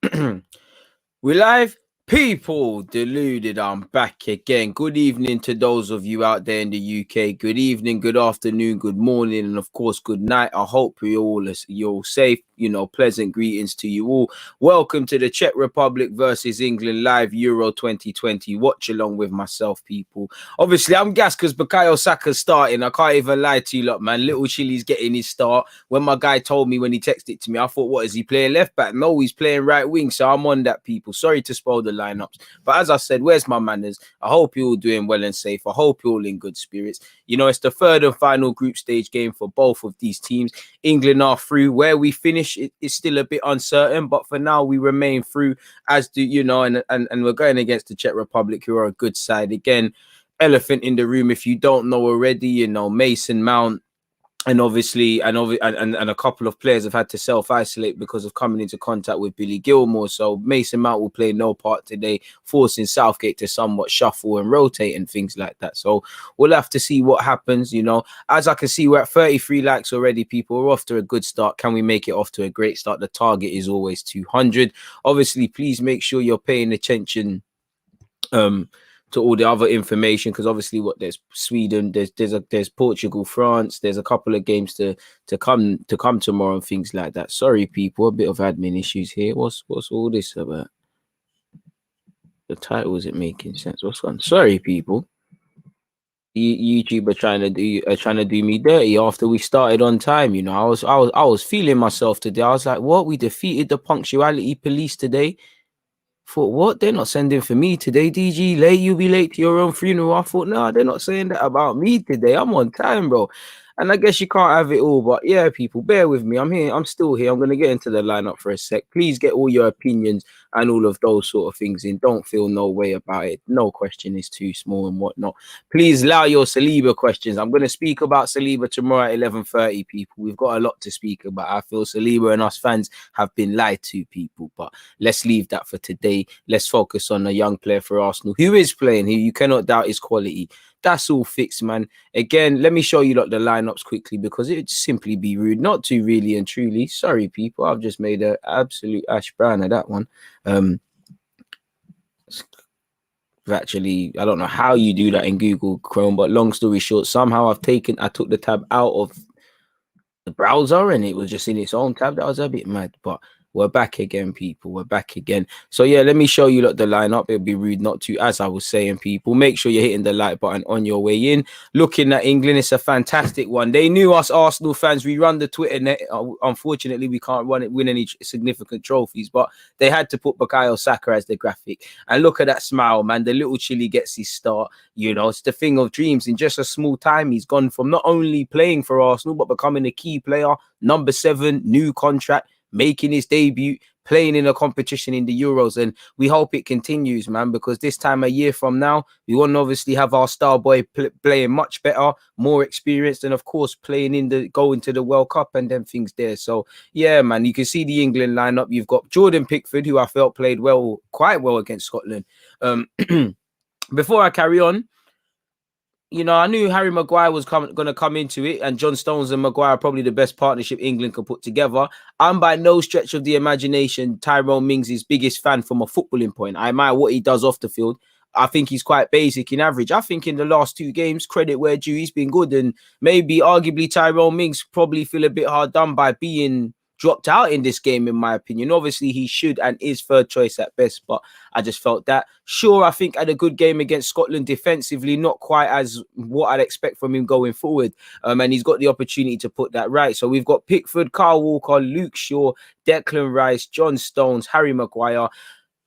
We live, people. Deluded. I'm back again. Good evening to those of you out there in the UK. Good evening, good afternoon, good morning, and of course, good night. I hope you're all safe. Pleasant greetings to you all. Welcome to the Czech Republic versus England live Euro 2020 watch along with myself, people. Obviously, I'm gassed because Bukayo Saka's starting. I can't even lie to you, lot, man. Little Chili's getting his start. When my guy told me when he texted it to me, I thought, what is he playing left back? No, he's playing right wing. So I'm on that, people. Sorry to spoil the lineups, but as I said, where's my manners? I hope you're all doing well and safe. I hope you're all in good spirits. It's the third and final group stage game for both of these teams. England are through. Where we finish is still a bit uncertain, but for now we remain through, as do and we're going against the Czech Republic, who are a good side. Again, elephant in the room, if you don't know already, Mason Mount and obviously and a couple of players have had to self-isolate because of coming into contact with Billy Gilmore. So Mason Mount will play no part today, forcing Southgate to somewhat shuffle and rotate and things like that. So we'll have to see what happens. As I can see, we're at 33 likes already, people. We're off to a good start. Can we make it off to a great start? The target is always 200. Obviously, please make sure you're paying attention to all the other information, because obviously there's Sweden, there's Portugal, France, there's a couple of games to come tomorrow and things like that. Sorry, people, a bit of admin issues here. What's all this about? The title isn't making sense. What's on? Sorry, people. YouTube are trying to do me dirty after we started on time. I was feeling myself today. I was like, what? We defeated the punctuality police today. Thought, what? They're not sending for me today. DG, late, you'll be late to your own funeral. I thought, no, they're not saying that about me today. I'm on time, bro. And I guess you can't have it all, but yeah, people, bear with me. I'm here. I'm still here. I'm going to get into the lineup for a sec. Please get all your opinions and all of those sort of things in. Don't feel no way about it. No question is too small and whatnot. Please allow your Saliba questions. I'm going to speak about Saliba tomorrow at 11:30, people. We've got a lot to speak about. I feel Saliba and us fans have been lied to, people, but let's leave that for today. Let's focus on a young player for Arsenal who is playing, who you cannot doubt his quality. That's all fixed, man. Again, let me show you the lineups quickly, because it'd simply be rude not to, really and truly. Sorry, people. I've just made an absolute ash brown of that one. Actually, I don't know how you do that in Google Chrome, but long story short, somehow I took the tab out of the browser and it was just in its own tab. That was a bit mad, but we're back again, people. We're back again. So yeah, let me show you the lineup. It'd be rude not to, as I was saying, people. Make sure you're hitting the like button on your way in. Looking at England, it's a fantastic one. They knew us Arsenal fans. We run the Twitter net. Unfortunately, we can't win any significant trophies, but they had to put Bukayo Saka as the graphic. And look at that smile, man. The little Chile gets his start. It's the thing of dreams. In just a small time, he's gone from not only playing for Arsenal, but becoming a key player, number 7, new contract, making his debut, playing in a competition in the Euros. And we hope it continues, man, because this time a year from now, we want to obviously have our star boy playing much better, more experienced, and of course going to the World Cup and then things there. So yeah, man, you can see the England lineup. You've got Jordan Pickford, who I felt played quite well against Scotland. Before I carry on, I knew Harry Maguire was going to come into it, and John Stones and Maguire are probably the best partnership England could put together. I'm by no stretch of the imagination Tyrone Mings' biggest fan from a footballing point. I admire what he does off the field. I think he's quite basic in average. I think in the last 2 games, credit where due, he's been good. And maybe arguably Tyrone Mings probably feel a bit hard done by being dropped out in this game, in my opinion. Obviously, he should and is third choice at best, but I just felt that. Sure, I think had a good game against Scotland defensively, not quite as what I'd expect from him going forward. And he's got the opportunity to put that right. So we've got Pickford, Kyle Walker, Luke Shaw, Declan Rice, John Stones, Harry Maguire.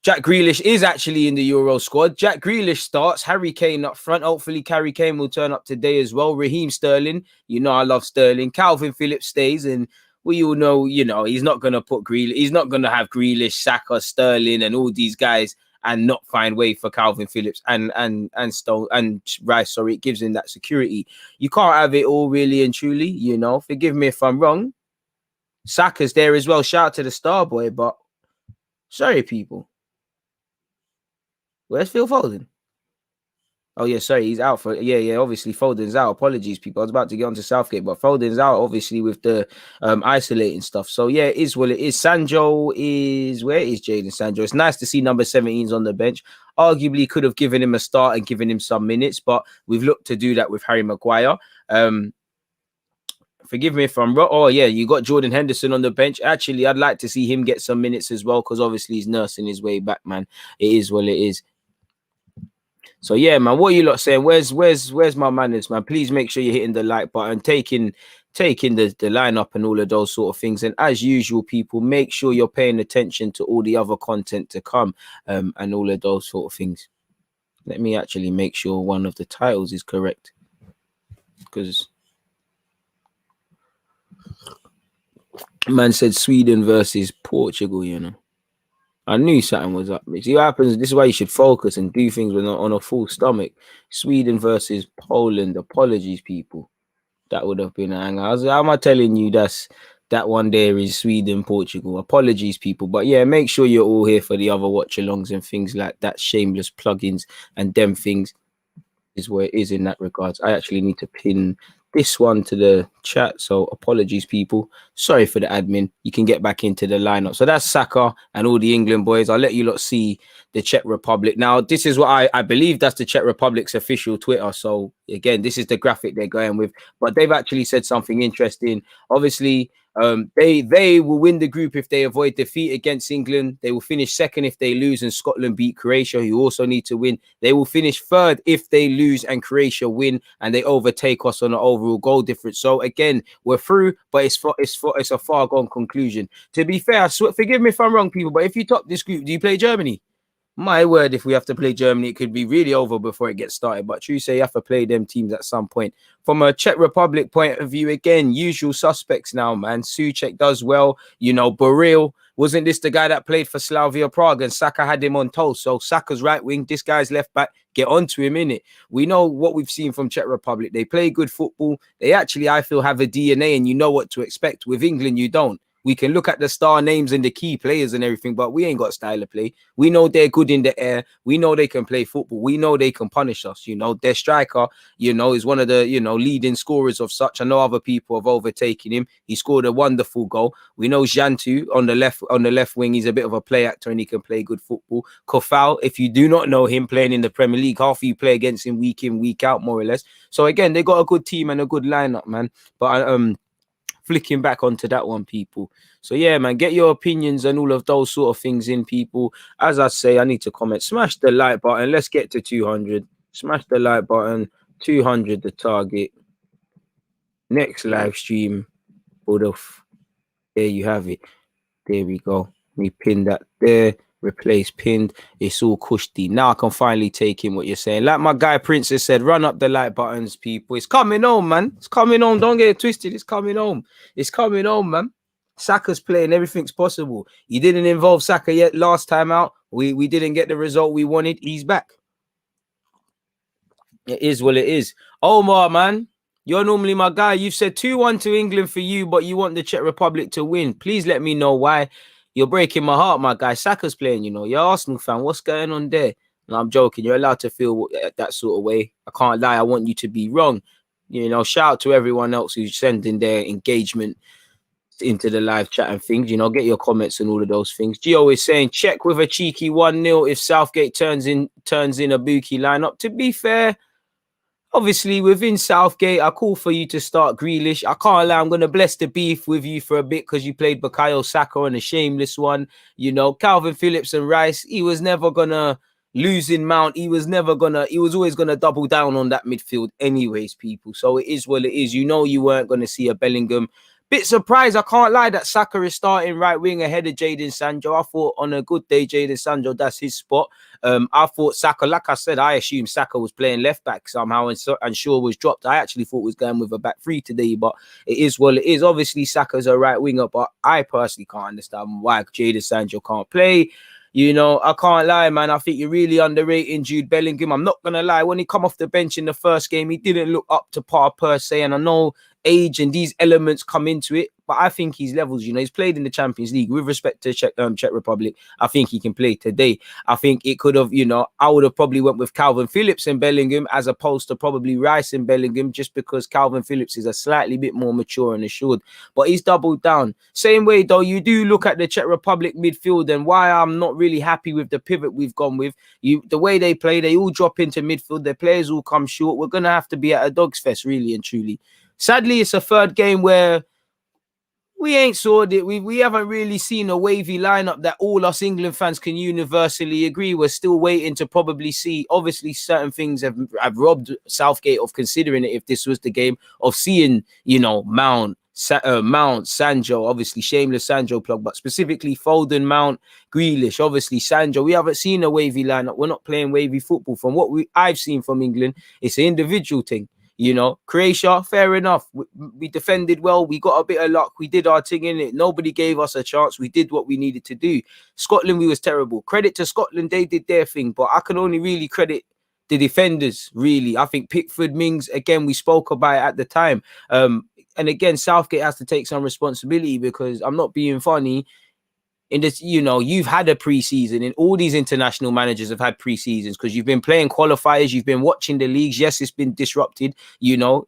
Jack Grealish is actually in the Euro squad. Jack Grealish starts. Harry Kane up front. Hopefully, Harry Kane will turn up today as well. Raheem Sterling. I love Sterling. Calvin Phillips stays, and we all know, he's not going to put Grealish. He's not going to have Grealish, Saka, Sterling, and all these guys and not find way for Calvin Phillips and Stone and Rice. Sorry, it gives him that security. You can't have it all, really and truly. Forgive me if I'm wrong. Saka's there as well. Shout out to the star boy, but sorry, people. Where's Phil Foden? Oh yeah, sorry, he's out for obviously Foden's out. Apologies, people. I was about to get onto Southgate, but Foden's out obviously with the isolating stuff. So yeah, it is what it is. Sancho is where is Jadon Sancho? It's nice to see number 17's on the bench. Arguably could have given him a start and given him some minutes, but we've looked to do that with Harry Maguire. Forgive me if I'm wrong. Oh yeah, you got Jordan Henderson on the bench. Actually, I'd like to see him get some minutes as well, because obviously he's nursing his way back, man. It is what it is. So yeah, man, what are you lot saying? Where's my manners, man? Please make sure you're hitting the like button, taking the lineup and all of those sort of things. And as usual, people, make sure you're paying attention to all the other content to come, and all of those sort of things. Let me actually make sure one of the titles is correct, because man said Sweden versus Portugal, you know. I knew something was up. See what happens? This is why you should focus and do things when on a full stomach. Sweden versus Poland. Apologies, people. That would have been an hanger. How am I telling you that one there is Sweden, Portugal? Apologies, people. But yeah, make sure you're all here for the other watch-alongs and things like that. Shameless plugins and them things is where it is in that regards. I actually need to pin this one to the chat, so apologies, people. Sorry for the admin. You can get back into the lineup. So that's Saka and all the England boys. I'll let you lot see the Czech Republic. Now, this is what I believe that's the Czech Republic's official Twitter. So again, this is the graphic they're going with. But they've actually said something interesting. Obviously, they will win the group if they avoid defeat against England. They will finish second if they lose and Scotland beat Croatia, who also need to win. They will finish third if they lose and Croatia win and they overtake us on the overall goal difference. So again, we're through, but it's a far gone conclusion. To be fair, forgive me if I'm wrong, people, but if you top this group, do you play Germany? My word, if we have to play Germany, it could be really over before it gets started. But true say you have to play them teams at some point. From a Czech Republic point of view, again, usual suspects now, man. Souček does well. You know, Boril, wasn't this the guy that played for Slavia Prague and Saka had him on toast? So Saka's right wing, this guy's left back. Get onto him, innit? We know what we've seen from Czech Republic. They play good football. They actually, I feel, have a DNA and you know what to expect. With England, you don't. We can look at the star names and the key players and everything, but we ain't got style of play. We know they're good in the air. We know they can play football. We know they can punish us. You know, their striker, you know, is one of the, you know, leading scorers of such. I know other people have overtaken him. He scored a wonderful goal. We know Jantu on the left wing. He's a bit of a play actor and he can play good football. Kofal, if you do not know him playing in the Premier League, half you play against him week in, week out, more or less. So again, they got a good team and a good lineup, man. But flicking back onto that one, people. So yeah, man, get your opinions and all of those sort of things in, people. As I say, I need to comment. Smash the like button. Let's get to 200. Smash the like button. 200 the target. Next live stream. There you have it. There we go. We pin that there. Replace pinned. It's all cushy. Now I can finally take in what you're saying. Like my guy Princess said, run up the like buttons, people. It's coming home, man. It's coming home. Don't get it twisted. It's coming home. It's coming home, man. Saka's playing. Everything's possible. He didn't involve Saka yet last time out. We didn't get the result we wanted. He's back. It is what it is. Omar, man. You're normally my guy. You've said 2-1 to England for you, but you want the Czech Republic to win. Please let me know why. You're breaking my heart, my guy. Saka's playing, you know. You're Arsenal fan. What's going on there? No, I'm joking. You're allowed to feel that sort of way. I can't lie. I want you to be wrong. You know, shout out to everyone else who's sending their engagement into the live chat and things. You know, get your comments and all of those things. Gio is saying, check with a cheeky 1-0 if Southgate turns in a Buki lineup. To be fair, obviously, within Southgate, I call for you to start Grealish. I can't lie, I'm going to bless the beef with you for a bit because you played Bukayo Saka on a shameless one. You know, Calvin Phillips and Rice, he was never going to lose in Mount. He was always going to double down on that midfield anyways, people. So it is what it is. You know you weren't going to see a Bellingham. Bit surprised, I can't lie, that Saka is starting right wing ahead of Jadon Sancho. I thought on a good day, Jadon Sancho, that's his spot. I thought Saka, like I said, I assumed Saka was playing left back somehow and Shaw was dropped. I actually thought was going with a back three today, but it is what it is. Obviously, Saka's a right winger, but I personally can't understand why Jadon Sancho can't play. You know, I can't lie, man. I think you're really underrating Jude Bellingham. I'm not going to lie. When he come off the bench in the first game, he didn't look up to par per se. And I know age and these elements come into it. but I think he's levels. You know, he's played in the Champions League. With respect to Czech Republic, I think he can play today. I think it could have, you know, I would have probably went with Calvin Phillips and Bellingham as opposed to probably Rice and Bellingham, just because Calvin Phillips is a slightly bit more mature and assured. But he's doubled down. Same way, though, you do look at the Czech Republic midfield and why I'm not really happy with the pivot we've gone with. The way they play, they all drop into midfield. Their players all come short. We're going to have to be at a dog's fest, really and truly. Sadly, it's a third game where we ain't sorted it. We haven't really seen a wavy lineup that all us England fans can universally agree. We're still waiting to probably see. Obviously, certain things have robbed Southgate of considering it if this was the game, of seeing, you know, Mount, Sancho, obviously shameless Sancho plug, but specifically Foden, Mount, Grealish, obviously Sancho. We haven't seen a wavy lineup. We're not playing wavy football. From what I've seen from England, it's an individual thing. You know, Croatia, fair enough. We defended well. We got a bit of luck. We did our thing in it. Nobody gave us a chance. We did what we needed to do. Scotland, we was terrible. Credit to Scotland, they did their thing. But I can only really credit the defenders, really. I think Pickford, Mings, again, we spoke about it at the time. And again, Southgate has to take some responsibility, because I'm not being funny. In this, you know, you've had a pre-season, and all these international managers have had pre-seasons because you've been playing qualifiers, you've been watching the leagues. Yes, it's been disrupted, you know.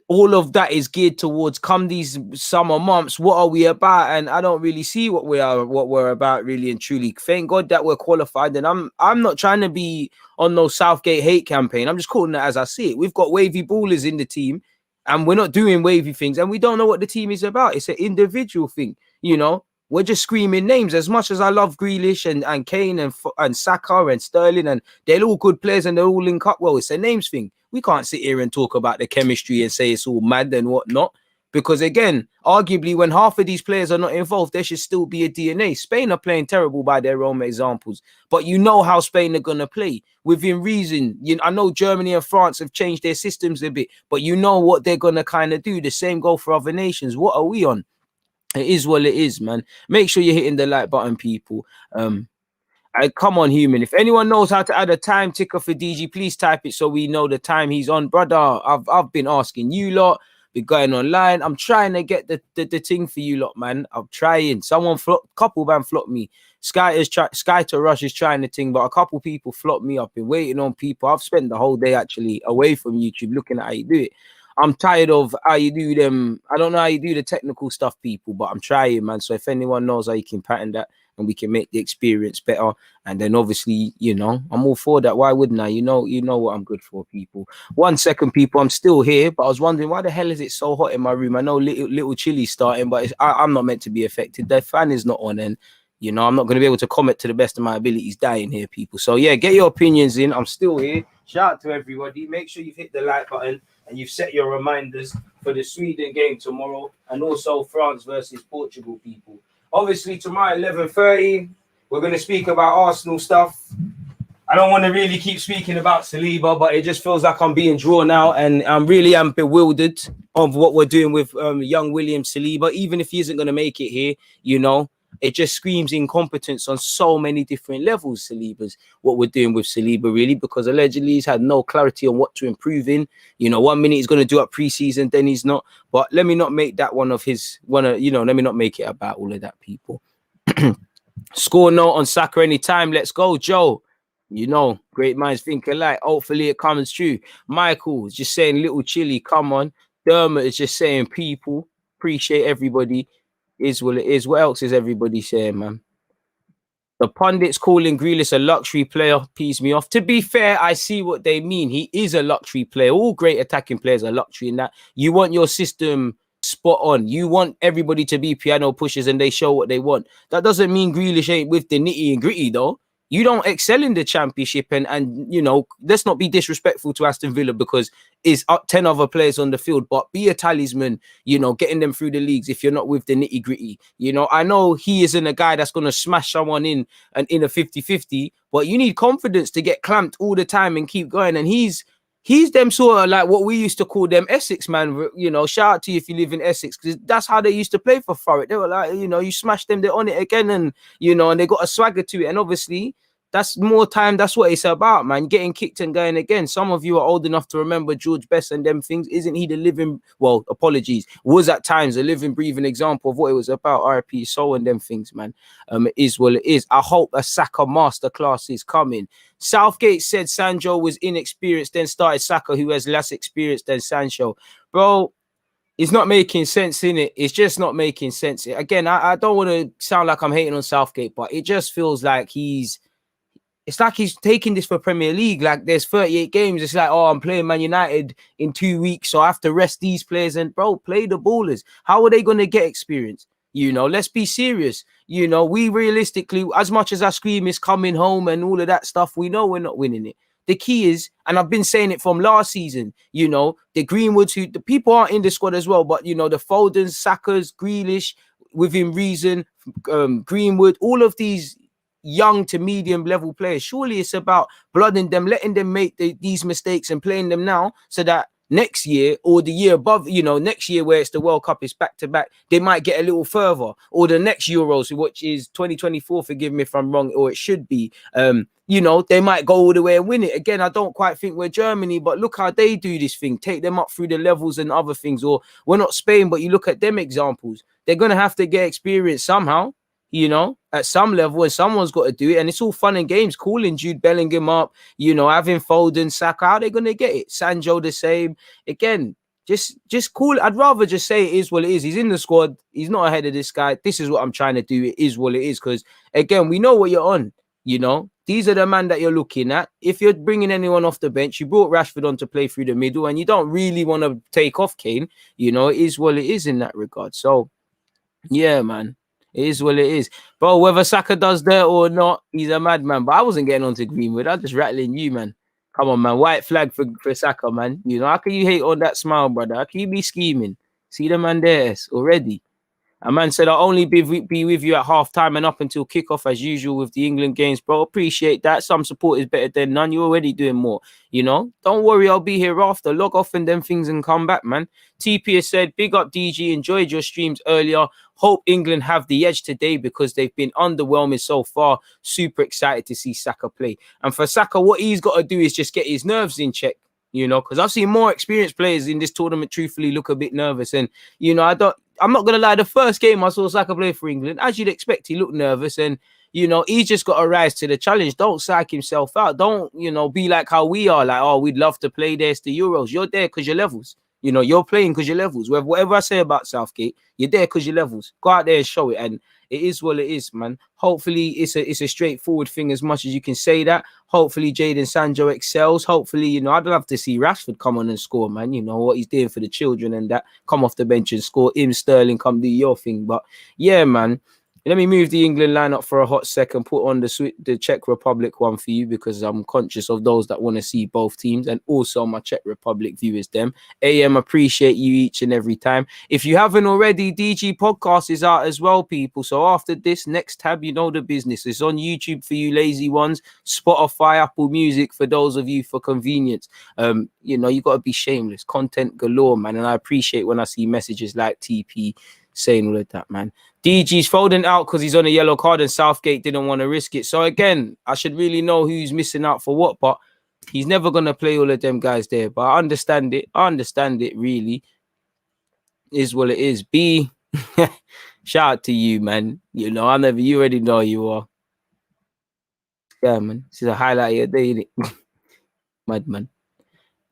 All of that is geared towards come these summer months. What are we about? And I don't really see what we're about, really and truly. Thank God that we're qualified. And I'm not trying to be on no Southgate hate campaign. I'm just calling it as I see it. We've got wavy ballers in the team, and we're not doing wavy things, and we don't know what the team is about. It's an individual thing, you know. We're just screaming names. As much as I love Grealish and Kane and Saka and Sterling, and they're all good players and they're all link up well, it's a names thing. We can't sit here and talk about the chemistry and say it's all mad and whatnot. Because again, arguably, when half of these players are not involved, there should still be a DNA. Spain are playing terrible by their own examples, but you know how Spain are going to play within reason. I know Germany and France have changed their systems a bit, but you know what they're going to kind of do. The same goal for other nations. What are we on? It is what it is, man. Make sure you're hitting the like button, people. Come on, human. If anyone knows how to add a time ticker for DG, please type it so we know the time he's on. Brother, I've been asking you lot, been going online. I'm trying to get the thing for you lot, man. I'm trying. Couple man flopped me. Sky to Rush is trying the thing, but a couple people flopped me. I've been waiting on people. I've spent the whole day actually away from YouTube looking at how you do it. I'm tired of how you do them. I don't know how you do the technical stuff, people, but I'm trying, man. So if anyone knows how you can pattern that and we can make the experience better, and then obviously, you know, I'm all for that. Why wouldn't I? You know what I'm good for, people. 1 second, people. I'm still here, but I was wondering why the hell is it so hot in my room? I know little chilly starting, but I'm not meant to be affected. The fan is not on, and you know, I'm not going to be able to comment to the best of my abilities dying here, people. So yeah, get your opinions in. I'm still here. Shout out to everybody. Make sure you've hit the like button and you've set your reminders for the Sweden game tomorrow, and also France versus Portugal, people. Obviously, tomorrow 11:30, we're going to speak about Arsenal stuff. I don't want to really keep speaking about Saliba, but it just feels like I'm being drawn out, and I'm really bewildered of what we're doing with young William Saliba. Even if he isn't going to make it here, you know, it just screams incompetence on so many different levels, Saliba's, what we're doing with Saliba, really, because allegedly he's had no clarity on what to improve in. You know, 1 minute he's going to do up pre-season, then he's not. But let me not make that let me not make it about all of that, people. Score note on Saka anytime. Let's go, Joe. You know, great minds think alike. Hopefully it comes true. Michael is just saying little chilly. Come on. Dermot is just saying people. Appreciate everybody. Is what it is. What else is everybody saying, man? The pundits calling Grealish a luxury player pees me off. To be fair, I see what they mean. He is a luxury player. All great attacking players are luxury in that. You want your system spot on. You want everybody to be piano pushers and they show what they want. That doesn't mean Grealish ain't with the nitty and gritty, though. You don't excel in the championship, and you know, let's not be disrespectful to Aston Villa because it's 10 other players on the field, but be a talisman, you know, getting them through the leagues if you're not with the nitty gritty. You know, I know he isn't a guy that's going to smash someone in a 50-50, but you need confidence to get clamped all the time and keep going. And he's them sort of like what we used to call them Essex, man. You know, shout out to you if you live in Essex, because that's how they used to play for Thurrock. They were like, you know, you smash them, they're on it again, and you know, and they got a swagger to it. And obviously, that's more time. That's what it's about, man. Getting kicked and going again. Some of you are old enough to remember George Best and them things. Isn't he the living, well, apologies, was at times a living, breathing example of what it was about? RIP soul and them things, man. It is what it is. I hope a Saka masterclass is coming. Southgate said Sancho was inexperienced, then started Saka, who has less experience than Sancho. Bro, it's not making sense, in it. It's just not making sense. Again, I don't want to sound like I'm hating on Southgate, but it just feels like it's like he's taking this for Premier League. Like there's 38 games. It's like, oh, I'm playing Man United in 2 weeks, so I have to rest these players. And bro, play the ballers. How are they going to get experience? Let's be serious. We realistically, as much as I scream is coming home and all of that stuff, we know we're not winning it. The key is, and I've been saying it from last season, the Greenwoods, who the people aren't in the squad as well, but the Fodens, Sakas, Grealish, within reason, Greenwood, all of these young to medium level players. Surely it's about blooding them, letting them make these mistakes and playing them now, so that next year or the year above, next year where it's the World Cup is back to back, they might get a little further, or the next Euros, which is 2024, forgive me if I'm wrong, or it should be, they might go all the way and win it. Again, I don't quite think we're Germany, but look how they do this thing, take them up through the levels and other things. Or we're not Spain, but you look at them examples, they're going to have to get experience somehow, at some level, and someone's got to do it. And it's all fun and games, calling Jude Bellingham up, having Foden, Saka. How are they going to get it? Sancho the same. Again, just call it. I'd rather just say it is what it is. He's in the squad. He's not ahead of this guy. This is what I'm trying to do. It is what it is. Because, again, we know what you're on, These are the man that you're looking at. If you're bringing anyone off the bench, you brought Rashford on to play through the middle, and you don't really want to take off Kane. It is what it is in that regard. So, yeah, man. It is what it is. Bro, whether Saka does that or not, he's a madman. But I wasn't getting on to Greenwood. I'm just rattling you, man. Come on, man. White flag for Saka, man. How can you hate on that smile, brother? How can you be scheming? See the man there already. A man said, I'll only be with you at half-time and up until kickoff as usual with the England games, bro. Appreciate that. Some support is better than none. You're already doing more, Don't worry, I'll be here after. Log off and them things and come back, man. TP has said, big up DG. Enjoyed your streams earlier. Hope England have the edge today because they've been underwhelming so far. Super excited to see Saka play. And for Saka, what he's got to do is just get his nerves in check. Because I've seen more experienced players in this tournament, truthfully, look a bit nervous. And, I'm not going to lie, the first game I saw Saka play for England, as you'd expect, he looked nervous. And, he's just got to rise to the challenge. Don't psych himself out. Don't, be like how we are. Like, oh, we'd love to play there. It's the Euros. You're there because you're levels. You're playing because you're levels. Whatever I say about Southgate, you're there because you're levels. Go out there and show it. And it is what it is, man. Hopefully, it's a straightforward thing as much as you can say that. Hopefully, Jadon Sancho excels. Hopefully, I'd love to see Rashford come on and score, man. What he's doing for the children and that. Come off the bench and score. Sterling, come do your thing. But, yeah, man. Let me move the England lineup for a hot second, put on the Czech Republic one for you because I'm conscious of those that want to see both teams and also my Czech Republic viewers, them. AM, appreciate you each and every time. If you haven't already, DG Podcast is out as well, people. So after this, next tab, the business. It's on YouTube for you lazy ones, Spotify, Apple Music for those of you for convenience. You got to be shameless. Content galore, man. And I appreciate when I see messages like TP saying all of that, man. DG's folding out because he's on a yellow card and Southgate didn't want to risk it. So again, I should really know who's missing out for what, but he's never going to play all of them guys there. But I understand it. Really. Is what it is. B, shout out to you, man. You already know you are. Yeah, man. This is a highlight of your day, isn't it? Madman.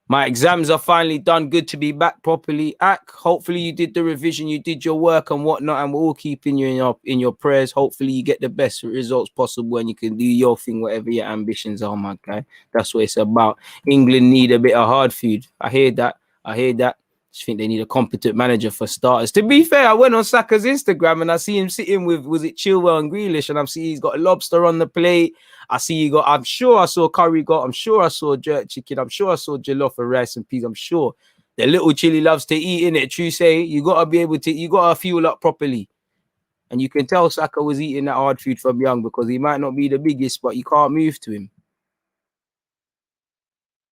My exams are finally done. Good to be back properly. Hopefully you did the revision, you did your work and whatnot, and we're all keeping you in your prayers. Hopefully you get the best results possible and you can do your thing, whatever your ambitions are, my guy. That's what it's about. England need a bit of hard food. I hear that. Just think they need a competent manager for starters. To be fair, I went on Saka's Instagram and I see him sitting with, was it Chilwell and Grealish? And I'm seeing he's got a lobster on the plate. I'm sure I saw curry got, I'm sure I saw jerk chicken. I'm sure I saw jollof and rice and peas. I'm sure the little chili loves to eat, innit? True say, you got to fuel up properly. And you can tell Saka was eating that hard food from young because he might not be the biggest, but you can't move to him.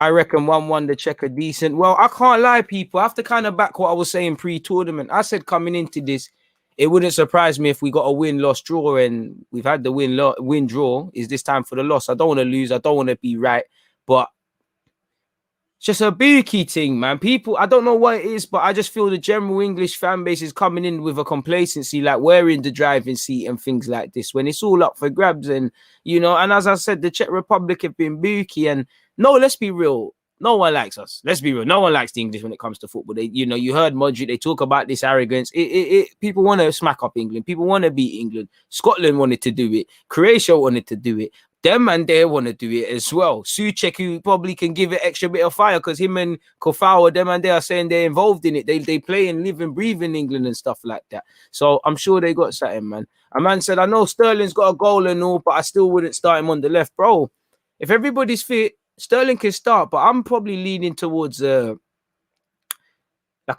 I reckon 1-1 the Czech are decent. Well, I can't lie, people. I have to kind of back what I was saying pre-tournament. I said coming into this, it wouldn't surprise me if we got a win-loss draw, and we've had the win-draw. Is this time for the loss? I don't want to lose. I don't want to be right, but it's just a bookie thing, man. People, I don't know what it is, but I just feel the general English fan base is coming in with a complacency, like we're in the driving seat and things like this, when it's all up for grabs. And, you know, and as I said, the Czech Republic have been bookie. And no, let's be real. No one likes us. Let's be real. No one likes the English when it comes to football. They, you know, you heard Modric, they talk about this arrogance. People want to smack up England. People want to beat England. Scotland wanted to do it. Croatia wanted to do it. Them and they want to do it as well. Suchek, who probably can give it extra bit of fire, because him and Kofau, them and they are saying they're involved in it. They play and live and breathe in England and stuff like that. So I'm sure they got something, man. A man said, I know Sterling's got a goal and all, but I still wouldn't start him on the left. Bro, if everybody's fit, Sterling can start, but I'm probably leaning towards like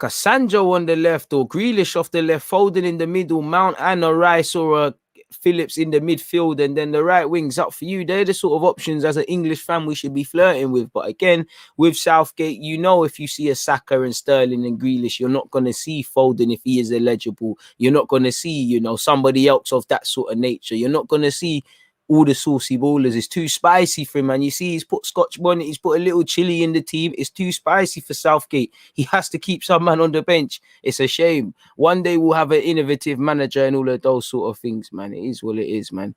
a Sancho on the left, or Grealish off the left, Foden in the middle, Mount and a Rice or a Phillips in the midfield, and then the right wing's up for you. They're the sort of options as an English fan we should be flirting with. But again, with Southgate, you know, if you see a Saka and Sterling and Grealish, you're not going to see Foden if he is eligible. You're not going to see, you know, somebody else of that sort of nature. You're not going to see all the saucy ballers. It's too spicy for him, man. You see, he's put Scotch bonnet, he's put a little chili in the team. It's too spicy for Southgate. He has to keep some man on the bench. It's a shame. One day we'll have an innovative manager and all of those sort of things, man. It is what it is, man.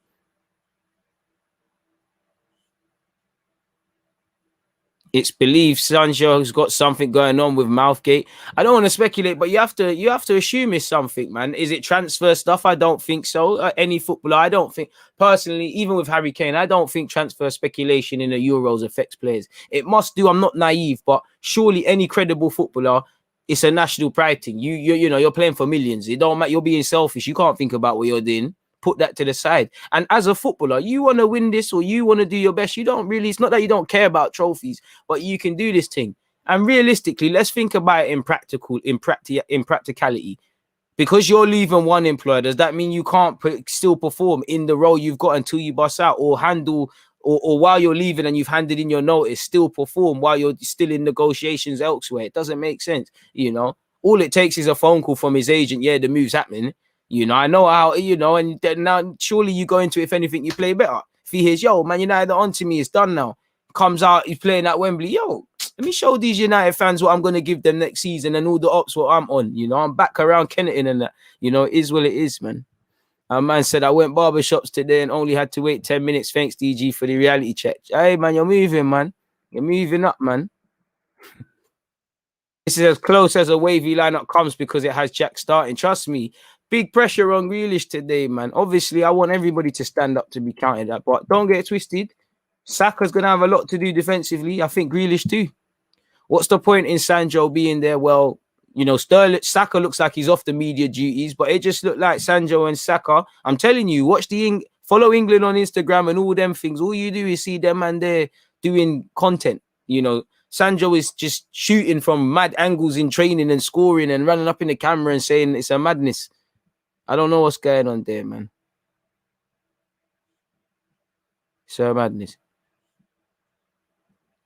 It's believed Sancho's got something going on with Mouthgate. I don't want to speculate, but you have to assume it's something, man. Is it transfer stuff? I don't think so. Any footballer, I don't think personally, even with Harry Kane, I don't think transfer speculation in the Euros affects players. It must do. I'm not naive, but surely any credible footballer, it's a national pride thing. You know, you're playing for millions. It don't matter. You're being selfish. You can't think about what you're doing. Put that to the side. And as a footballer, you want to win this, or you want to do your best. You don't really, it's not that you don't care about trophies, but you can do this thing. And realistically, let's think about it in practicality. Because you're leaving one employer, does that mean you can't still perform in the role you've got until you bust out, or handle, or while you're leaving and you've handed in your notice, still perform while you're still in negotiations elsewhere? It doesn't make sense, you know. All it takes is a phone call from his agent. Yeah, the move's happening. You know, I know how, you know, and then now surely you go into it, if anything, you play better. If he hears, yo, Man United are onto me, it's done now. Comes out, he's playing at Wembley. Yo, let me show these United fans what I'm going to give them next season, and all the ops what I'm on. You know, I'm back around Kenneton and that. You know, it is what it is, man. A man said, I went barbershops today and only had to wait 10 minutes. Thanks, DG, for the reality check. Hey, man, you're moving, man. You're moving up, man. This is as close as a wavy lineup comes because it has Jack starting. Trust me. Big pressure on Grealish today, man. Obviously, I want everybody to stand up to be counted at, but don't get it twisted. Saka's going to have a lot to do defensively. I think Grealish too. What's the point in Sancho being there? Well, you know, Saka looks like he's off the media duties, but it just looked like Sancho and Saka. I'm telling you, follow England on Instagram and all them things. All you do is see them and they're doing content. You know, Sancho is just shooting from mad angles in training and scoring and running up in the camera and saying it's a madness. I don't know what's going on there, man. So madness.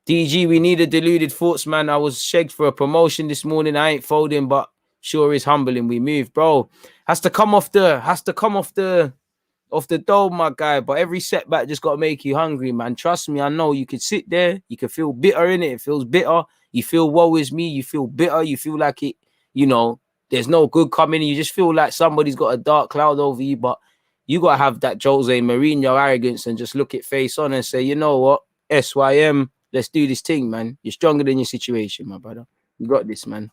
DG, we need a deluded thoughts, man. I was shagged for a promotion this morning. I ain't folding, but sure is humbling. We moved, bro. Has to come off the dome, my guy. But every setback just got to make you hungry, man. Trust me, I know you could sit there. You can feel bitter in it. It feels bitter. You feel woe is me. You feel bitter. You feel like it, you know, there's no good coming. You just feel like somebody's got a dark cloud over you. But you got to have that Jose Mourinho arrogance and just look it face on and say, you know what? SYM, let's do this thing, man. You're stronger than your situation, my brother. You got this, man.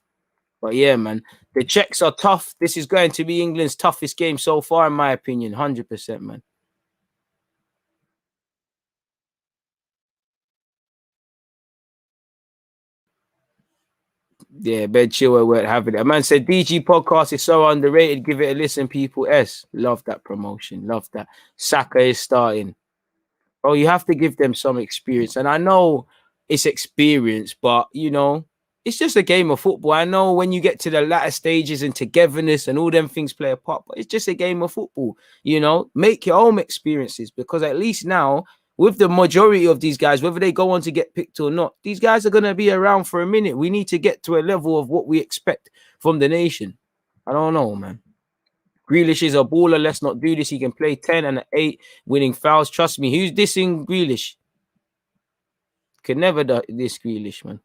But yeah, man, the Czechs are tough. This is going to be England's toughest game so far, in my opinion. 100%, man. Yeah, bed chill we're having it. A man said DG podcast is so underrated. Give it a listen, people. Love that promotion. Love that. Saka is starting. Oh, you have to give them some experience. And I know it's experience, but you know, it's just a game of football. I know when you get to the latter stages and togetherness and all them things play a part, but it's just a game of football. You know, make your own experiences, because at least now, with the majority of these guys, whether they go on to get picked or not, these guys are going to be around for a minute. We need to get to a level of what we expect from the nation. I don't know, man. Grealish is a baller. Let's not do this. He can play 10 and 8 winning fouls. Trust me. Who's dissing Grealish? Could never diss Grealish, man.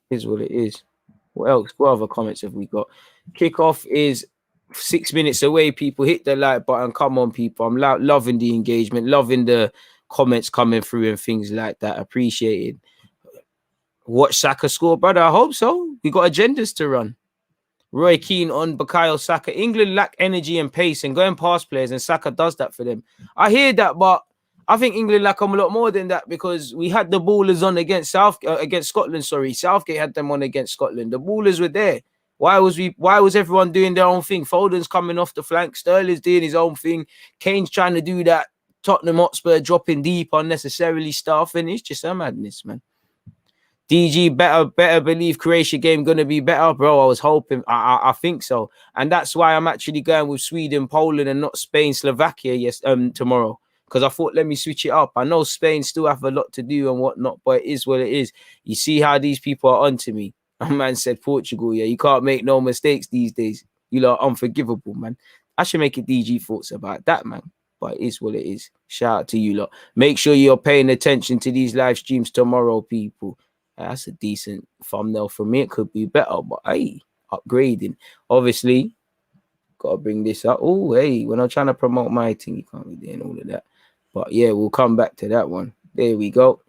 Is what it is. What else? What other comments have we got? Kickoff is 6 minutes away. People, hit the like button. Come on, people. I'm loving the engagement, loving the comments coming through and things like that. Appreciated. Watch Saka score, brother. I hope so. We got agendas to run. Roy Keane on Bukayo Saka. England lack energy and pace and going past players, and Saka does that for them. I hear that, but I think England lack them a lot more than that, because we had the ballers on against Scotland. Sorry, Southgate had them on against Scotland. The ballers were there. Why was everyone doing their own thing? Foden's coming off the flank. Sterling's doing his own thing. Kane's trying to do that Tottenham Hotspur dropping deep unnecessarily stuff, and it's just a madness, man. DG, better believe Croatia game gonna be better, bro. I was hoping. I think so, and that's why I'm actually going with Sweden, Poland, and not Spain, Slovakia. Tomorrow, because I thought, let me switch it up. I know Spain still have a lot to do and whatnot, but it is what it is. You see how these people are onto me. A man said Portugal. Yeah, you can't make no mistakes these days. You lot are unforgivable, man. I should make a DG thoughts about that, man. But it is what it is. Shout out to you lot. Make sure you're paying attention to these live streams tomorrow, people. That's a decent thumbnail for me. It could be better, but hey, upgrading. Obviously, gotta bring this up. Oh, hey, when I'm trying to promote my thing, you can't be doing all of that. But yeah, we'll come back to that one. There we go.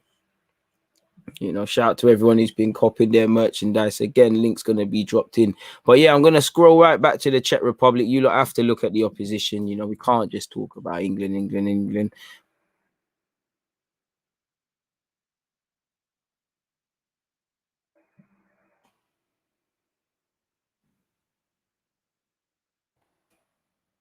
You know, shout out to everyone who's been copying their merchandise. Again, link's gonna be dropped in. But yeah, I'm gonna scroll right back to the Czech Republic. You lot have to look at the opposition. You know, we can't just talk about England.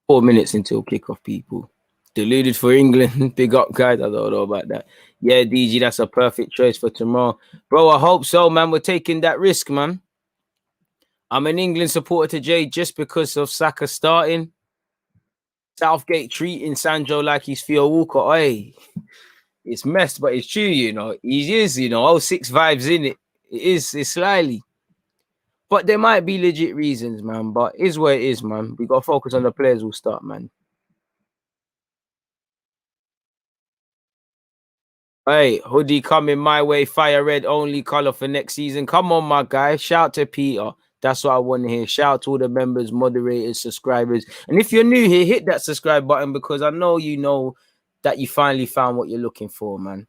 4 minutes until kickoff, people. Deluded for England. Big up, guys. I don't know about that. Yeah, DG, that's a perfect choice for tomorrow. Bro, I hope so, man. We're taking that risk, man. I'm an England supporter to Jay just because of Saka starting. Southgate treating Sancho like he's Theo Walker. Hey, it's messed, but it's true, you know. He is, you know, 06 vibes in it. It's slightly. But there might be legit reasons, man. But it's what it is, man. We got to focus on the players who'll start, man. Hey, hoodie coming my way. Fire red only color for next season. Come on, my guy. Shout to Peter. That's what I want to hear. Shout out to all the members, moderators, subscribers. And if you're new here, hit that subscribe button, because I know you know that you finally found what you're looking for, man.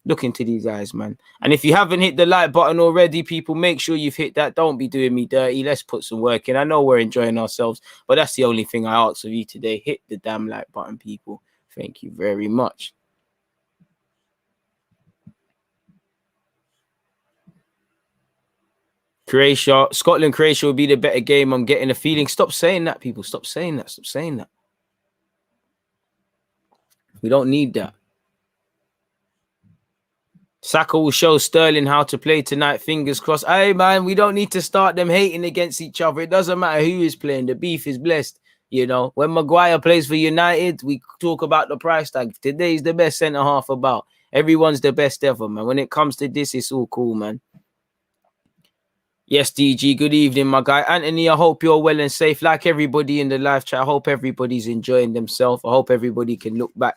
Look into these eyes, man. And if you haven't hit the like button already, people, make sure you've hit that. Don't be doing me dirty. Let's put some work in. I know we're enjoying ourselves, but that's the only thing I ask of you today. Hit the damn like button, people. Thank you very much. Scotland, Croatia will be the better game. I'm getting a feeling. Stop saying that, people. Stop saying that. Stop saying that. We don't need that. Saka will show Sterling how to play tonight. Fingers crossed. Hey, man, we don't need to start them hating against each other. It doesn't matter who is playing. The beef is blessed. You know, when Maguire plays for United, we talk about the price tag. Today's the best centre half about. Everyone's the best ever, man. When it comes to this, it's all cool, man. Yes, DG. Good evening, my guy. Anthony, I hope you're well and safe. Like everybody in the live chat, I hope everybody's enjoying themselves. I hope everybody can look back,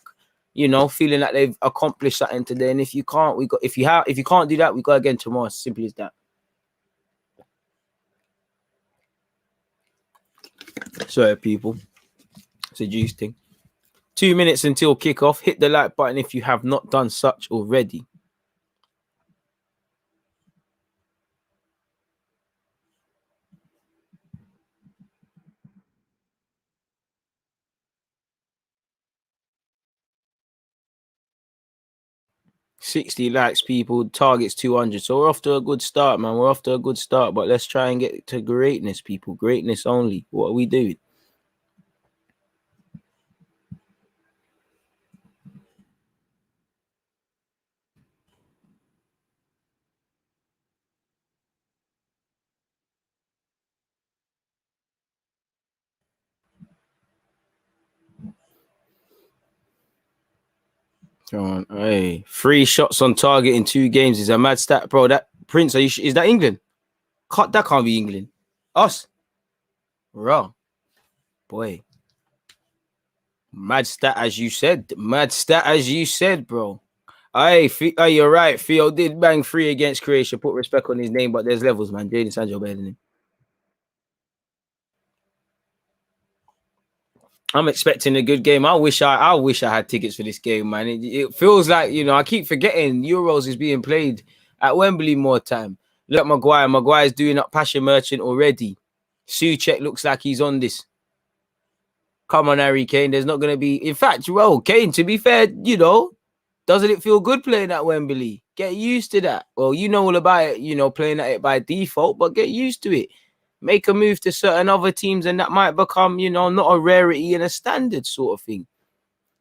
you know, feeling like they've accomplished something today. And if you can't, if you can't do that, we go again tomorrow. Simple as that. Sorry, people. It's a juice thing. 2 minutes until kickoff. Hit the like button if you have not done such already. $60 likes, people. Targets 200. So we're off to a good start, man. We're off to a good start. But let's try and get to greatness, people. Greatness only. What are we doing? Come on. Hey, 3 shots on target in 2 games is a mad stat, bro. That Prince, is that England? That can't be England. Us. Wrong. Boy. Mad stat as you said. Mad stat as you said, bro. Hey, you're right. Theo did bang 3 against Croatia. Put respect on his name, but there's levels, man. Jadon Sancho better than him. I'm expecting a good game. I wish I had tickets for this game, man. It feels like, you know, I keep forgetting Euros is being played at Wembley more time. Look at Maguire. Maguire's doing up Pasha Merchant already. Souček looks like he's on this. Come on, Harry Kane. There's not going to be... In fact, well, Kane, to be fair, you know, doesn't it feel good playing at Wembley? Get used to that. Well, you know all about it, you know, playing at it by default, but get used to it. Make a move to certain other teams and that might become, you know, not a rarity and a standard sort of thing.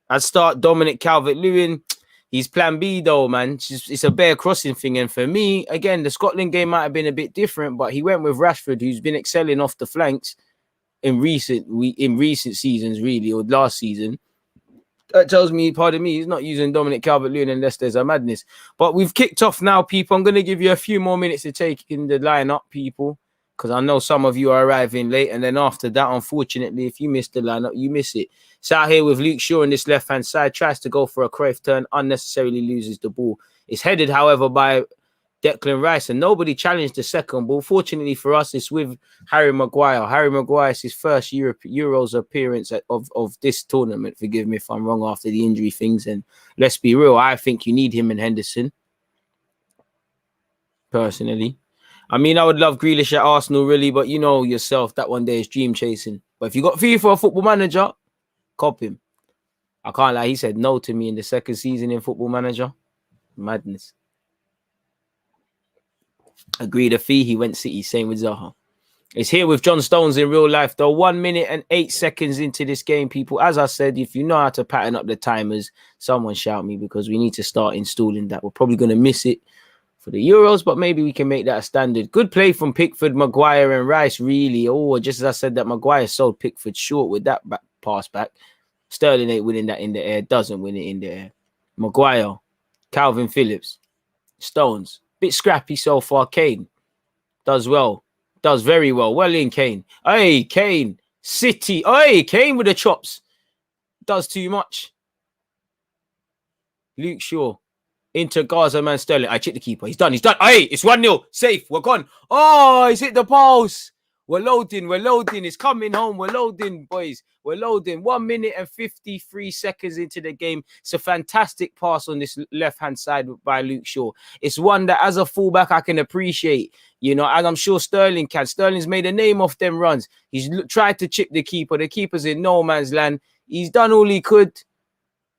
I'd start Dominic Calvert-Lewin. He's plan B though, man. It's a bare crossing thing. And for me, again, the Scotland game might have been a bit different, but he went with Rashford, who's been excelling off the flanks in recent seasons, really, or last season. That tells me, pardon me, he's not using Dominic Calvert-Lewin unless there's a madness. But we've kicked off now, people. I'm going to give you a few more minutes to take in the lineup, people, because I know some of you are arriving late. And then after that, unfortunately, if you miss the lineup, you miss it. It's out here with Luke Shaw on this left-hand side. Tries to go for a Cruyff turn, unnecessarily loses the ball. It's headed, however, by Declan Rice, and nobody challenged the second ball. Fortunately for us, it's with Harry Maguire. Harry Maguire is his first Euros appearance of this tournament. Forgive me if I'm wrong after the injury things. And let's be real, I think you need him and Henderson. Personally. I mean, I would love Grealish at Arsenal, really, but you know yourself, that one day is dream chasing. But if you got fee for a football manager, cop him. I can't lie, he said no to me in the second season in Football Manager. Madness. Agreed a fee, he went City, same with Zaha. It's here with John Stones in real life, though. 1 minute and 8 seconds into this game, people. As I said, if you know how to pattern up the timers, someone shout me because we need to start installing that. We're probably going to miss it for the Euros, but maybe we can make that a standard. Good play from Pickford, Maguire and Rice, really. Oh, just as I said that, Maguire sold Pickford short with that pass back. Sterling ain't winning that in the air, doesn't win it in the air. Maguire, Calvin Phillips, Stones. Bit scrappy so far. Kane does well. Does very well. Well in, Kane. Hey, Kane. City. Hey, Kane with the chops. Does too much. Luke Shaw. Into Gaza, man. Sterling. I check the keeper. He's done. He's done. Hey, it's 1-0. Safe. We're gone. Oh, he's hit the post. We're loading. We're loading. It's coming home. We're loading, boys. We're loading. 1 minute and 53 seconds into the game. It's a fantastic pass on this left-hand side by Luke Shaw. It's one that, as a fullback, I can appreciate. You know, and I'm sure Sterling can. Sterling's made a name off them runs. He's tried to chip the keeper. The keeper's in no man's land. He's done all he could,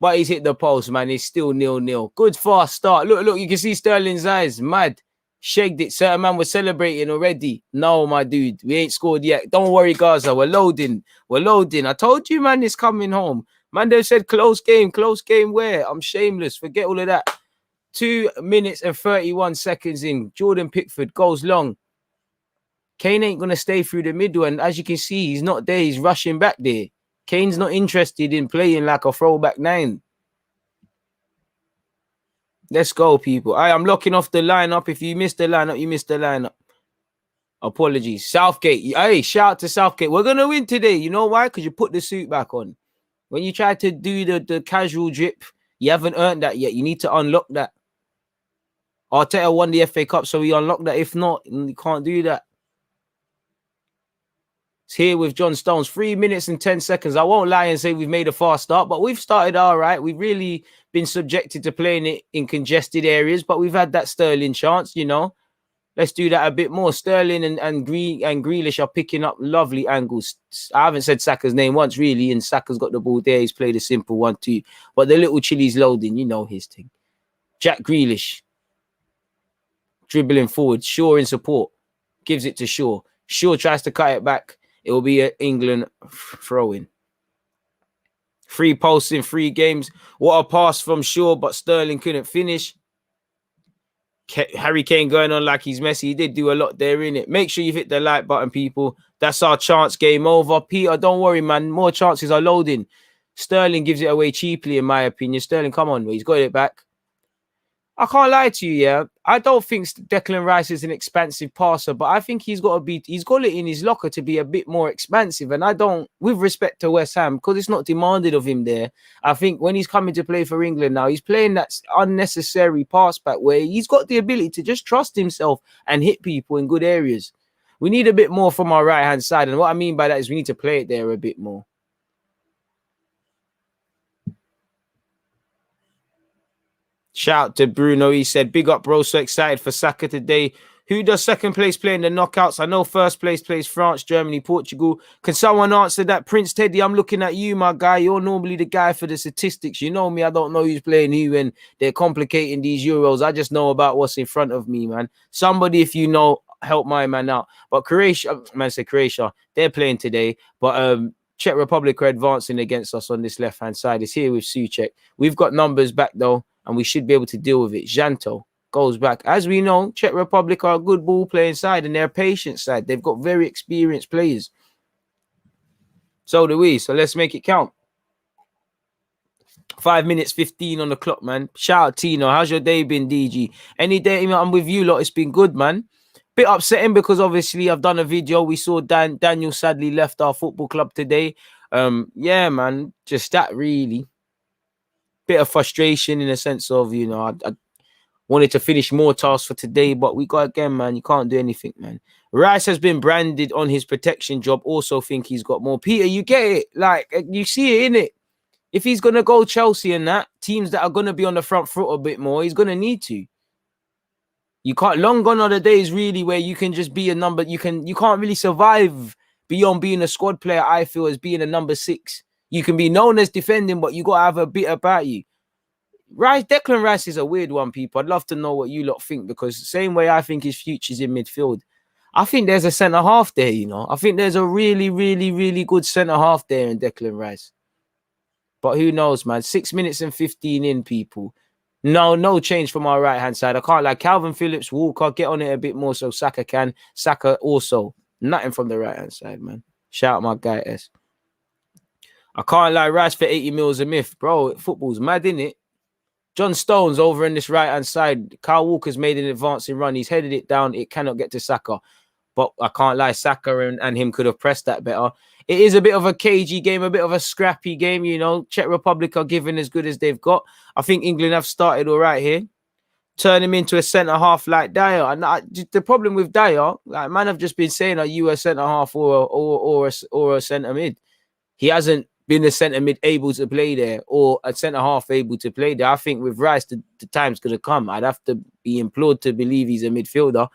but he's hit the post, man. It's still 0-0. Good fast start. Look, you can see Sterling's eyes. Mad. Shagged it. Certain man was celebrating already. No, my dude. We ain't scored yet. Don't worry, Gaza. We're loading. We're loading. I told you, man, it's coming home. Man, they said close game. Close game where? I'm shameless. Forget all of that. 2 minutes and 31 seconds in. Jordan Pickford goes long. Kane ain't going to stay through the middle. And as you can see, he's not there. He's rushing back there. Kane's not interested in playing like a throwback 9. Let's go, people. I'm locking off the lineup. If you missed the lineup, you missed the lineup. Apologies. Southgate. Hey, shout out to Southgate. We're going to win today. You know why? Because you put the suit back on. When you try to do the casual drip, you haven't earned that yet. You need to unlock that. Arteta won the FA Cup, so we unlock that. If not, you can't do that. It's here with John Stones. 3 minutes and 10 seconds. I won't lie and say we've made a fast start, but we've started all right. We've really been subjected to playing it in congested areas, but we've had that Sterling chance, you know. Let's do that a bit more. Sterling and Grealish are picking up lovely angles. I haven't said Saka's name once, really, and Saka's got the ball there. He's played a simple 1-2, but the little Chili's loading, you know his thing. Jack Grealish. Dribbling forward. Shaw in support. Gives it to Shaw. Shaw tries to cut it back. It will be an England throw-in. 3 posts in 3 games. What a pass from Shaw, but Sterling couldn't finish. Harry Kane going on like he's Messi. He did do a lot there, innit? Make sure you hit the like button, people. That's our chance. Game over. Peter, don't worry, man. More chances are loading. Sterling gives it away cheaply, in my opinion. Sterling, come on. He's got it back. I can't lie to you, yeah. I don't think Declan Rice is an expansive passer, but I think he's got it in his locker to be a bit more expansive. And I don't, with respect to West Ham, because it's not demanded of him there. I think when he's coming to play for England now, he's playing that unnecessary pass back where he's got the ability to just trust himself and hit people in good areas. We need a bit more from our right-hand side. And what I mean by that is we need to play it there a bit more. Shout out to Bruno. He said, big up, bro. So excited for Saka today. Who does second place play in the knockouts? I know first place plays France, Germany, Portugal. Can someone answer that? Prince Teddy, I'm looking at you, my guy. You're normally the guy for the statistics. You know me. I don't know who's playing who and they're complicating these Euros. I just know about what's in front of me, man. Somebody, if you know, help my man out. But Croatia, Croatia, they're playing today. But Czech Republic are advancing against us on this left-hand side. It's here with Suchek. We've got numbers back, though, and we should be able to deal with it. Janto goes back. As we know, Czech Republic are a good ball-playing side, and they're a patient side. They've got very experienced players. So do we. So let's make it count. 5 minutes 15 on the clock, man. Shout out Tino. How's your day been, DG? Any day I'm with you lot, it's been good, man. Bit upsetting because obviously I've done a video. We saw Daniel sadly left our football club today. Yeah, man, just that really. Bit of frustration in a sense of, you know, I wanted to finish more tasks for today, but we got again, man. You can't do anything, man. Rice has been branded on his protection job. Also think he's got more. Peter, you get it. Like, you see it, innit? If he's going to go Chelsea and that, teams that are going to be on the front foot a bit more, he's going to need to. You can't, long gone are the days really where you can just be a number. You can't really survive beyond being a squad player, I feel, as being a number 6. You can be known as defending, but you got to have a bit about you. Declan Rice is a weird one, people. I'd love to know what you lot think, because the same way I think his future's in midfield, I think there's a centre-half there, you know. I think there's a really, really, really good centre-half there in Declan Rice. But who knows, man? 6 minutes and 15 in, people. No change from our right-hand side. I can't lie. Calvin Phillips, Walker, get on it a bit more so Saka can. Saka also. Nothing from the right-hand side, man. Shout out my guy, S. I can't lie. Rice for 80 mils a myth. Bro, football's mad, innit? John Stones over in this right-hand side. Kyle Walker's made an advancing run. He's headed it down. It cannot get to Saka. But I can't lie. Saka and him could have pressed that better. It is a bit of a cagey game, a bit of a scrappy game, you know. Czech Republic are giving as good as they've got. I think England have started all right here. Turn him into a centre-half like Dyer. And the problem with Dyer, like, man, I've just been saying, are you a centre-half or a centre-mid? He hasn't been a centre-mid able to play there, or a centre-half able to play there. I think with Rice, the time's going to come. I'd have to be implored to believe he's a midfielder.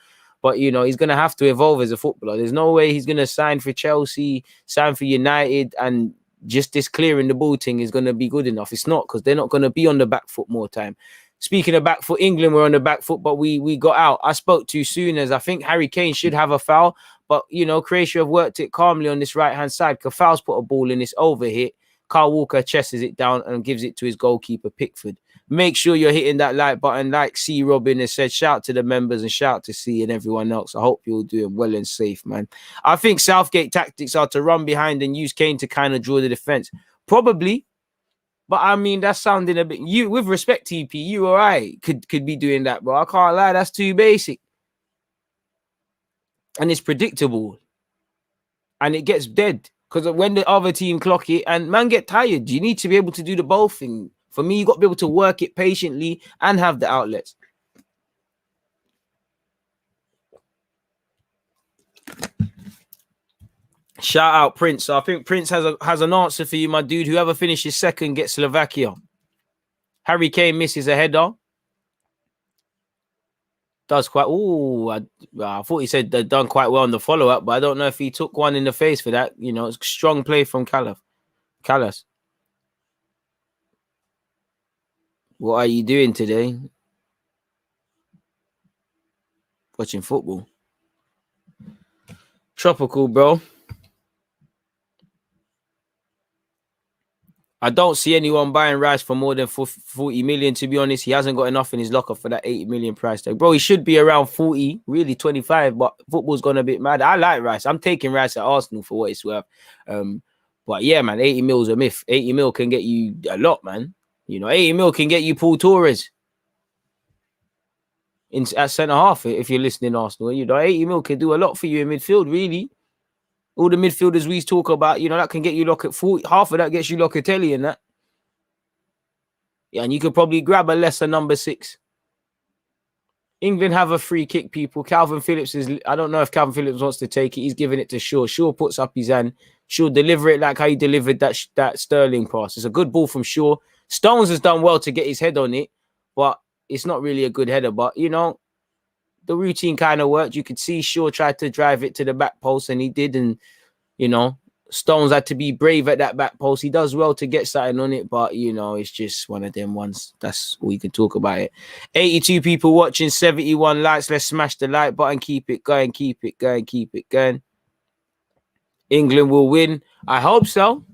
But, you know, he's going to have to evolve as a footballer. There's no way he's going to sign for Chelsea, sign for United, and just this clearing the ball thing is going to be good enough. It's not, because they're not going to be on the back foot more time. Speaking of back foot, England were on the back foot, but we got out. I spoke too soon, as I think Harry Kane should have a foul. But, you know, Croatia have worked it calmly on this right-hand side. Kafal's put a ball in this overhit. Kyle Walker chesses it down and gives it to his goalkeeper, Pickford. Make sure you're hitting that like button. Like C. Robin has said, shout to the members and shout to C and everyone else. I hope you're doing well and safe, man. I think Southgate tactics are to run behind and use Kane to kind of draw the defense. Probably. But I mean, that's sounding a bit, you, with respect, TP, you all right, could be doing that, bro. I can't lie, that's too basic. And it's predictable. And it gets dead. Because when the other team clock it, and man get tired, you need to be able to do the both thing. For me, you got to be able to work it patiently and have the outlets. Shout out Prince. So I think Prince has an answer for you, my dude. Whoever finishes second gets Slovakia. Harry Kane misses a header. Does quite. Oh, I thought he said they'd done quite well on the follow-up, but I don't know if he took one in the face for that. You know, it's strong play from Callas. What are you doing today? Watching football. Tropical, bro. I don't see anyone buying Rice for more than 40 million, to be honest. He hasn't got enough in his locker for that 80 million price tag. Bro, he should be around 40, really 25, but football's gone a bit mad. I like Rice. I'm taking Rice at Arsenal for what it's worth. But yeah, man, 80 mil's a myth. 80 mil can get you a lot, man. You know, 80 mil can get you Paul Torres. at centre half. If you're listening, Arsenal, 80 mil can do a lot for you in midfield. Really, all the midfielders we talk about, that can get you lock at 40. Half of that gets you Locatelli and that. Yeah, and you could probably grab a lesser number 6. England have a free kick, people. Calvin Phillips I don't know if Calvin Phillips wants to take it. He's giving it to Shaw. Shaw puts up his hand. Shaw deliver it like how he delivered that Sterling pass. It's a good ball from Shaw. Stones has done well to get his head on it, but it's not really a good header. But, the routine kind of worked. You could see Shaw tried to drive it to the back post, and he did. And, Stones had to be brave at that back post. He does well to get something on it, but, it's just one of them ones. That's all you can talk about it. 82 people watching, 71 likes. Let's smash the like button. Keep it going, keep it going, keep it going. England will win. I hope so.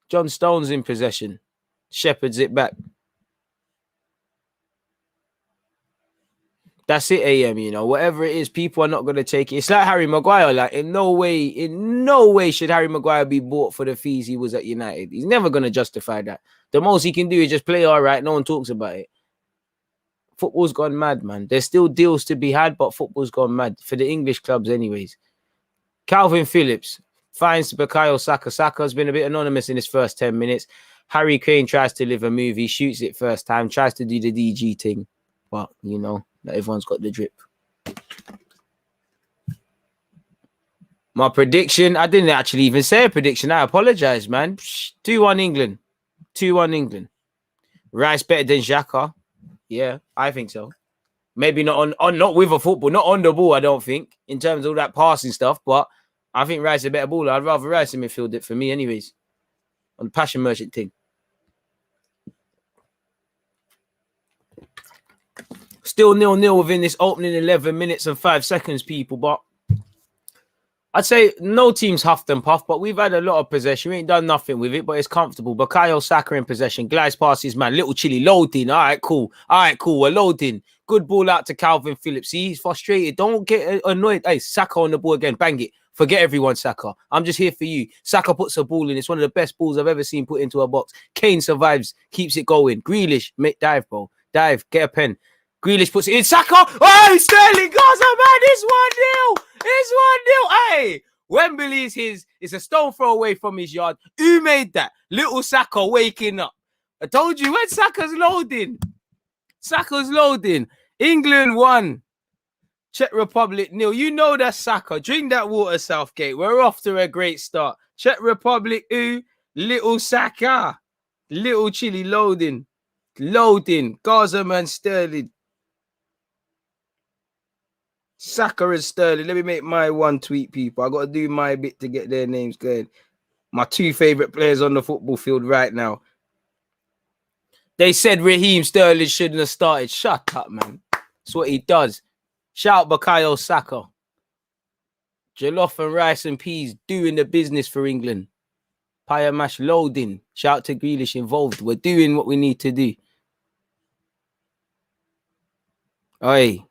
John Stones in possession. Shepherds it back. That's it, AM, whatever it is, people are not going to take it. It's like Harry Maguire. Like, in no way should Harry Maguire be bought for the fees he was at United. He's never going to justify that. The most he can do is just play all right. No one talks about it. Football's gone mad, man. There's still deals to be had, but football's gone mad for the English clubs anyways. Calvin Phillips finds Bukayo Saka. Saka's been a bit anonymous in his first 10 minutes. Harry Kane tries to live a movie, shoots it first time, tries to do the DG thing. But, not everyone's got the drip. My prediction, I didn't actually even say a prediction. I apologize, man. 2-1 England. 2-1 England. Rice better than Xhaka. Yeah, I think so. Maybe not not with a football, not on the ball, I don't think, in terms of all that passing stuff. But I think Rice is a better baller. I'd rather Rice in midfield it for me anyways. On the passion merchant thing. Still 0-0 within this opening 11 minutes and 5 seconds, people. But I'd say no team's huffed and puffed, but we've had a lot of possession. We ain't done nothing with it, but it's comfortable. Bukayo Saka in possession. Glides past his man. Little Chilly loading. All right, cool. We're loading. Good ball out to Calvin Phillips. See, he's frustrated. Don't get annoyed. Hey, Saka on the ball again. Bang it. Forget everyone, Saka. I'm just here for you. Saka puts a ball in. It's one of the best balls I've ever seen put into a box. Kane survives. Keeps it going. Grealish. Dive, bro. Dive. Get a pen. Grealish puts it in. Saka. Oh, Sterling goes, man. It's 1-0. It's 1-0. Hey, Wembley is his. It's a stone throw away from his yard. Who made that? Little Saka waking up. I told you when Saka's loading. Saka's loading. England 1. Czech Republic 0. You know that's Saka. Drink that water, Southgate. We're off to a great start. Czech Republic 2. Little Saka. Little Chilly loading. Loading. Gaza man Sterling. Saka and Sterling. Let me make my one tweet, people. I got to do my bit to get their names going. My 2 favorite players on the football field right now. They said Raheem Sterling shouldn't have started. Shut up, man. That's what he does. Shout Bukayo Saka. Jollof and rice and peas doing the business for England. Pie mash loading. Shout to Grealish involved. We're doing what we need to do. Oi.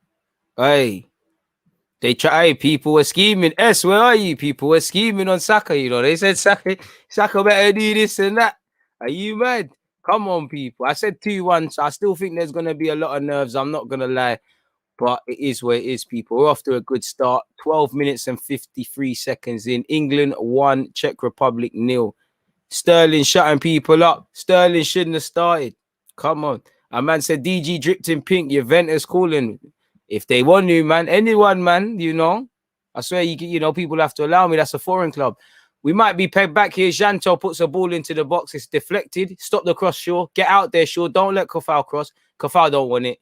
They try, people were scheming. Where are you? People were scheming on Saka, They said Saka better do this and that. Are you mad? Come on, people. I said 2-1, so I still think there's going to be a lot of nerves. I'm not going to lie. But it is where it is, people. We're off to a good start. 12 minutes and 53 seconds in. England 1, Czech Republic 0. Sterling shutting people up. Sterling shouldn't have started. Come on. A man said DG dripped in pink. Juventus calling. If they want you, man, anyone, man, I swear, people have to allow me. That's a foreign club. We might be pegged back here. Janto puts a ball into the box. It's deflected. Stop the cross, Shaw. Get out there, Shaw. Don't let Kofal cross. Kofal don't want it.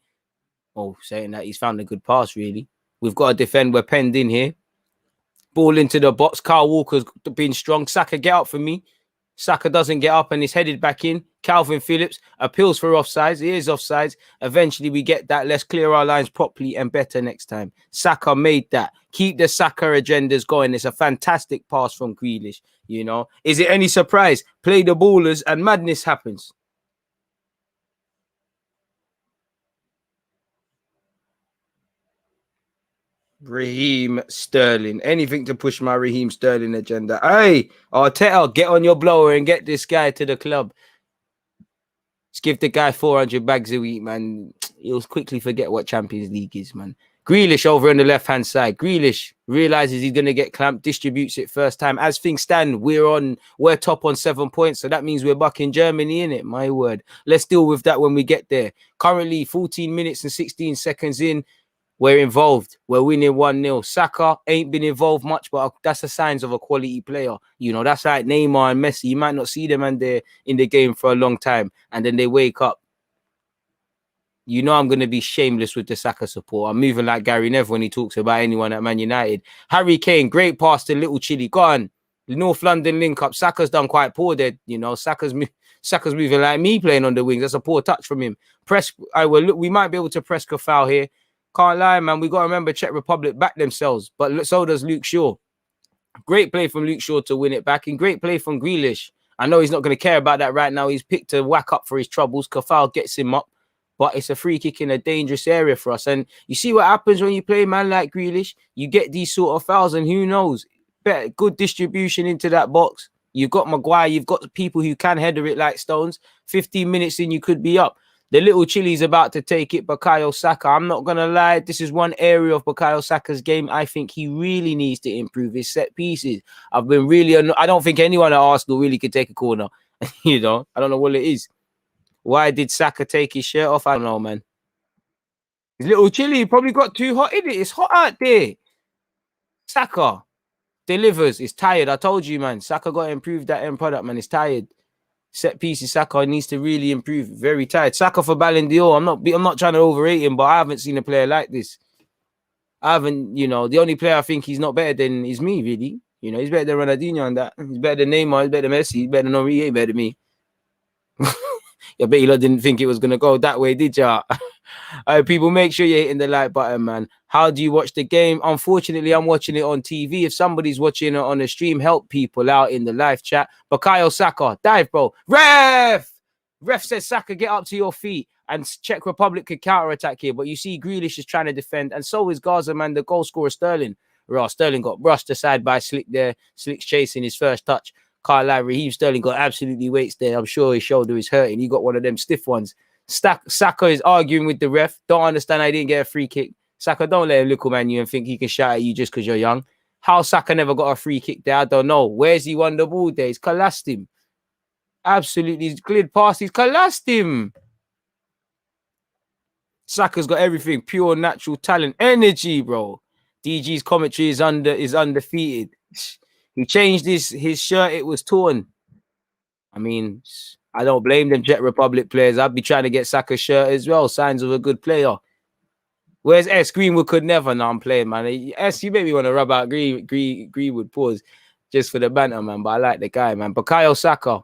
Oh, saying that, he's found a good pass, really. We've got to defend. We're penned in here. Ball into the box. Kyle Walker's been strong. Saka, get up for me. Saka doesn't get up and is headed back in. Calvin Phillips appeals for offsides. It is offsides. Eventually, we get that. Let's clear our lines properly and better next time. Saka made that. Keep the Saka agendas going. It's a fantastic pass from Grealish, Is it any surprise? Play the ballers and madness happens. Raheem Sterling. Anything to push my Raheem Sterling agenda. Hey, Arteta, get on your blower and get this guy to the club. Let's give the guy 400 bags a week, man. He'll quickly forget what Champions League is, man. Grealish over on the left-hand side. Grealish realizes he's going to get clamped, distributes it first time. As things stand, we're top on 7 points. So that means we're back in Germany, innit? My word. Let's deal with that when we get there. Currently, 14 minutes and 16 seconds in. We're involved. We're winning 1-0. Saka ain't been involved much, but that's the signs of a quality player. You know, that's like Neymar and Messi. You might not see them and they're in the game for a long time, and then they wake up. You know I'm going to be shameless with the Saka support. I'm moving like Gary Neville when he talks about anyone at Man United. Harry Kane, great pass to Little Chilly. Go on. The North London link-up. Saka's done quite poor there. You know, Saka's moving like me playing on the wings. That's a poor touch from him. We might be able to press Kafal here. Can't lie, man. We got to remember Czech Republic back themselves. But so does Luke Shaw. Great play from Luke Shaw to win it back. And great play from Grealish. I know he's not going to care about that right now. He's picked to whack up for his troubles. Kafal gets him up. But it's a free kick in a dangerous area for us. And you see what happens when you play a man like Grealish? You get these sort of fouls, and who knows? Better good distribution into that box. You've got Maguire. You've got people who can header it like stones. 15 minutes in, you could be up. The Little Chilly's about to take it. Bukayo Saka. I'm not going to lie. This is one area of Bukayo Saka's game I think he really needs to improve his set pieces. I don't think anyone at Arsenal really could take a corner. You know, I don't know what it is. Why did Saka take his shirt off? I don't know, man. His Little Chilly probably got too hot in it. It's hot out there. Saka delivers. It's tired. I told you, man. Saka got to improve that end product, man. It's tired. Set pieces, Saka needs to really improve. Very tired. Saka for Ballon d'Or. I'm not trying to overrate him, but I haven't seen a player like this. I haven't, you know, the only player I think he's not better than is me, really. You know, he's better than Ronaldinho and that. He's better than Neymar. He's better than Messi. He's better than Henry. He's better than me. I bet you didn't think it was going to go that way, did ya? People, make sure you're hitting the like button, man. How do you watch the game? Unfortunately, I'm watching it on TV. If somebody's watching it on the stream, help people out in the live chat. Bukayo Saka, dive, bro. Ref says, Saka, get up to your feet. And Czech Republic could counter-attack here. But you see Grealish is trying to defend. And so is Gaza, man, the goal scorer Sterling. Sterling got brushed aside by Slick there. Slick's chasing his first touch. Can't lie, Raheem Sterling got absolutely weights there. I'm sure his shoulder is hurting. He got one of them stiff ones. Saka is arguing with the ref. Don't understand I didn't get a free kick. Saka, don't let him look at you and think he can shout at you just because you're young. How Saka never got a free kick there, I don't know. Where's he won the ball there? He's collapsed him. Absolutely, he's glid past. He's collapsed him. Saka's got everything. Pure natural talent. Energy, bro. DG's commentary is undefeated. He changed his shirt. It was torn. I mean, I don't blame them Czech Republic players. I'd be trying to get Saka's shirt as well. Signs of a good player. Where's S? Greenwood could never. No, I'm playing, man. S, you made me want to rub out Greenwood. Pause. Just for the banter, man. But I like the guy, man. Bukayo Saka.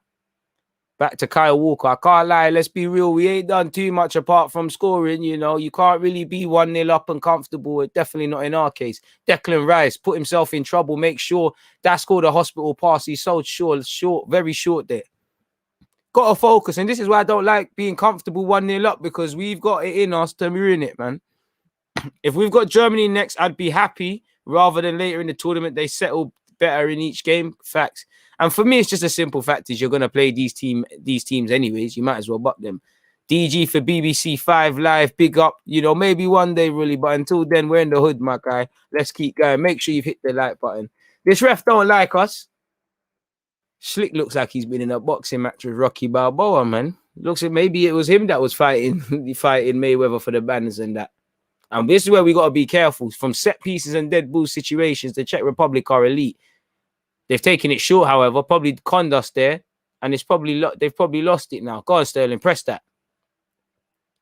Back to Kyle Walker. I can't lie. Let's be real. We ain't done too much apart from scoring. You know, you can't really be 1-0 up and comfortable. Definitely not in our case. Declan Rice put himself in trouble. Make sure that's called a hospital pass. He's so short, very short there. Got to focus. And this is why I don't like being comfortable 1-0 up, because we've got it in us to ruin it, man. If we've got Germany next, I'd be happy rather than later in the tournament. They settle better in each game. Facts. And for me, it's just a simple fact is you're going to play these teams anyways. You might as well buck them. DG for BBC 5 Live. Big up. You know, maybe one day, really. But until then, we're in the hood, my guy. Let's keep going. Make sure you've hit the like button. This ref don't like us. Slick looks like he's been in a boxing match with Rocky Balboa, man. Looks like maybe it was him that was fighting Mayweather for the banners and that. And this is where we got to be careful. From set pieces and dead ball situations, the Czech Republic are elite. They've taken it short, however, probably conned us there, and they've probably lost it now. Go on, Sterling, press that.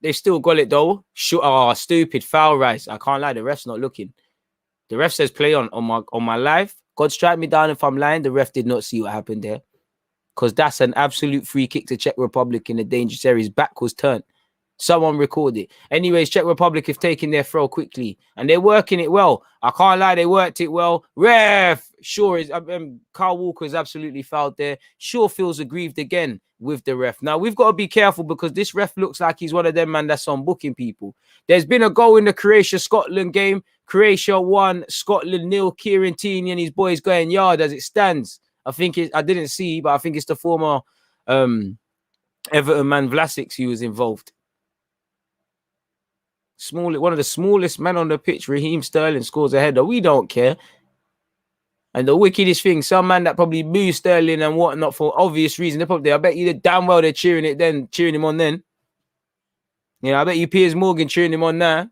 They've still got it though. Stupid foul, Rice. I can't lie, the ref's not looking. The ref says play on my live. God strike me down if I'm lying. The ref did not see what happened there, because that's an absolute free kick to Czech Republic in a dangerous area. His back was turned. Someone record it. Anyways, Czech Republic have taken their throw quickly, and they're working it well. I can't lie, they worked it well. Ref, sure is. Kyle Walker is absolutely fouled there. Sure feels aggrieved again with the ref. Now we've got to be careful, because this ref looks like he's one of them man that's on booking people. There's been a goal in the Croatia-Scotland game. Croatia 1, Scotland 0. Kieran Tierney and his boys going yard as it stands. I didn't see, but I think it's the former Everton man Vlasic who was involved. One of the smallest men on the pitch, Raheem Sterling, scores a header. We don't care. And the wickedest thing, some man that probably boo Sterling and whatnot for obvious reason, I bet you damn well they're cheering him on then. You know, I bet you Piers Morgan cheering him on now.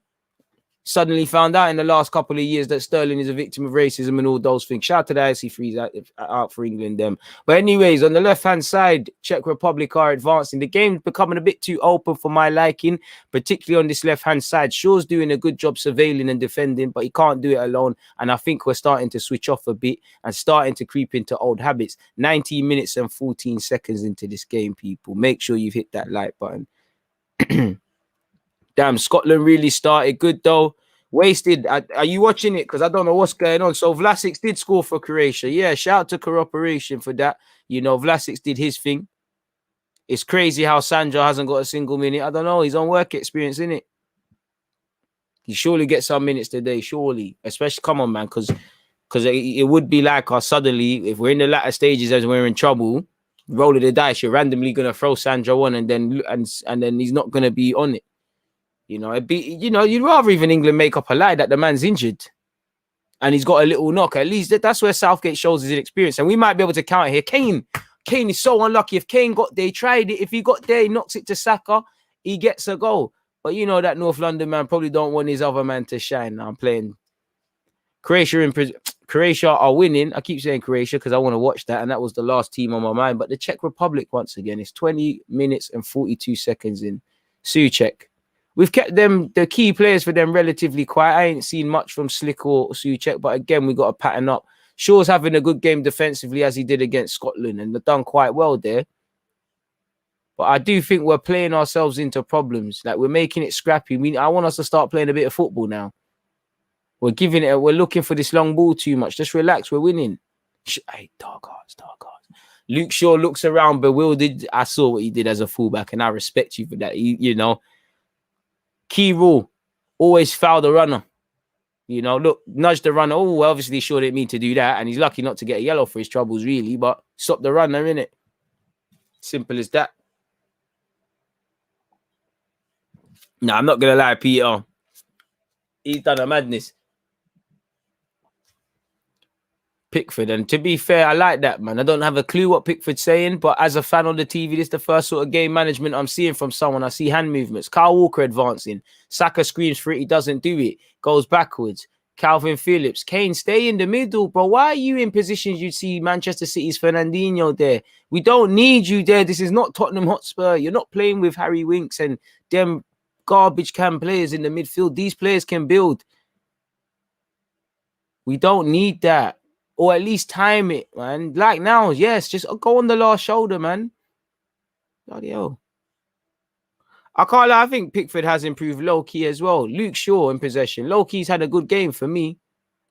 Suddenly found out in the last couple of years that Sterling is a victim of racism and all those things. Shout out to the IC3s out for England, them. But anyways, on the left-hand side, Czech Republic are advancing. The game's becoming a bit too open for my liking, particularly on this left-hand side. Shaw's doing a good job surveilling and defending, but he can't do it alone. And I think we're starting to switch off a bit and starting to creep into old habits. 19 minutes and 14 seconds into this game, people. Make sure you've hit that like button. Damn, Scotland really started good, though. Wasted. Are you watching it? Because I don't know what's going on. So Vlasic did score for Croatia. Yeah, shout out to Cooperation for that. You know, Vlasic did his thing. It's crazy how Sandro hasn't got a single minute. I don't know. He's on work experience, isn't it? He surely gets some minutes today, surely. Especially, come on, man, because it would be like us suddenly, if we're in the latter stages as we're in trouble, roll of the dice, you're randomly going to throw Sandro on and then he's not going to be on it. You know, you'd rather even England make up a lie that the man's injured and he's got a little knock. At least that's where Southgate shows his experience. And we might be able to counter here. Kane is so unlucky. If Kane got there, he tried it. If he got there, he knocks it to Saka, he gets a goal. But you know that North London man probably don't want his other man to shine. Now I'm playing Croatia are winning. I keep saying Croatia because I want to watch that. And that was the last team on my mind. But the Czech Republic, once again, is 20 minutes and 42 seconds in. Souček. We've kept the key players for them relatively quiet. I ain't seen much from Slick or Souček, but again, we got to pattern up. Shaw's having a good game defensively as he did against Scotland, and they've done quite well there. But I do think we're playing ourselves into problems. Like, we're making it scrappy. I want us to start playing a bit of football now. We're looking for this long ball too much. Just relax, we're winning. Hey, dark hearts. Luke Shaw looks around bewildered. I saw what he did as a fullback, and I respect you for that. You know. Key rule, always foul the runner. You know, look, nudge the runner. Oh, well, obviously, Shaw didn't mean to do that. And he's lucky not to get a yellow for his troubles, really. But stop the runner, innit? Simple as that. No, I'm not going to lie, Peter. He's done a madness. Pickford. And to be fair, I like that, man. I don't have a clue what Pickford's saying, but as a fan on the TV, this is the first sort of game management I'm seeing from someone. I see hand movements. Kyle Walker advancing. Saka screams for it. He doesn't do it. Goes backwards. Calvin Phillips. Kane, stay in the middle, bro. Why are you in positions you'd see Manchester City's Fernandinho there? We don't need you there. This is not Tottenham Hotspur. You're not playing with Harry Winks and them garbage can players in the midfield. These players can build. We don't need that. Or at least time it, man. Like now, yes, just go on the last shoulder, man. Bloody hell. I can't lie, I think Pickford has improved low-key as well. Luke Shaw in possession. Low-key's had a good game for me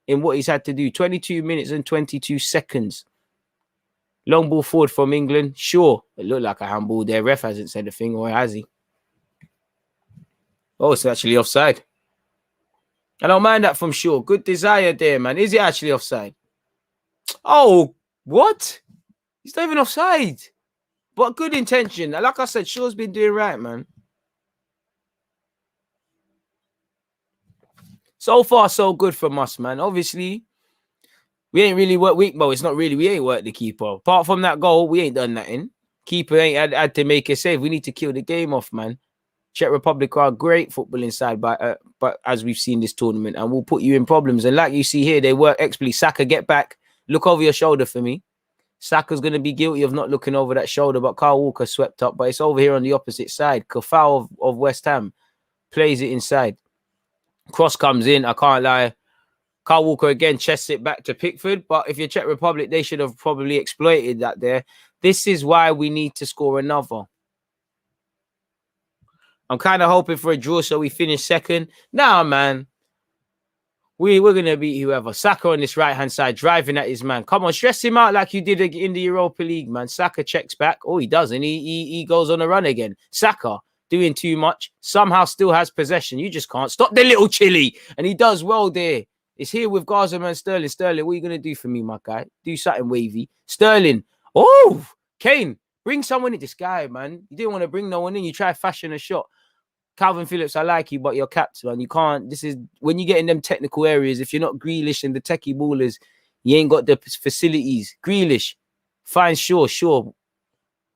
in what he's had to do. 22 minutes and 22 seconds. Long ball forward from England. Sure, it looked like a handball there. Ref hasn't said a thing, or has he? Oh, it's actually offside. I don't mind that from Shaw. Good desire there, man. Is it actually offside? Oh, what? He's not even offside. But good intention. Like I said, Shaw's been doing right, man. So far, so good from us, man. Obviously, we ain't really worked weak. Well, it's not really. We ain't worked the keeper. Apart from that goal, we ain't done nothing. Keeper ain't had to make a save. We need to kill the game off, man. Czech Republic are great football inside, but as we've seen this tournament, and we'll put you in problems. And like you see here, they work expertly. Saka, get back. Look over your shoulder for me. Saka's going to be guilty of not looking over that shoulder, but Kyle Walker swept up. But it's over here on the opposite side. Kafau of West Ham plays it inside. Cross comes in. I can't lie. Kyle Walker again chests it back to Pickford. But if you're Czech Republic, they should have probably exploited that there. This is why we need to score another. I'm kind of hoping for a draw so we finish second. Nah, man. We're going to beat whoever. Saka on this right-hand side, driving at his man. Come on, stress him out like you did in the Europa League, man. Saka checks back. Oh, he doesn't. He goes on a run again. Saka doing too much. Somehow still has possession. You just can't stop the little chili. And he does well there. It's here with Gaza, man. Sterling, what are you going to do for me, my guy? Do something wavy. Sterling. Oh, Kane. Bring someone in. This guy, man. You didn't want to bring no one in. You try to fashion a shot. Calvin Phillips, I like you, but you're capped, man. You can't. This is when you get in them technical areas. If you're not Grealish and the techie ballers, you ain't got the facilities. Grealish, fine, sure.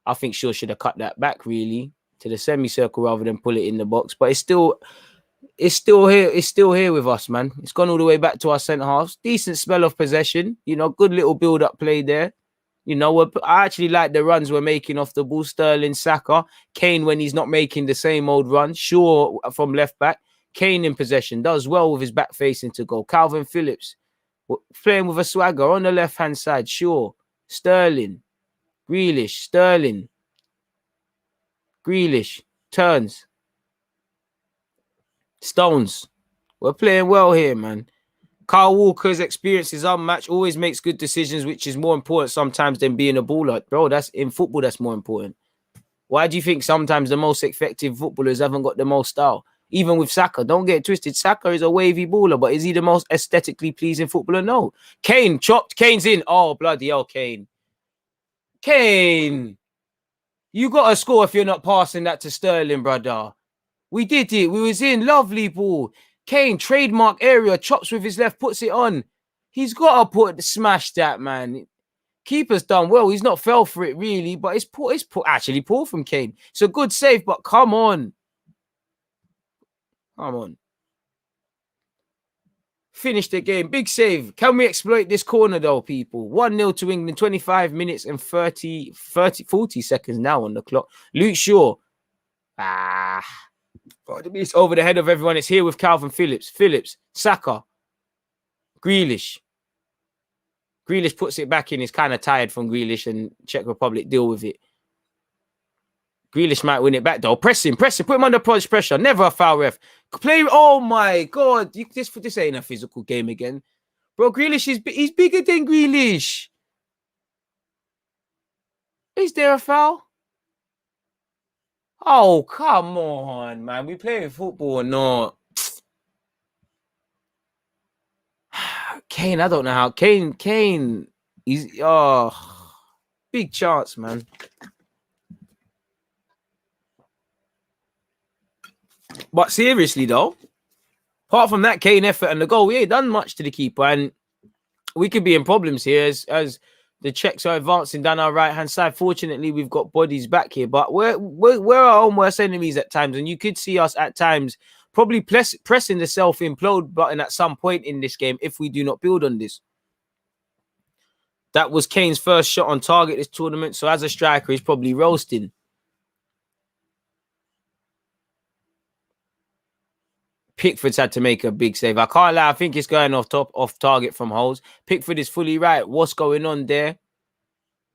I think Shaw should have cut that back really to the semicircle rather than pull it in the box. But it's still here. It's still here with us, man. It's gone all the way back to our centre halves. Decent spell of possession. You know, good little build-up play there. You know, I actually like the runs we're making off the ball. Sterling, Saka, Kane when he's not making the same old run. Shaw from left back. Kane in possession. Does well with his back facing to goal. Calvin Phillips playing with a swagger on the left-hand side. Shaw, Sterling, Grealish, Sterling, Grealish, turns. Stones. We're playing well here, man. Kyle Walker's experience is unmatched, always makes good decisions, which is more important sometimes than being a baller. Bro, that's in football, that's more important. Why do you think sometimes the most effective footballers haven't got the most style? Even with Saka, don't get it twisted. Saka is a wavy baller, but is he the most aesthetically pleasing footballer? No. Kane, chopped. Kane's in. Oh, bloody hell, Kane. Kane. You got to score if you're not passing that to Sterling, brother. We did it. We was in. Lovely ball. Kane, trademark area, chops with his left, puts it on. He's got to smash that, man. Keeper's done well. He's not fell for it, really, but it's actually poor from Kane. It's a good save, but come on. Come on. Finish the game. Big save. Can we exploit this corner, though, people? 1-0 to England, 25 minutes and 40 seconds now on the clock. Luke Shaw. It's over the head of everyone. It's here with Calvin Phillips. Saka. Grealish. Grealish puts it back in. He's kind of tired from Grealish and Czech Republic deal with it. Grealish might win it back, though. Press him. Put him under pressure. Never a foul, ref. Play. Oh, my God. This ain't a physical game again. Bro, Grealish, he's bigger than Grealish. Is there a foul? Oh, come on, man. We playing football or not? Kane, I don't know how. Kane, he's... Oh, big chance, man. But seriously, though, apart from that Kane effort and the goal, we ain't done much to the keeper. And we could be in problems here as the Czechs are advancing down our right-hand side. Fortunately, we've got bodies back here. But we're our own worst enemies at times. And you could see us at times probably pressing the self-implode button at some point in this game if we do not build on this. That was Kane's first shot on target this tournament. So as a striker, he's probably roasting. Pickford's had to make a big save. I can't lie. I think it's going off target from holes. Pickford is fully right. What's going on there?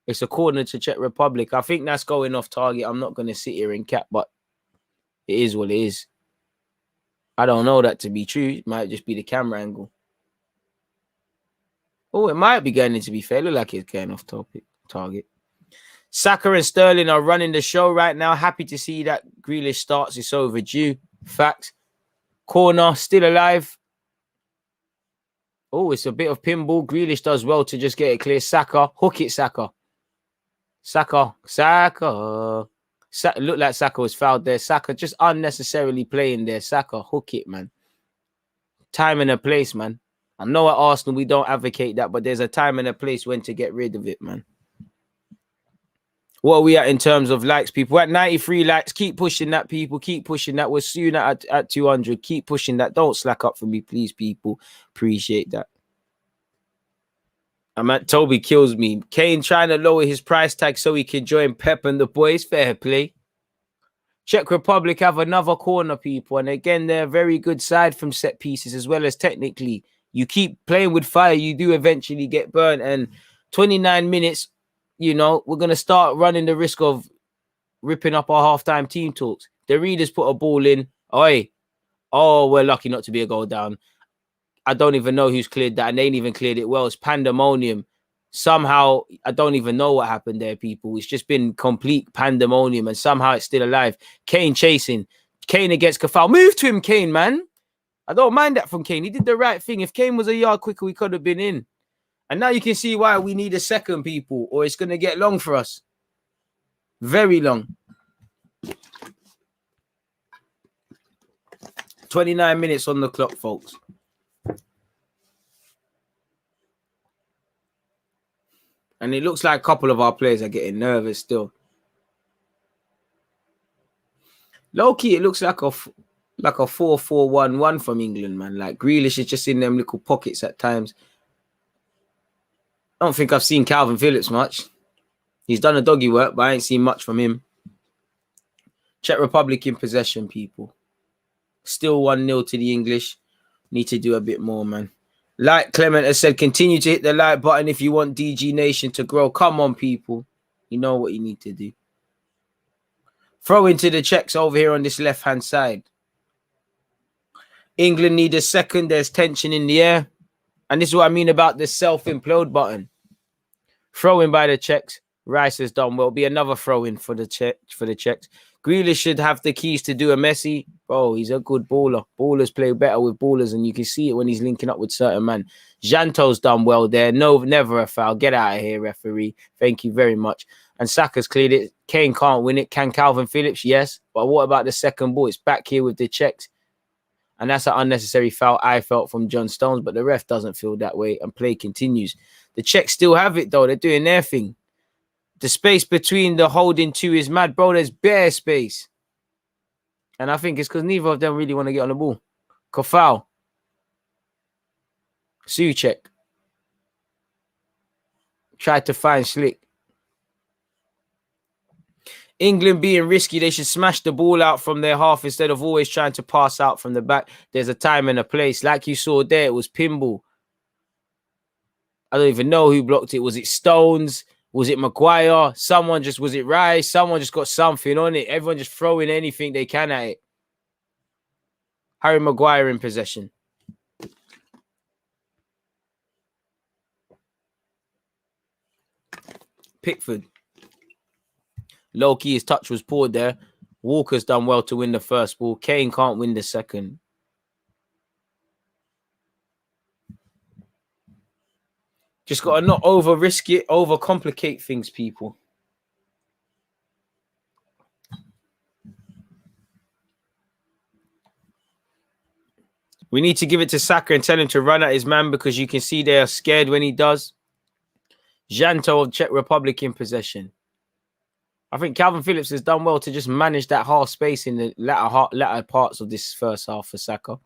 It's a corner to Czech Republic. I think that's going off target. I'm not going to sit here and cap, but it is what it is. I don't know that to be true. It might just be the camera angle. Oh, it might be going in, to be fair. Look like it's going off target. Saka and Sterling are running the show right now. Happy to see that Grealish starts. It's overdue. Facts. Corner, still alive. Oh, it's a bit of pinball. Grealish does well to just get it clear. Saka, hook it, Saka. Saka. Looked like Saka was fouled there. Saka just unnecessarily playing there. Saka, hook it, man. Time and a place, man. I know at Arsenal we don't advocate that, but there's a time and a place when to get rid of it, man. What are we at in terms of likes, people? We're at 93 likes. Keep pushing that, people. Keep pushing that. We're soon at 200. Keep pushing that. Don't slack up for me, please, people. Appreciate that. I'm at Toby kills me. Kane trying to lower his price tag so he can join Pep and the boys. Fair play. Czech Republic have another corner, people. And again, they're a very good side from set pieces as well as technically. You keep playing with fire, you do eventually get burnt. And 29 minutes... You know, we're going to start running the risk of ripping up our halftime team talks. The readers put a ball in. Oi. Oh, we're lucky not to be a goal down. I don't even know who's cleared that. And they ain't even cleared it well. It's pandemonium. Somehow, I don't even know what happened there, people. It's just been complete pandemonium. And somehow it's still alive. Kane chasing. Kane against Kafal. Move to him, Kane, man. I don't mind that from Kane. He did the right thing. If Kane was a yard quicker, we could have been in. And now you can see why we need a second, people, or it's going to get long for us. Very long. 29 minutes on the clock, folks. And it looks like a couple of our players are getting nervous still. Low key, it looks like a 4-4-1-1 from England, man. Like Grealish is just in them little pockets at times. I don't think I've seen Calvin Phillips much. He's done a doggy work, but I ain't seen much from him. Czech Republic in possession, people. Still 1-0 to the English. Need to do a bit more, man. Like Clement has said, continue to hit the like button if you want DG Nation to grow. Come on, people. You know what you need to do. Throw into the Czechs over here on this left-hand side. England need a second. There's tension in the air. And this is what I mean about the self-implode button. Throw in by the Czechs. Rice has done well. Be another throw-in for the Czechs. Grealish should have the keys to do a Messi. Bro, he's a good baller. Ballers play better with ballers, and you can see it when he's linking up with certain man. Janto's done well there. No, never a foul. Get out of here, referee. Thank you very much. And Saka's cleared it. Kane can't win it. Can Calvin Phillips? Yes. But what about the second ball? It's back here with the Czechs. And that's an unnecessary foul I felt from John Stones, but the ref doesn't feel that way, and play continues. The Czechs still have it, though. They're doing their thing. The space between the holding two is mad. Bro, there's bare space. And I think it's because neither of them really want to get on the ball. Kofal. Souček. Tried to find Slick. England being risky, they should smash the ball out from their half instead of always trying to pass out from the back. There's a time and a place. Like you saw there, it was pinball. I don't even know who blocked it. Was it Stones? Was it Maguire? Was it Rice? Someone just got something on it. Everyone just throwing anything they can at it. Harry Maguire in possession. Pickford. Low-key, his touch was poor there. Walker's done well to win the first ball. Kane can't win the second. Just got to not over-risk it, over-complicate things, people. We need to give it to Saka and tell him to run at his man because you can see they are scared when he does. Janto of Czech Republic in possession. I think Calvin Phillips has done well to just manage that half space in the latter parts of this first half for Saka.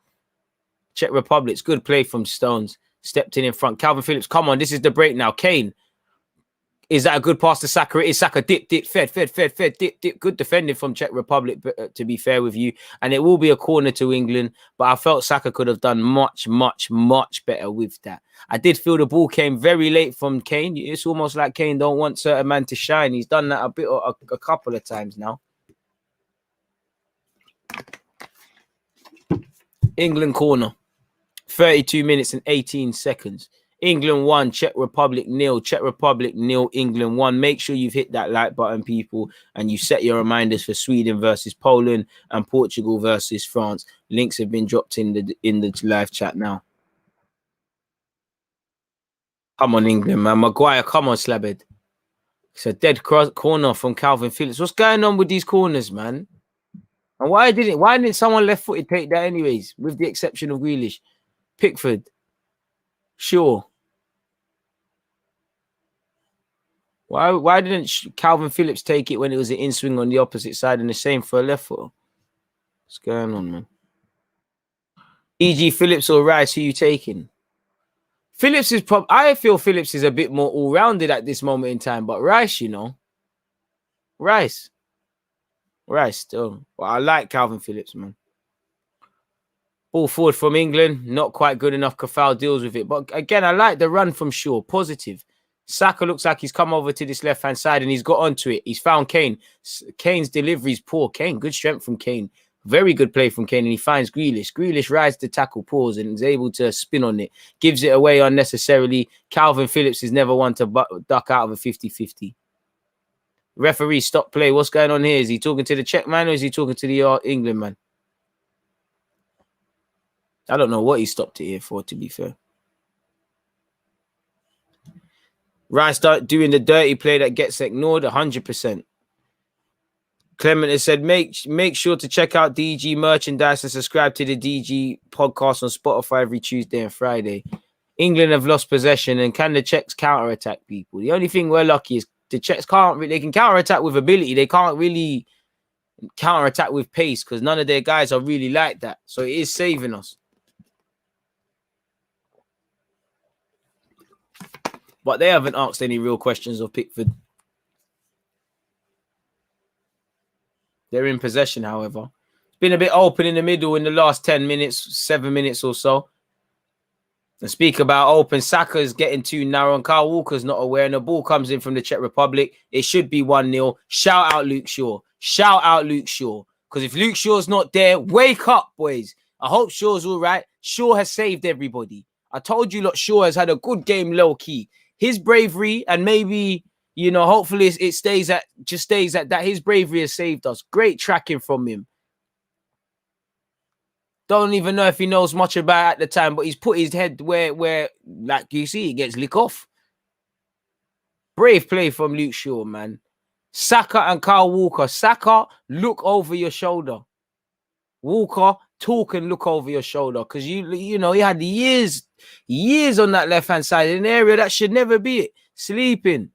Czech Republic's good play from Stones. Stepped in front. Calvin Phillips, come on. This is the break now. Kane. Is that a good pass to Saka? It is. Saka. Dip. Fed. Dip. Good defending from Czech Republic, to be fair with you. And it will be a corner to England. But I felt Saka could have done much better with that. I did feel the ball came very late from Kane. It's almost like Kane don't want certain man to shine. He's done that a couple of times now. England corner. 32 minutes and 18 seconds. England 1, Czech Republic 0. Czech Republic 0, England 1. Make sure you've hit that like button, people, and you set your reminders for Sweden versus Poland and Portugal versus France. Links have been dropped in the live chat now. Come on, England, man. Maguire, come on, Slabhead. It's a dead corner from Calvin Phillips. What's going on with these corners, man? And why didn't someone left-footed take that anyways, with the exception of Grealish? Pickford. Sure. Why didn't Calvin Phillips take it when it was an in-swing on the opposite side and the same for a left foot? What's going on, man? E.G. Phillips or Rice, who you taking? Phillips is I feel Phillips is a bit more all-rounded at this moment in time, but Rice, you know. Rice still. Well, I like Calvin Phillips, man. Ball forward from England. Not quite good enough. Kofal deals with it. But again, I like the run from Shaw. Positive. Saka looks like he's come over to this left-hand side and he's got onto it. He's found Kane. Kane's delivery is poor. Kane, good strength from Kane. Very good play from Kane. And he finds Grealish. Grealish rides the tackle, pause, and is able to spin on it. Gives it away unnecessarily. Calvin Phillips is never one to duck out of a 50-50. Referee, stop play. What's going on here? Is he talking to the Czech man or is he talking to the England man? I don't know what he stopped it here for, to be fair. Rice doing the dirty play that gets ignored 100%. Clement has said, make sure to check out DG merchandise and subscribe to the DG podcast on Spotify every Tuesday and Friday. England have lost possession, and can the Czechs counter-attack people? The only thing we're lucky is the Czechs they can counter-attack with ability. They can't really counter-attack with pace because none of their guys are really like that. So it is saving us. But they haven't asked any real questions of Pickford. They're in possession, however. It's been a bit open in the middle in the last 10 minutes, 7 minutes or so. And speak about open, Saka's getting too narrow and Kyle Walker's not aware. And the ball comes in from the Czech Republic. It should be 1-0. Shout out Luke Shaw. Shout out Luke Shaw. Because if Luke Shaw's not there, wake up, boys. I hope Shaw's all right. Shaw has saved everybody. I told you, look, Shaw has had a good game low-key. His bravery and maybe... You know, hopefully it stays at that. His bravery has saved us. Great tracking from him. Don't even know if he knows much about it at the time, but he's put his head where like you see, he gets lick off. Brave play from Luke Shaw, man. Saka and Kyle Walker. Saka, look over your shoulder. Walker, talk and look over your shoulder. Because you know, he had years on that left-hand side in an area that should never be it. Sleeping.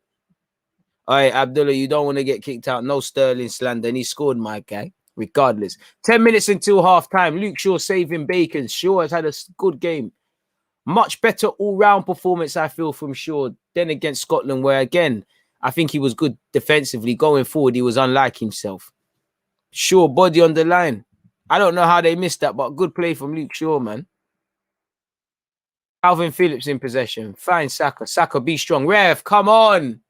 All right, Abdullah, you don't want to get kicked out. No Sterling slander. And he scored, my guy, regardless. 10 minutes until half-time. Luke Shaw saving bacon. Shaw has had a good game. Much better all-round performance, I feel, from Shaw than against Scotland, where, again, I think he was good defensively. Going forward, he was unlike himself. Shaw, body on the line. I don't know how they missed that, but good play from Luke Shaw, man. Calvin Phillips in possession. Fine, Saka. Saka, be strong. Ref, come on.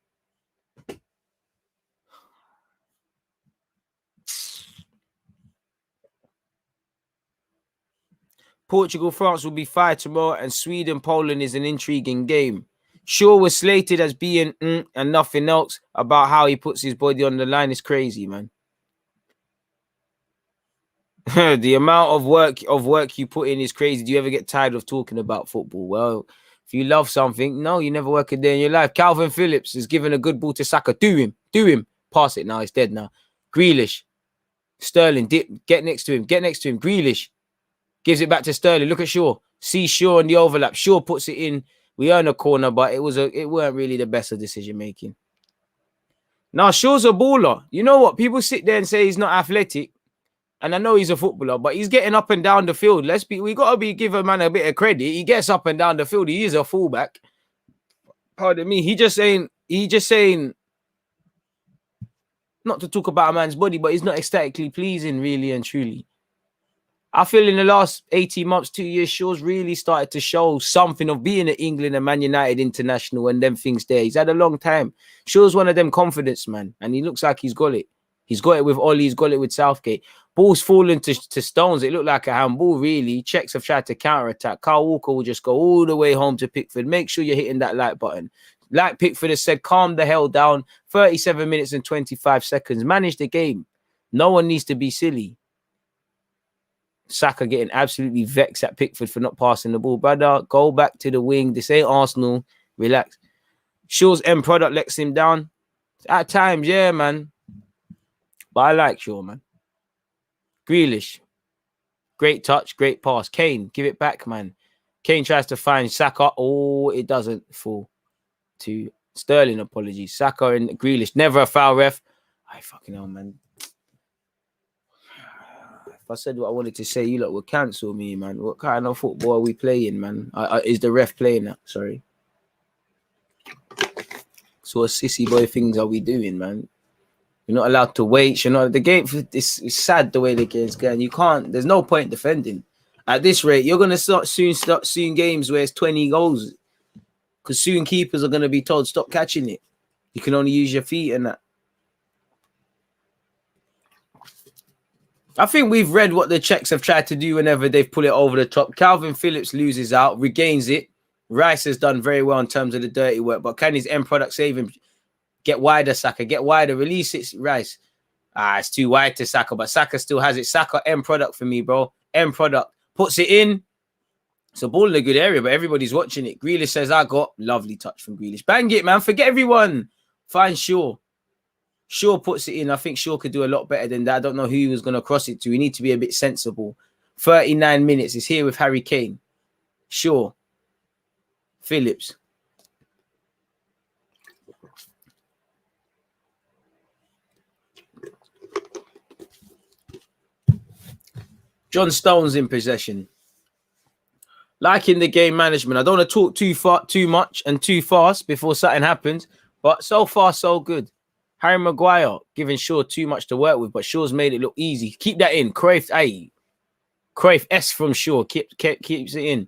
Portugal, France will be fired tomorrow, and Sweden, Poland is an intriguing game. Shaw was slated as being and nothing else. About how he puts his body on the line is crazy, man. The amount of work you put in is crazy. Do you ever get tired of talking about football? Well, if you love something, no, you never work a day in your life. Calvin Phillips is giving a good ball to Saka. Do him. Pass it now. He's dead now. Grealish. Sterling, get next to him. Grealish. Gives it back to Sterling. Look at Shaw. See Shaw in the overlap. Shaw puts it in. We earn a corner, but it weren't really the best of decision making. Now Shaw's a baller. You know what? People sit there and say he's not athletic, and I know he's a footballer, but he's getting up and down the field. We gotta give a man a bit of credit. He gets up and down the field. He is a fullback. Pardon me. He just saying. Not to talk about a man's body, but he's not aesthetically pleasing, really and truly. I feel in the last 18 months, 2 years, Shaw's really started to show something of being an England and Man United international and them things there. He's had a long time. Shaw's one of them confidence, man. And he looks like he's got it. He's got it with Ollie. He's got it with Southgate. Ball's falling to stones. It looked like a handball, really. Czechs have tried to counter-attack. Kyle Walker will just go all the way home to Pickford. Make sure you're hitting that like button. Like Pickford has said, calm the hell down. 37 minutes and 25 seconds. Manage the game. No one needs to be silly. Saka getting absolutely vexed at Pickford for not passing the ball. Brother, go back to the wing. This ain't Arsenal. Relax. Shaw's end product lets him down. At times, yeah, man. But I like Shaw, man. Grealish. Great touch, great pass. Kane, give it back, man. Kane tries to find Saka. Oh, it doesn't fall to Sterling, apologies. Saka and Grealish. Never a foul, ref. I fucking hell, man. If I said what I wanted to say, you lot would cancel me, man. What kind of football are we playing, man? Is the ref playing that? Sorry. So what sissy boy things are we doing, man? You're not allowed to wait. You're not the game. It's sad the way the game's going. You can't. There's no point defending. At this rate, you're gonna start soon games where it's 20 goals, because soon keepers are gonna be told stop catching it. You can only use your feet and that. I think we've read what the Czechs have tried to do whenever they've put it over the top. Calvin Phillips loses out, regains it. Rice has done very well in terms of the dirty work, but can his end product save him? Get wider, Saka. Get wider. Release it, Rice. It's too wide to Saka, but Saka still has it. Saka, end product for me, bro. End product. Puts it in. It's a ball in a good area, but everybody's watching it. Grealish says, I got. Lovely touch from Grealish. Bang it, man. Forget everyone. Find Shaw. Shaw puts it in. I think Shaw could do a lot better than that. I don't know who he was going to cross it to. We need to be a bit sensible. 39 minutes is here with Harry Kane. Shaw. Phillips. John Stones in possession. Liking the game management. I don't want to talk too much and too fast before something happens, but so far so good. Harry Maguire giving Shaw too much to work with, but Shaw's made it look easy. Keep that in. Cruyff S from Shaw keeps it in.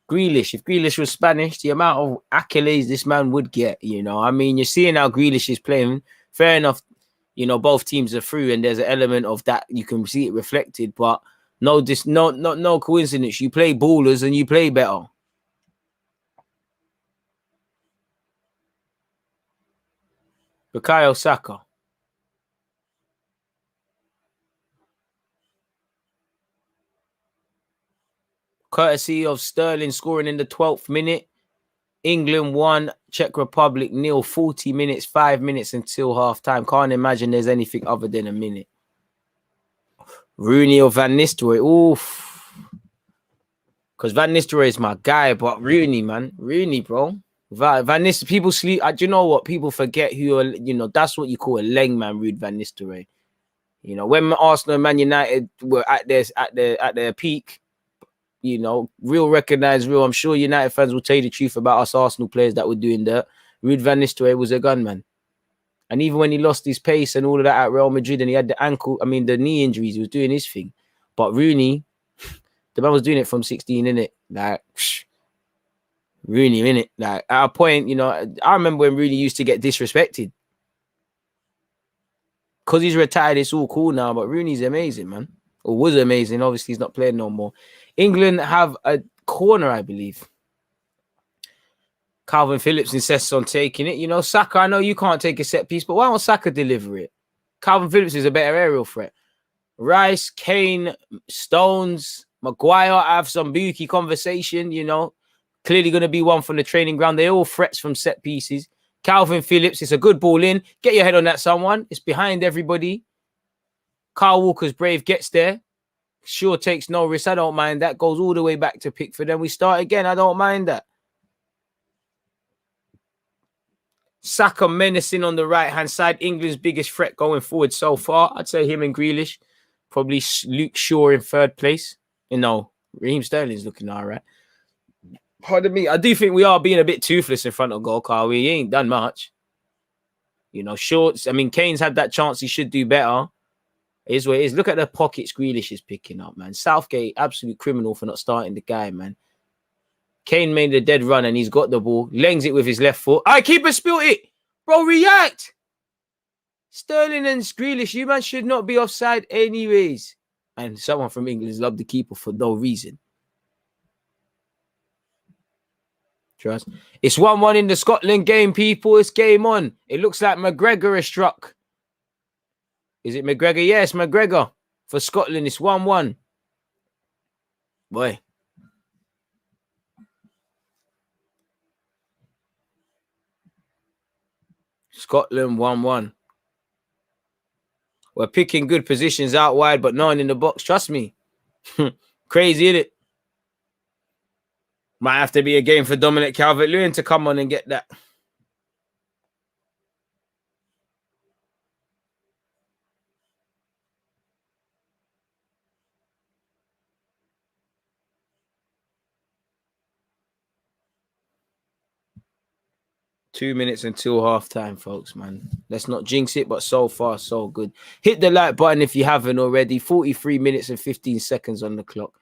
Grealish. If Grealish was Spanish, the amount of accolades this man would get, you know. I mean, you're seeing how Grealish is playing. Fair enough, you know, both teams are through, and there's an element of that you can see it reflected, but no coincidence. You play ballers and you play better. Bukayo Saka. Courtesy of Sterling scoring in the 12th minute. England 1, Czech Republic 0, 40 minutes, 5 minutes until half time. Can't imagine there's anything other than a minute. Rooney or Van Nistelrooy. Oof. Because Van Nistelrooy is my guy, but Rooney, man. Rooney, bro. Van Nistelrooy, people sleep. Do you know what? People forget who are, you know, that's what you call a leg man, Ruud Van Nistelrooy. You know, when Arsenal and Man United were at their peak, you know, real recognized real. I'm sure United fans will tell you the truth about us Arsenal players that were doing that. Ruud Van Nistelrooy was a gunman. And even when he lost his pace and all of that at Real Madrid and he had the knee injuries, he was doing his thing. But Rooney, the man was doing it from 16, innit? Like, Rooney, innit? Like, at a point, you know, I remember when Rooney used to get disrespected. Because he's retired, it's all cool now, but Rooney's amazing, man. Or was amazing. Obviously, he's not playing no more. England have a corner, I believe. Calvin Phillips insists on taking it. You know, Saka, I know you can't take a set piece, but why don't Saka deliver it? Calvin Phillips is a better aerial threat. Rice, Kane, Stones, Maguire have some bookie conversation, you know. Clearly going to be one from the training ground. They're all threats from set pieces. Calvin Phillips, it's a good ball in. Get your head on that, someone. It's behind everybody. Kyle Walker's brave, gets there. Sure takes no risk. I don't mind that. Goes all the way back to Pickford. Then we start again. I don't mind that. Saka menacing on the right-hand side. England's biggest threat going forward so far. I'd say him and Grealish. Probably Luke Shaw in third place. You know, Raheem Sterling's looking all right. Pardon me. I do think we are being a bit toothless in front of goal, Carl. We ain't done much. You know, shorts. I mean, Kane's had that chance. He should do better. It is what it is. Look at the pockets Grealish is picking up, man. Southgate, absolute criminal for not starting the guy, man. Kane made a dead run and he's got the ball. Lengs it with his left foot. All right, keeper spilt it. Bro, react. Sterling and Grealish, you man should not be offside anyways. And someone from England's loved the keeper for no reason. Trust. It's 1-1 in the Scotland game, people. It's game on. It looks like McGregor is struck. Is it McGregor? Yes, McGregor. For Scotland, it's 1-1. Boy. Scotland 1-1. We're picking good positions out wide, but none in the box. Trust me. Crazy, isn't it? Might have to be a game for Dominic Calvert-Lewin to come on and get that. Two minutes until halftime, folks, man. Let's not jinx it, but so far, so good. Hit the like button if you haven't already. 43 minutes and 15 seconds on the clock.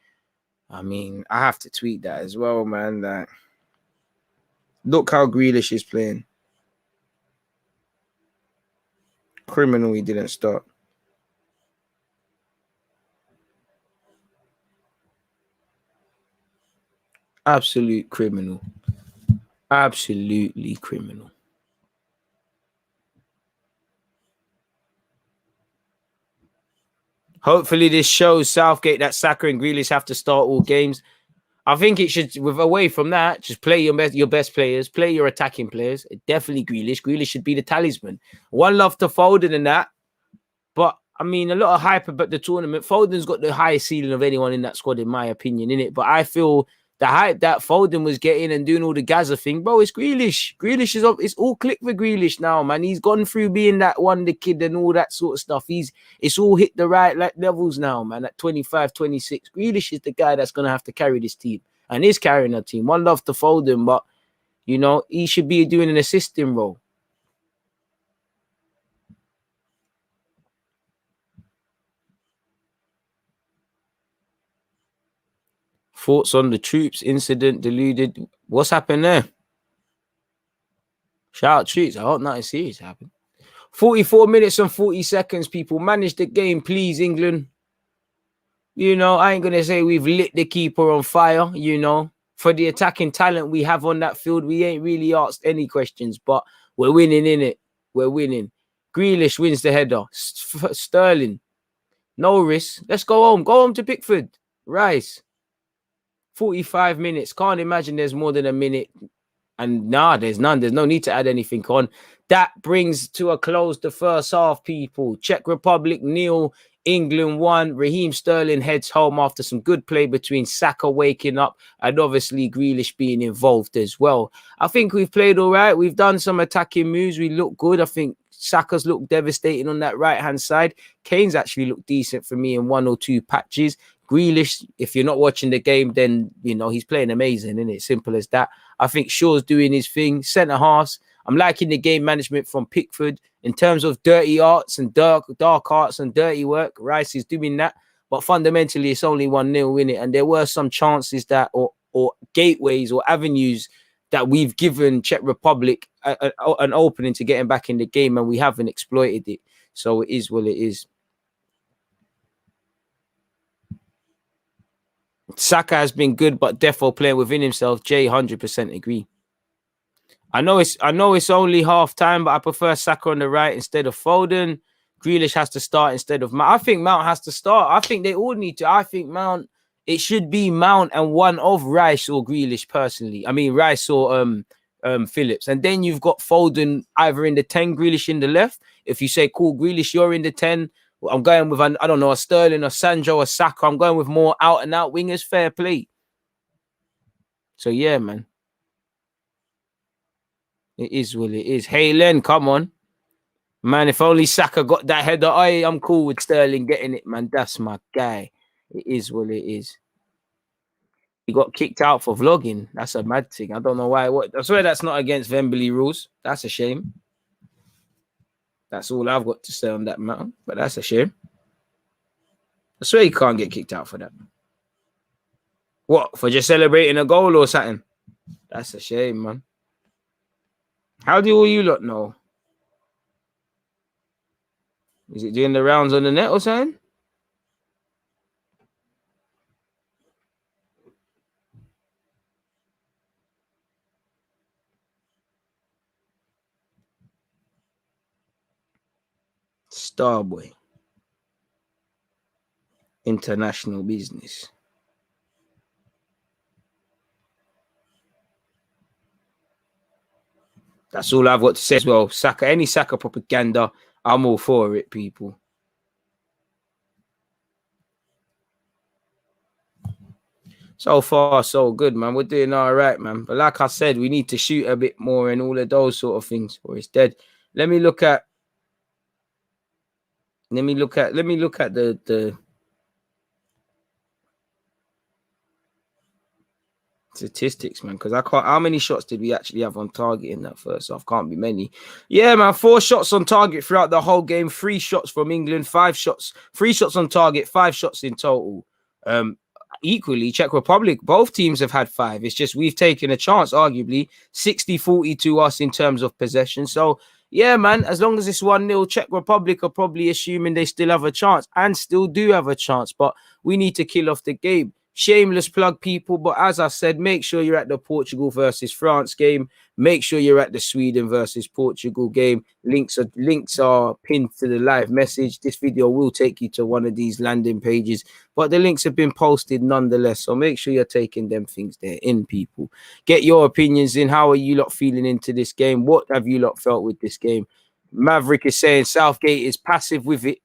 I mean, I have to tweet that as well, man. That look how Grealish is playing. Criminal, he didn't start. Absolute criminal. Absolutely criminal. Hopefully this shows Southgate that Saka and Grealish have to start all games. I think it should, with away from that, just play your best players, play your attacking players. Definitely Grealish. Grealish should be the talisman. One love to Foden and that. But I mean, a lot of hype about the tournament. Foden's got the highest ceiling of anyone in that squad, in my opinion, innit? But I feel the hype that Foden was getting and doing all the Gaza thing, bro, it's Grealish. Grealish is up. It's all click for Grealish now, man. He's gone through being that wonder kid and all that sort of stuff. It's all hit the right levels now, man. At 25, 26, Grealish is the guy that's gonna have to carry this team and is carrying a team. One love to Foden, but you know he should be doing an assisting role. Thoughts on the troops incident? Deluded. What's happened there? Shout out troops. I hope nothing serious happened. 44 minutes and 40 seconds, people. Manage the game, please, England. You know, I ain't going to say we've lit the keeper on fire, you know. For the attacking talent we have on that field, we ain't really asked any questions, but we're winning, innit? We're winning. Grealish wins the header. Sterling. No risk. Let's go home. Go home to Pickford. Rice. 45 minutes. Can't imagine there's more than a minute. And nah, there's none. There's no need to add anything on. That brings to a close the first half, people. Czech Republic 0, England 1. Raheem Sterling heads home after some good play between Saka waking up and obviously Grealish being involved as well. I think we've played all right. We've done some attacking moves. We look good. I think Saka's looked devastating on that right-hand side. Kane's actually looked decent for me in 1 or 2 patches. Grealish, if you're not watching the game, then, you know, he's playing amazing, isn't it? Simple as that. I think Shaw's doing his thing. Centre halves. I'm liking the game management from Pickford. In terms of dirty arts and dark arts and dirty work, Rice is doing that. But fundamentally, it's only 1-0 in it. And there were some chances that, or gateways or avenues that we've given Czech Republic an opening to getting back in the game, and we haven't exploited it. So it is what it is. Saka has been good, but defo playing within himself. Jay, 100% agree. I know it's only half time, but I prefer Saka on the right instead of Foden. Grealish has to start instead of Mount. I think Mount has to start. I think they all need to. I think Mount. It should be Mount and one of Rice or Grealish personally. I mean Rice or Phillips, and then you've got Foden either in the 10, Grealish in the left. If you say cool, Grealish, you're in the 10. I'm going with, I don't know, a Sterling, a Sancho, a Saka. I'm going with more out-and-out wingers. Fair play. So, yeah, man. It is what it is. Hey, Len, come on. Man, if only Saka got that header, I'm cool with Sterling getting it, man. That's my guy. It is what it is. He got kicked out for vlogging. That's a mad thing. I don't know why. I swear that's not against Wembley rules. That's a shame. That's all I've got to say on that matter. But that's a shame. I swear you can't get kicked out for that. What? For just celebrating a goal or something? That's a shame, man. How do all you lot know? Is it doing the rounds on the net or something? Starboy. International business. That's all I've got to say as well. Saka, any Saka propaganda, I'm all for it, people. So far, so good, man. We're doing all right, man. But like I said, we need to shoot a bit more and all of those sort of things, or it's dead. Let me look at the statistics, man, because I can't. How many shots did we actually have on target in that first half? Can't be many. Yeah, man, 4 shots on target throughout the whole game. 3 shots from England, 3 shots on target, 5 shots in total. Equally, Czech Republic, both teams have had 5. It's just we've taken a chance, arguably 60-40 to us in terms of possession. So yeah, man, as long as it's 1-0, Czech Republic are probably assuming they still have a chance and still do have a chance, but we need to kill off the game. Shameless plug, people, but as I said, make sure you're at the Portugal versus France game. Make sure you're at the Sweden versus Portugal game. Links are pinned to the live message. This video will take you to one of these landing pages, but the links have been posted nonetheless. So make sure you're taking them things there in, people. Get your opinions in. How are you lot feeling into this game? What have you lot felt with this game? Maverick is saying Southgate is passive with it.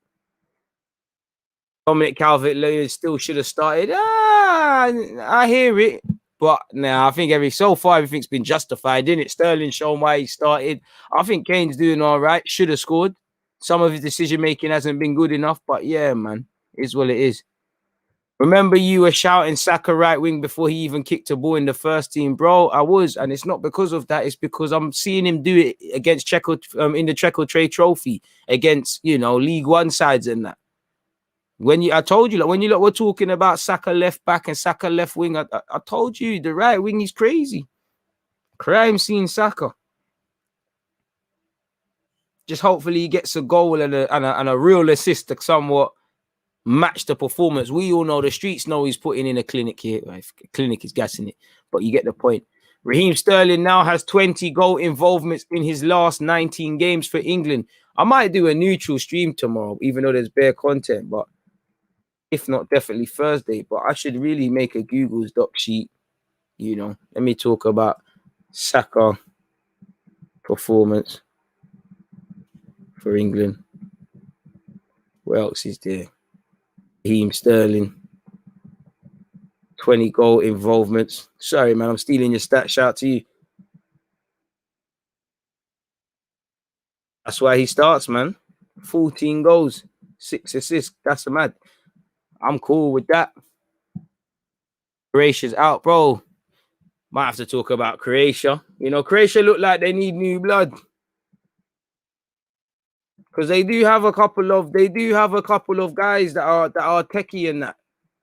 Dominic Calvert-Lewin still should have started. I hear it. But now I think so far everything's been justified, didn't it? Sterling shown why he started. I think Kane's doing all right. Should have scored. Some of his decision making hasn't been good enough, but yeah, man, it's what it is. Remember, you were shouting Saka right wing before he even kicked a ball in the first team, bro. I was, and it's not because of that. It's because I'm seeing him do it against Czech in the Czech Trophy against League One sides and that. I told you, like, when you lot were talking about Saka left back and Saka left wing, I told you the right wing is crazy. Crime scene Saka. Just hopefully he gets a goal and a real assist to somewhat match the performance. We all know, the streets know he's putting in a clinic here. Clinic is gassing it, but you get the point. Raheem Sterling now has 20 goal involvements in his last 19 games for England. I might do a neutral stream tomorrow, even though there's bare content, but if not, definitely Thursday. But I should really make a Google's doc sheet. Let me talk about Saka performance for England. What else is there? Raheem Sterling, 20 goal involvements. Sorry, man, I'm stealing your stat. Shout out to you. That's why he starts, man. 14 goals, 6 assists. That's mad. I'm cool with that. Croatia's out, bro. Might have to talk about Croatia. Croatia look like they need new blood, because they do have a couple of guys that are techie and that.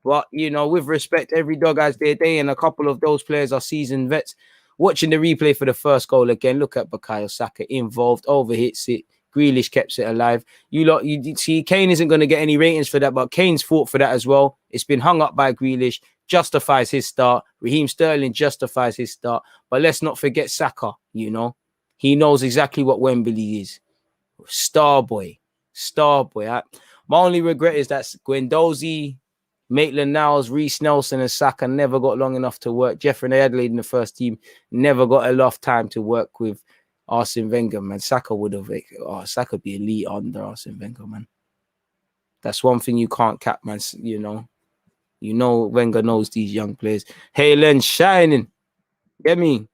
But with respect, every dog has their day, and a couple of those players are seasoned vets. Watching the replay for the first goal again, look at Bukayo Saka involved, overhits it. Grealish kept it alive. You see, Kane isn't going to get any ratings for that, but Kane's fought for that as well. It's been hung up by Grealish, justifies his start. Raheem Sterling justifies his start. But let's not forget Saka, He knows exactly what Wembley is. Star boy. My only regret is that Guendouzi, Maitland-Niles, Reece Nelson and Saka never got long enough to work. Jeffrey Adelaide in the first team never got enough time to work with Arsene Wenger, man. Saka Saka be elite under Arsene Wenger, man. That's one thing you can't cap, man. Wenger knows these young players. Hey, Len, shining. Get me?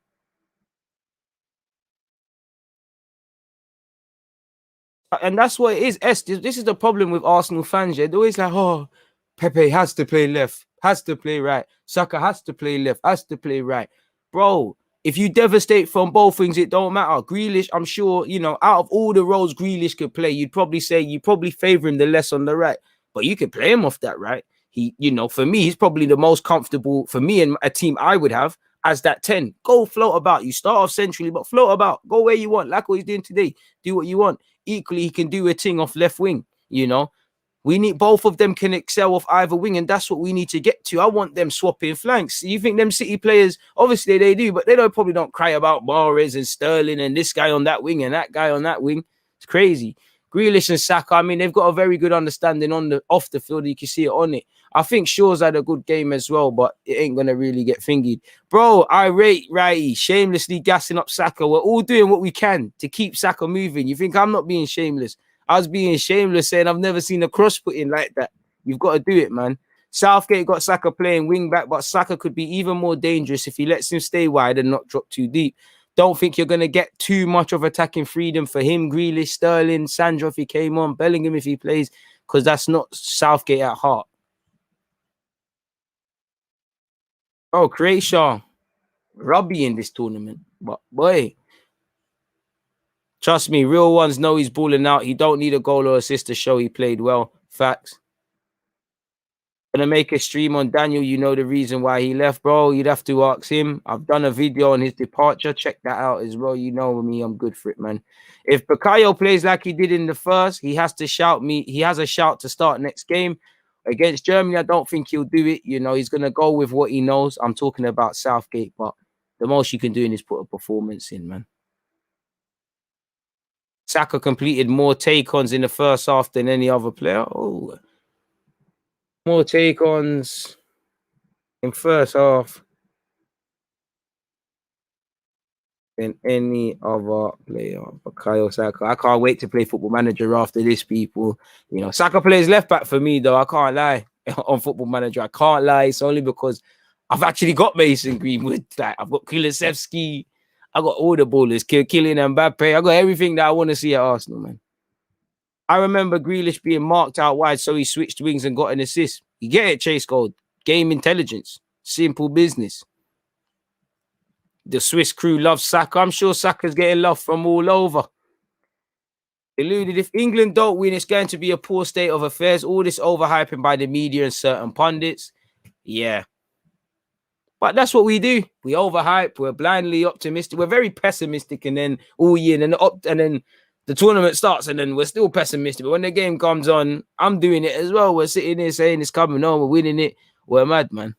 And that's what it is. This is the problem with Arsenal fans. They're always like, oh, Pepe has to play left, has to play right. Saka has to play left, has to play right. Bro, if you devastate from both things, it don't matter. Grealish, I'm sure, out of all the roles Grealish could play, you'd probably favor him the less on the right. But you could play him off that right. He, for me, he's probably the most comfortable for me and a team I would have as that 10. Go float about. You start off centrally, but float about. Go where you want, like what he's doing today. Do what you want. Equally, he can do a thing off left wing, We need both of them can excel off either wing, and that's what we need to get to. I want them swapping flanks. You think them City players, obviously they do, but they probably don't cry about Mahrez and Sterling and this guy on that wing and that guy on that wing. It's crazy. Grealish and Saka, they've got a very good understanding off the field. You can see it on it. I think Shaw's had a good game as well, but it ain't going to really get fingered. Bro, I rate Righty shamelessly gassing up Saka. We're all doing what we can to keep Saka moving. You think I'm not being shameless? I was being shameless saying I've never seen a cross put in like that. You've got to do it, man. Southgate got Saka playing wing back, but Saka could be even more dangerous if he lets him stay wide and not drop too deep. Don't think you're going to get too much of attacking freedom for him, Grealish, Sterling, Sandro if he came on, Bellingham if he plays, because that's not Southgate at heart. Oh, Croatia, rubby in this tournament. But boy, trust me, real ones know he's balling out. He don't need a goal or assist to show he played well. Facts. Gonna make a stream on Daniel. You know the reason why he left, bro. You'd have to ask him. I've done a video on his departure. Check that out as well. You know me, I'm good for it, man. If Bukayo plays like he did in the first, he has to shout me. He has a shout to start next game. Against Germany, I don't think he'll do it. He's gonna go with what he knows. I'm talking about Southgate, but The most you can do is put a performance in, man. Saka completed more take-ons in the first half than any other player. Oh, more take-ons in first half than any other player. Bukayo Saka. I can't wait to play Football Manager after this, people. You know, Saka plays left back for me, though. I can't lie. On Football Manager, I can't lie. It's only because I've actually got Mason Greenwood. Like, I've got Kulusevski. I got all the ballers. Kylian Mbappe. I got everything that I want to see at Arsenal, man. I remember Grealish being marked out wide, so he switched wings and got an assist. You get it, Chase Gold. Game intelligence. Simple business. The Swiss crew loves Saka. I'm sure Saka's getting love from all over. Deluded. If England don't win, it's going to be a poor state of affairs. All this overhyping by the media and certain pundits. Yeah. But that's what we do. We overhype. We're blindly optimistic. We're very pessimistic, and then all year, and then the tournament starts, and then we're still pessimistic. But when the game comes on, I'm doing it as well. We're sitting here saying it's coming on. We're winning it. We're mad, man.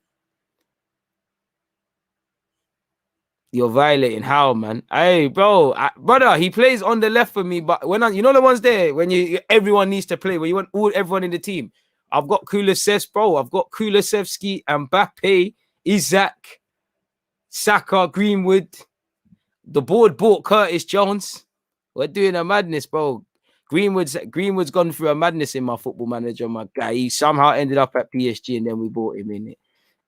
You're violating how, man? Hey, bro, brother, he plays on the left for me, but when you know the ones there when everyone needs to play, when you want everyone in the team. I've got Kulusevski, bro. I've got Kulusevski, Mbappe, Isaac, Saka, Greenwood. The board bought Curtis Jones. We're doing a madness, bro. Greenwood's gone through a madness in my Football Manager, my guy. He somehow ended up at PSG, and then we bought him in it.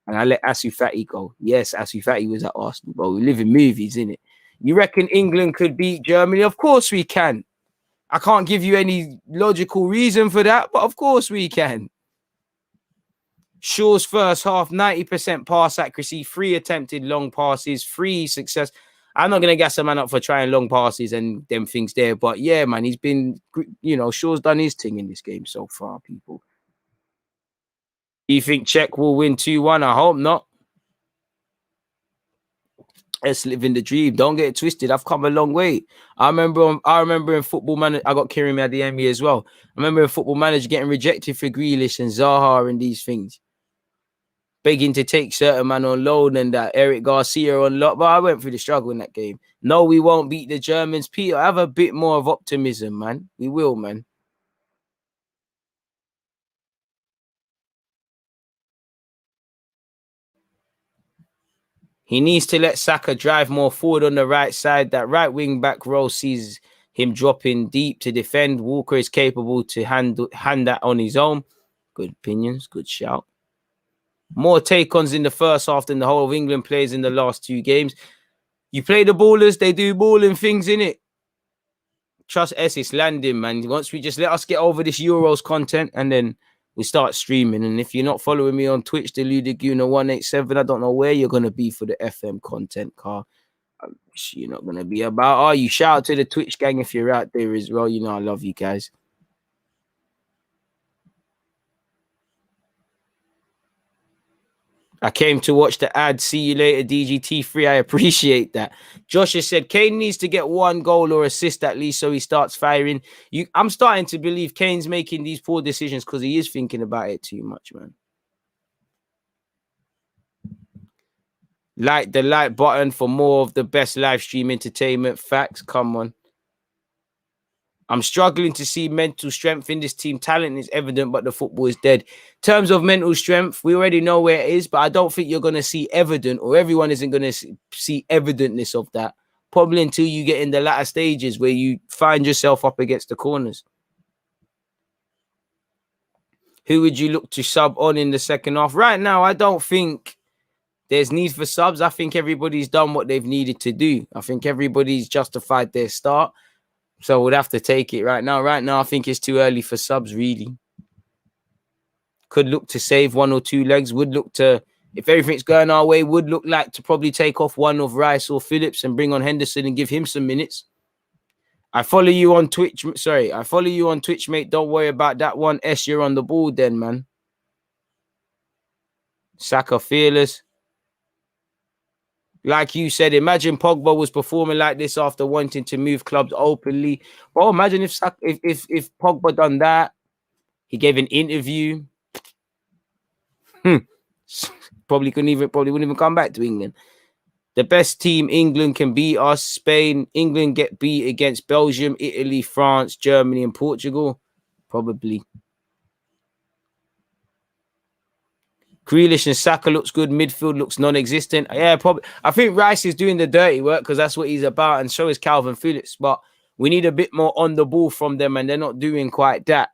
And I let Asu Fati go. Yes, Asu Fati was at Arsenal, bro. We live in movies, innit? You reckon England could beat Germany? Of course we can. I can't give you any logical reason for that, but of course we can. Shaw's first half, 90% pass accuracy, 3 attempted long passes, 3 success. I'm not going to gas a man up for trying long passes and them things there. But yeah, man, he's been, Shaw's done his thing in this game so far, people. Do you think Czech will win 2-1? I hope not. Let's live in the dream. Don't get it twisted. I've come a long way. I remember in Football Manager, I got Kieran Adeyemi as well. I remember in Football Manager getting rejected for Grealish and Zaha and these things. Begging to take certain man on loan and that Eric Garcia on loan. But I went through the struggle in that game. No, we won't beat the Germans. Peter, have a bit more of optimism, man. We will, man. He needs to let Saka drive more forward on the right side. That right wing back role sees him dropping deep to defend. Walker is capable to hand that on his own. Good opinions, good shout. More take-ons in the first half than the whole of England plays in the last 2 games. You play the ballers, they do balling things, innit? Trust S, it's landing, man. Once we just let us get over this Euros content, and then we start streaming. And if you're not following me on Twitch, Deluded Gooner 187, I don't know where you're going to be for the FM content, car. You're not going to be about, are you? Shout out to the Twitch gang if you're out there as well. You know I love you guys. I came to watch the ad. See you later, DGT3. I appreciate that. Josh has said Kane needs to get 1 goal or assist at least so he starts firing. I'm starting to believe Kane's making these poor decisions because he is thinking about it too much, man. Like the like button for more of the best live stream entertainment. Facts, come on. I'm struggling to see mental strength in this team. Talent is evident, but the football is dead. In terms of mental strength, we already know where it is, but I don't think you're going to see evident, or everyone isn't going to see evidentness of that, probably until you get in the latter stages where you find yourself up against the corners. Who would you look to sub on in the second half? Right now, I don't think there's need for subs. I think everybody's done what they've needed to do. I think everybody's justified their start. So we'd have to take it right now. Right now, I think it's too early for subs, really. Could look to save 1 or 2 legs. Would look to, if everything's going our way, would look like to probably take off one of Rice or Phillips and bring on Henderson and give him some minutes. I follow you on Twitch. Sorry, I follow you on Twitch, mate. Don't worry about that one. S, you're on the ball then, man. Saka fearless. Like you said, imagine Pogba was performing like this after wanting to move clubs openly. Well, imagine if Pogba done that. He gave an interview. Probably wouldn't even come back to England. The best team, England, can beat us. Spain, England get beat against Belgium, Italy, France, Germany, and Portugal. Probably. Grealish and Saka looks good. Midfield looks non-existent. Yeah, probably. I think Rice is doing the dirty work because that's what he's about, and so is Calvin Phillips. But we need a bit more on the ball from them, and they're not doing quite that.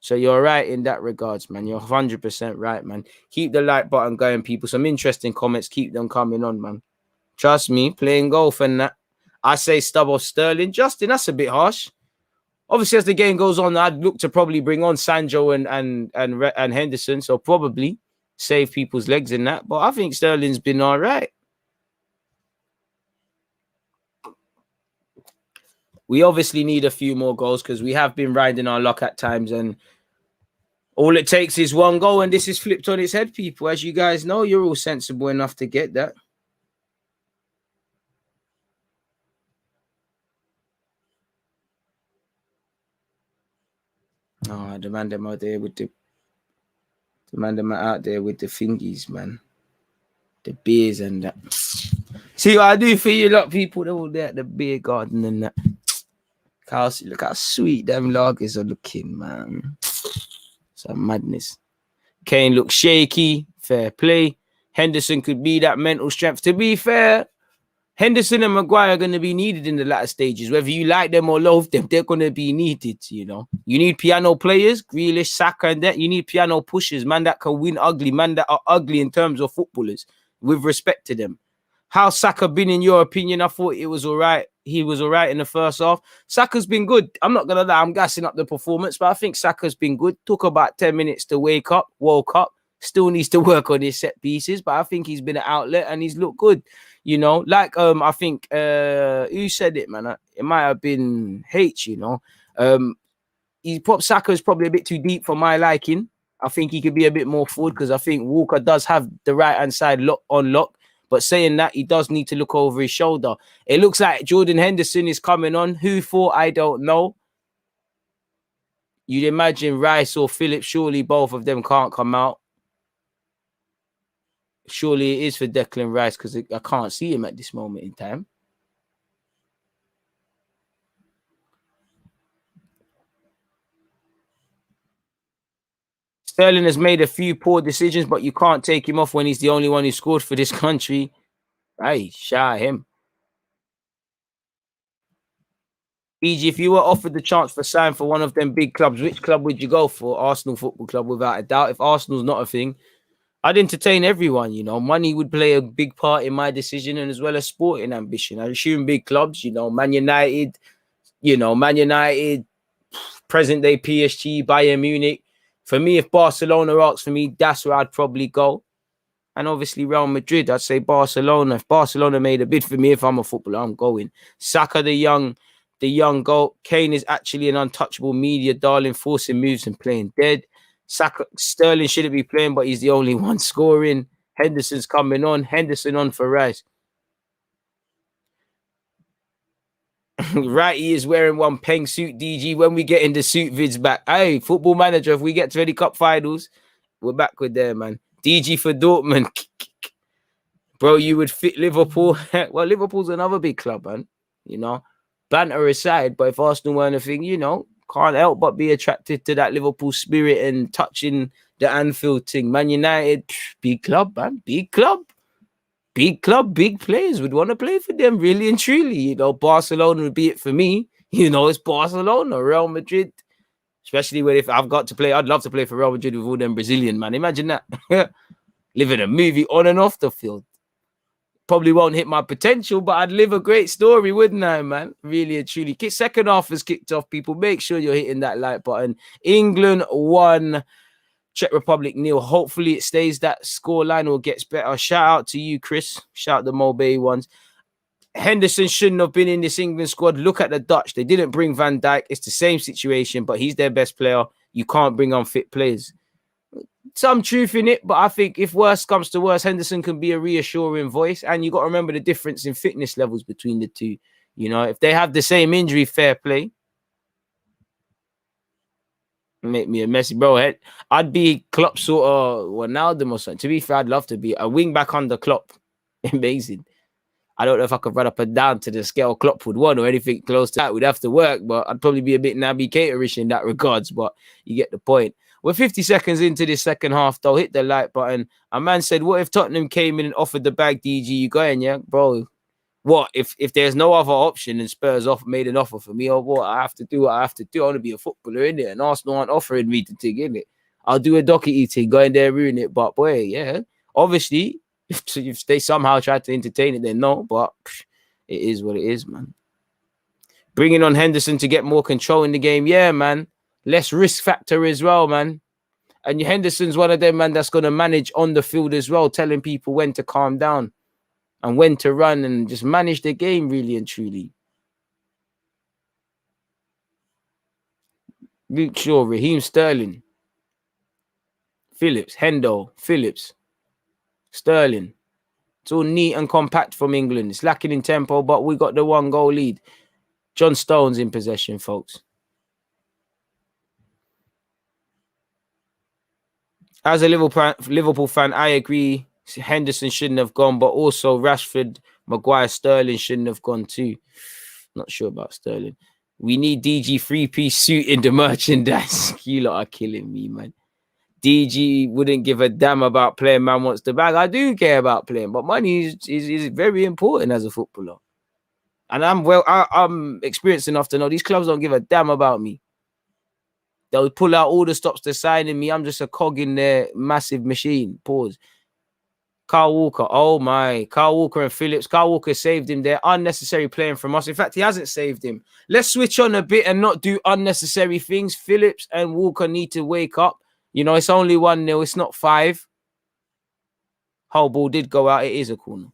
So you're right in that regards, man. You're 100% right, man. Keep the like button going, people. Some interesting comments. Keep them coming on, man. Trust me, playing golf and that. I say stub off Sterling. Justin, that's a bit harsh. Obviously, as the game goes on, I'd look to probably bring on Sancho and Henderson. So probably save people's legs in that. But I think Sterling's been all right. We obviously need a few more goals because we have been riding our luck at times, and all it takes is one goal, and this is flipped on its head, people. As you guys know, you're all sensible enough to get that. Oh, the man them out there with the man them out there with the thingies, man. The beers and that. See what I do for you lot, people. They're all there at the beer garden and that. Look how sweet them lagers are looking, man. Some madness. Kane looks shaky. Fair play. Henderson could be that mental strength. To be fair, Henderson and Maguire are going to be needed in the latter stages. Whether you like them or loathe them, they're going to be needed, you know. You need piano players, Grealish, Saka, and that. You need piano pushers, man that can win ugly, man that are ugly in terms of footballers, with respect to them. How's Saka been in your opinion? I thought it was all right. He was all right in the first half. Saka's been good. I'm not going to lie, I'm gassing up the performance, but I think Saka's been good. Took about 10 minutes to wake up, woke up. Still needs to work on his set pieces, but I think he's been an outlet and he's looked good. You know, like I think who said it, man? It might have been H, you know. Saka is probably a bit too deep for my liking. I think he could be a bit more forward because I think Walker does have the right-hand side on lock. But saying that, he does need to look over his shoulder. It looks like Jordan Henderson is coming on. Who for? I don't know. You'd imagine Rice or Phillips. Surely both of them can't come out. Surely it is for Declan Rice because I can't see him at this moment in time. Sterling has made a few poor decisions, but you can't take him off when he's the only one who scored for this country. Right, shout him. E.g., if you were offered the chance for sign for one of them big clubs, which club would you go for? Arsenal Football Club, without a doubt. If Arsenal's not a thing, I'd entertain everyone, you know. Money would play a big part in my decision, and as well as sporting ambition. I assume big clubs, you know, Man United, present day PSG, Bayern Munich. For me, if Barcelona asks for me, that's where I'd probably go. And obviously Real Madrid, I'd say Barcelona. If Barcelona made a bid for me, if I'm a footballer, I'm going. Saka, the young goal. Kane is actually an untouchable media darling, forcing moves and playing dead. Saka, Sterling shouldn't be playing, but he's the only one scoring. Henderson's coming on. Henderson on for Rice. Right, he is wearing one Peng suit, DG. When we get in the suit vids back, hey, Football Manager, if we get to any cup finals, we're back with them, man. DG for Dortmund. Bro, you would fit Liverpool. Well, Liverpool's another big club, man. You know, banter aside, but if Arsenal weren't a thing, you know, can't help but be attracted to that Liverpool spirit and touching the Anfield thing. Man United, big club, man. Big club. Big club, big players would want to play for them, really and truly. You know, Barcelona would be it for me. You know, it's Barcelona, Real Madrid. Especially when if I've got to play, I'd love to play for Real Madrid with all them Brazilian, man. Imagine that. Living a movie on and off the field. Probably won't hit my potential, but I'd live a great story, wouldn't I, man? Really and truly. Second half has kicked off, people. Make sure you're hitting that like button. England 1, Czech Republic 0. Hopefully it stays that scoreline or gets better. Shout out to you, Chris. Shout out the Mobay ones. Henderson shouldn't have been in this England squad. Look at the Dutch. They didn't bring Van Dijk. It's the same situation, but he's their best player. You can't bring unfit players. Some truth in it, but I think if worse comes to worse, Henderson can be a reassuring voice. And you got to remember the difference in fitness levels between the two. You know, if they have the same injury, fair play. Make me a messy bro. I'd be Klopp sort of Ronaldo or something. To be fair, I'd love to be a wing back under Klopp. Amazing. I don't know if I could run up and down to the scale Klopp would want or anything close to that. We'd have to work, but I'd probably be a bit navigatorish in that regards, but you get the point. We're 50 seconds into this second half, though. Hit the like button. A man said, what if Tottenham came in and offered the bag, DG? You going, yeah? Bro, what? If there's no other option and Spurs made an offer for me, or what? I have to do what I have to do. I want to be a footballer, innit? And Arsenal aren't offering me to take, innit? I'll do a Doherty thing, go in there, ruin it. But, boy, yeah, obviously, if they somehow try to entertain it, then no. But it is what it is, man. Bringing on Henderson to get more control in the game. Yeah, man. Less risk factor as well, man. And Henderson's one of them, man, that's going to manage on the field as well, telling people when to calm down and when to run and just manage the game really and truly. Luke Shaw, Raheem Sterling, Phillips, Hendo, Phillips, Sterling. It's all neat and compact from England. It's lacking in tempo, but we got the 1-goal lead. John Stones in possession, folks. As a Liverpool fan, I agree Henderson shouldn't have gone, but also Rashford, Maguire, Sterling shouldn't have gone too. Not sure about Sterling. We need DG 3-piece suit in the merchandise. You lot are killing me, man. DG wouldn't give a damn about playing man wants the bag. I do care about playing, but money is very important as a footballer. And I'm experienced enough to know these clubs don't give a damn about me. They'll pull out all the stops to signing me. I'm just a cog in their massive machine. Pause. Kyle Walker. Oh, my. Kyle Walker and Phillips. Kyle Walker saved him there. Unnecessary playing from us. In fact, he hasn't saved him. Let's switch on a bit and not do unnecessary things. Phillips and Walker need to wake up. You know, it's only 1-0. It's not 5. Whole ball did go out. It is a corner.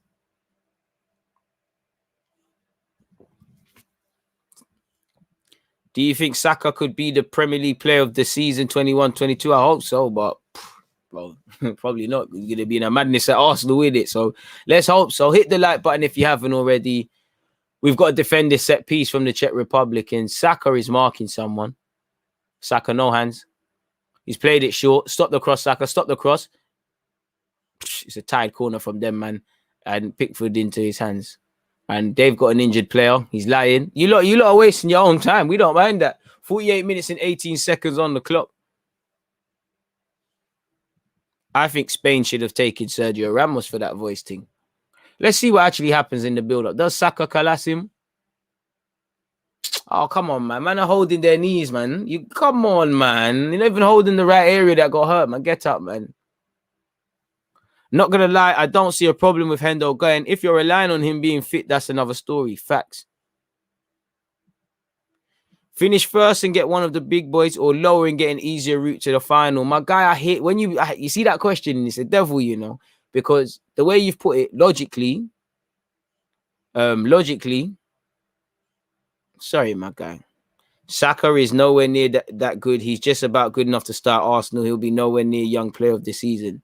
Do you think Saka could be the Premier League player of the season 21-22? I hope so, but well, probably not. He's going to be in a madness at Arsenal with it. So let's hope so. Hit the like button if you haven't already. We've got to defend this set piece from the Czech Republic, and Saka is marking someone. Saka, no hands. He's played it short. Stop the cross, Saka. Stop the cross. It's a tight corner from them, man. And Pickford into his hands. And they've got an injured player. He's lying. You lot are wasting your own time. We don't mind that. 48 minutes and 18 seconds on the clock. I think Spain should have taken Sergio Ramos for that voice thing. Let's see what actually happens in the build-up. Does Saka collapse him? Oh, come on, man. Man are holding their knees, man. Come on, man. You're not even holding the right area that got hurt, man. Get up, man. Not going to lie, I don't see a problem with Hendo going. If you're relying on him being fit, that's another story. Facts. Finish first and get one of the big boys, or lower and get an easier route to the final. My guy, I hate when you see that question, it's a devil, you know, because the way you've put it, logically, sorry, my guy. Saka is nowhere near that good. He's just about good enough to start Arsenal. He'll be nowhere near young player of the season.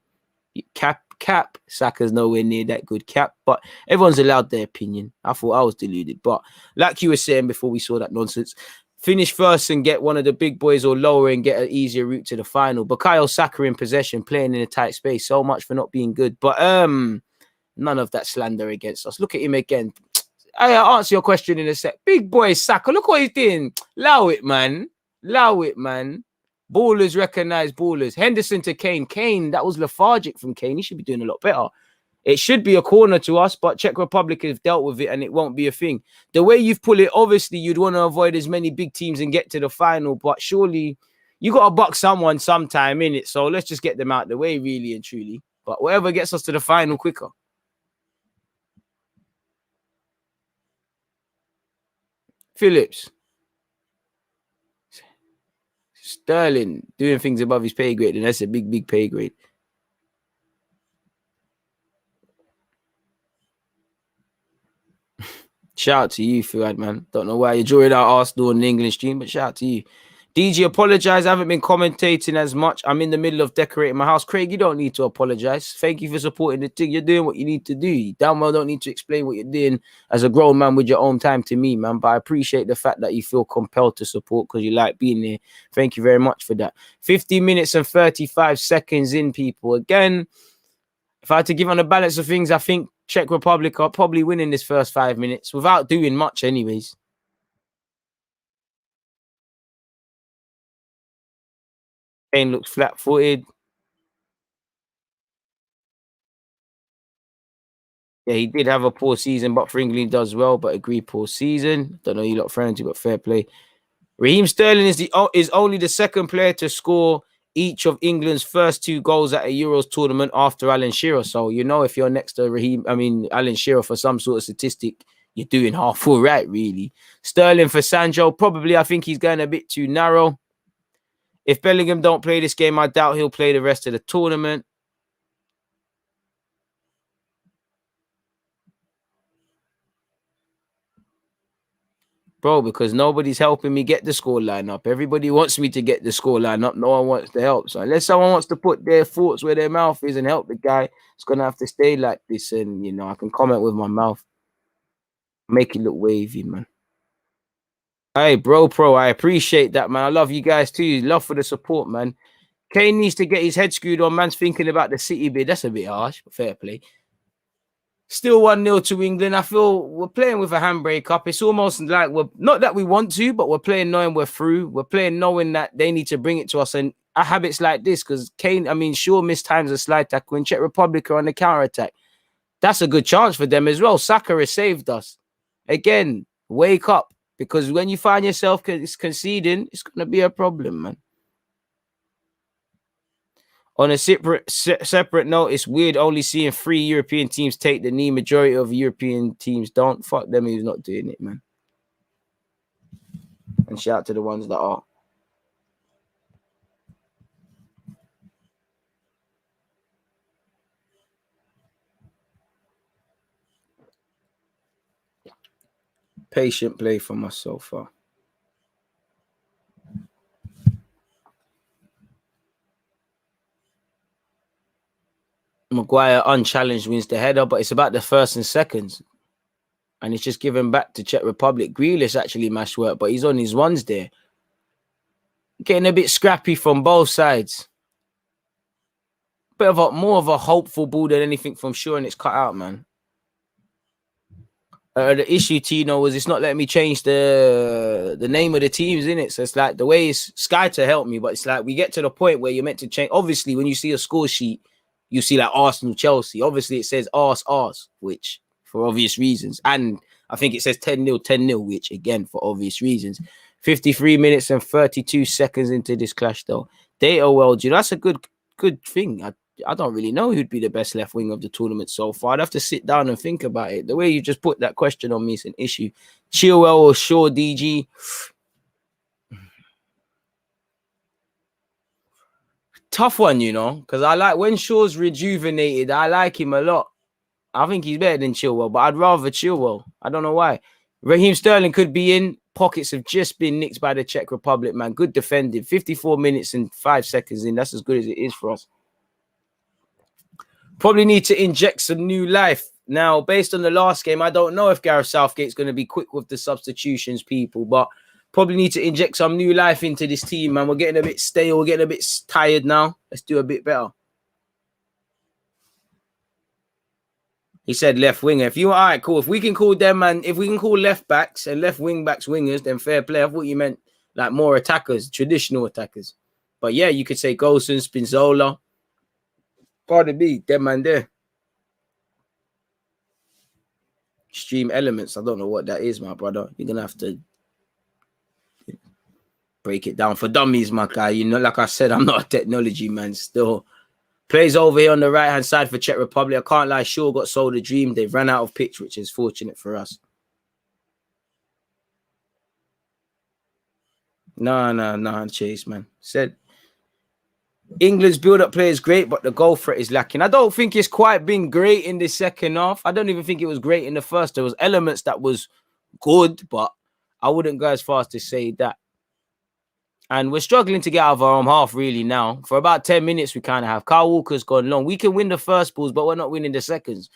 Cap, Saka's nowhere near that good. Cap, but everyone's allowed their opinion. I thought I was deluded, but like you were saying before we saw that nonsense, finish first and get one of the big boys, or lower and get an easier route to the final. Bukayo Saka in possession, playing in a tight space. So much for not being good, but none of that slander against us. Look at him again. I'll answer your question in a sec. Big boy Saka, look what he's doing. Allow it, man. Ballers recognize ballers. Henderson to Kane. Kane, that was lethargic from Kane. He should be doing a lot better. It should be a corner to us, but Czech Republic have dealt with it and it won't be a thing. The way you've put it, obviously, you'd want to avoid as many big teams and get to the final, but surely you got to buck someone sometime in it. So let's just get them out of the way, really and truly. But whatever gets us to the final quicker. Phillips. Sterling doing things above his pay grade, and that's a big pay grade. Shout out to you, Fuad, man. Don't know why you're drawing out Arsenal on the English stream, but shout out to you. DG, apologize. I haven't been commentating as much. I'm in the middle of decorating my house. Craig, you don't need to apologize. Thank you for supporting the thing. You're doing what you need to do. You damn well don't need to explain what you're doing as a grown man with your own time to me, man. But I appreciate the fact that you feel compelled to support because you like being there. Thank you very much for that. 50 minutes and 35 seconds in, people. Again, if I had to give on the balance of things, I think Czech Republic are probably winning this first 5 minutes without doing much anyways. Kane looks flat-footed. Yeah, he did have a poor season, but for England he does well, but agree poor season. Don't know you lot friends, but fair play. Raheem Sterling is only the second player to score each of England's first 2 goals at a Euros tournament after Alan Shearer. So, you know, if you're next to Alan Shearer for some sort of statistic, you're doing half full right, really. Sterling for Sancho, probably I think he's going a bit too narrow. If Bellingham don't play this game, I doubt he'll play the rest of the tournament. Bro, because nobody's helping me get the scoreline up. Everybody wants me to get the scoreline up. No one wants to help. So unless someone wants to put their thoughts where their mouth is and help the guy, it's going to have to stay like this. And, you know, I can comment with my mouth. Make it look wavy, man. Hey, bro, I appreciate that, man. I love you guys too. Love for the support, man. Kane needs to get his head screwed on. Man's thinking about the City bid. That's a bit harsh, but fair play. Still 1-0 to England. I feel we're playing with a handbrake up. It's almost like we're not that we want to, but we're playing knowing we're through. We're playing knowing that they need to bring it to us. And our habits like this, because Kane, sure, missed times a slide tackle. In Czech Republic are on the counter attack. That's a good chance for them as well. Saka has saved us. Again, wake up, because when you find yourself conceding, it's going to be a problem, man. On a separate note, it's weird only seeing 3 European teams take the knee. Majority of European teams don't. Fuck them who's not doing it, man. And shout out to the ones that are. Patient play from us so far. Maguire unchallenged wins the header, but it's about the first and seconds. And it's just given back to Czech Republic. Grealish actually mashed work, but he's on his ones there. Getting a bit scrappy from both sides. Bit of more of a hopeful ball than anything from Shaw, and it's cut out, man. The issue, Tino, was it's not letting me change the name of the teams in it. So it's like the way it's Sky to help me, but it's like we get to the point where you're meant to change. Obviously, when you see a score sheet, you see like Arsenal, Chelsea. Obviously, it says Ars, which for obvious reasons. And I think it says 10-0, which again, for obvious reasons. 53 minutes and 32 seconds into this clash, though. Data World, you know, that's a good thing. I don't really know who'd be the best left wing of the tournament so far. I'd have to sit down and think about it. The way you just put that question on me is an issue. Chilwell or Shaw, DG? Tough one, you know, because I like when Shaw's rejuvenated. I like him a lot. I think he's better than Chilwell, but I'd rather Chilwell. I don't know why. Raheem Sterling could be in. Pockets have just been nicked by the Czech Republic, man. Good defending. 54 minutes and 5 seconds in. That's as good as it is for us. Probably need to inject some new life. Now, based on the last game, I don't know if Gareth Southgate's going to be quick with the substitutions, people, but probably need to inject some new life into this team, man. We're getting a bit stale. We're getting a bit tired now. Let's do a bit better. He said left winger. If you all right, cool. If we can call them, man, if we can call left backs and left wing backs wingers, then fair play. I thought you meant like more attackers, traditional attackers. But yeah, you could say Golson, Spinzola. Pardon me, them man there. Extreme elements. I don't know what that is, my brother. You're gonna have to break it down for dummies, my guy. You know, like I said, I'm not a technology man. Still plays over here on the right hand side for Czech Republic. I can't lie. Shaw got sold a dream. They've ran out of pitch, which is fortunate for us. No, Chase, man. Said England's build-up play is great, but the goal threat is lacking. I don't think it's quite been great in the second half. I don't even think it was great in the first. There was elements that was good, but I wouldn't go as far as to say that. And we're struggling to get out of our own half, really, now. For about 10 minutes, we kind of have. Kyle Walker's gone long. We can win the first balls, but we're not winning the seconds.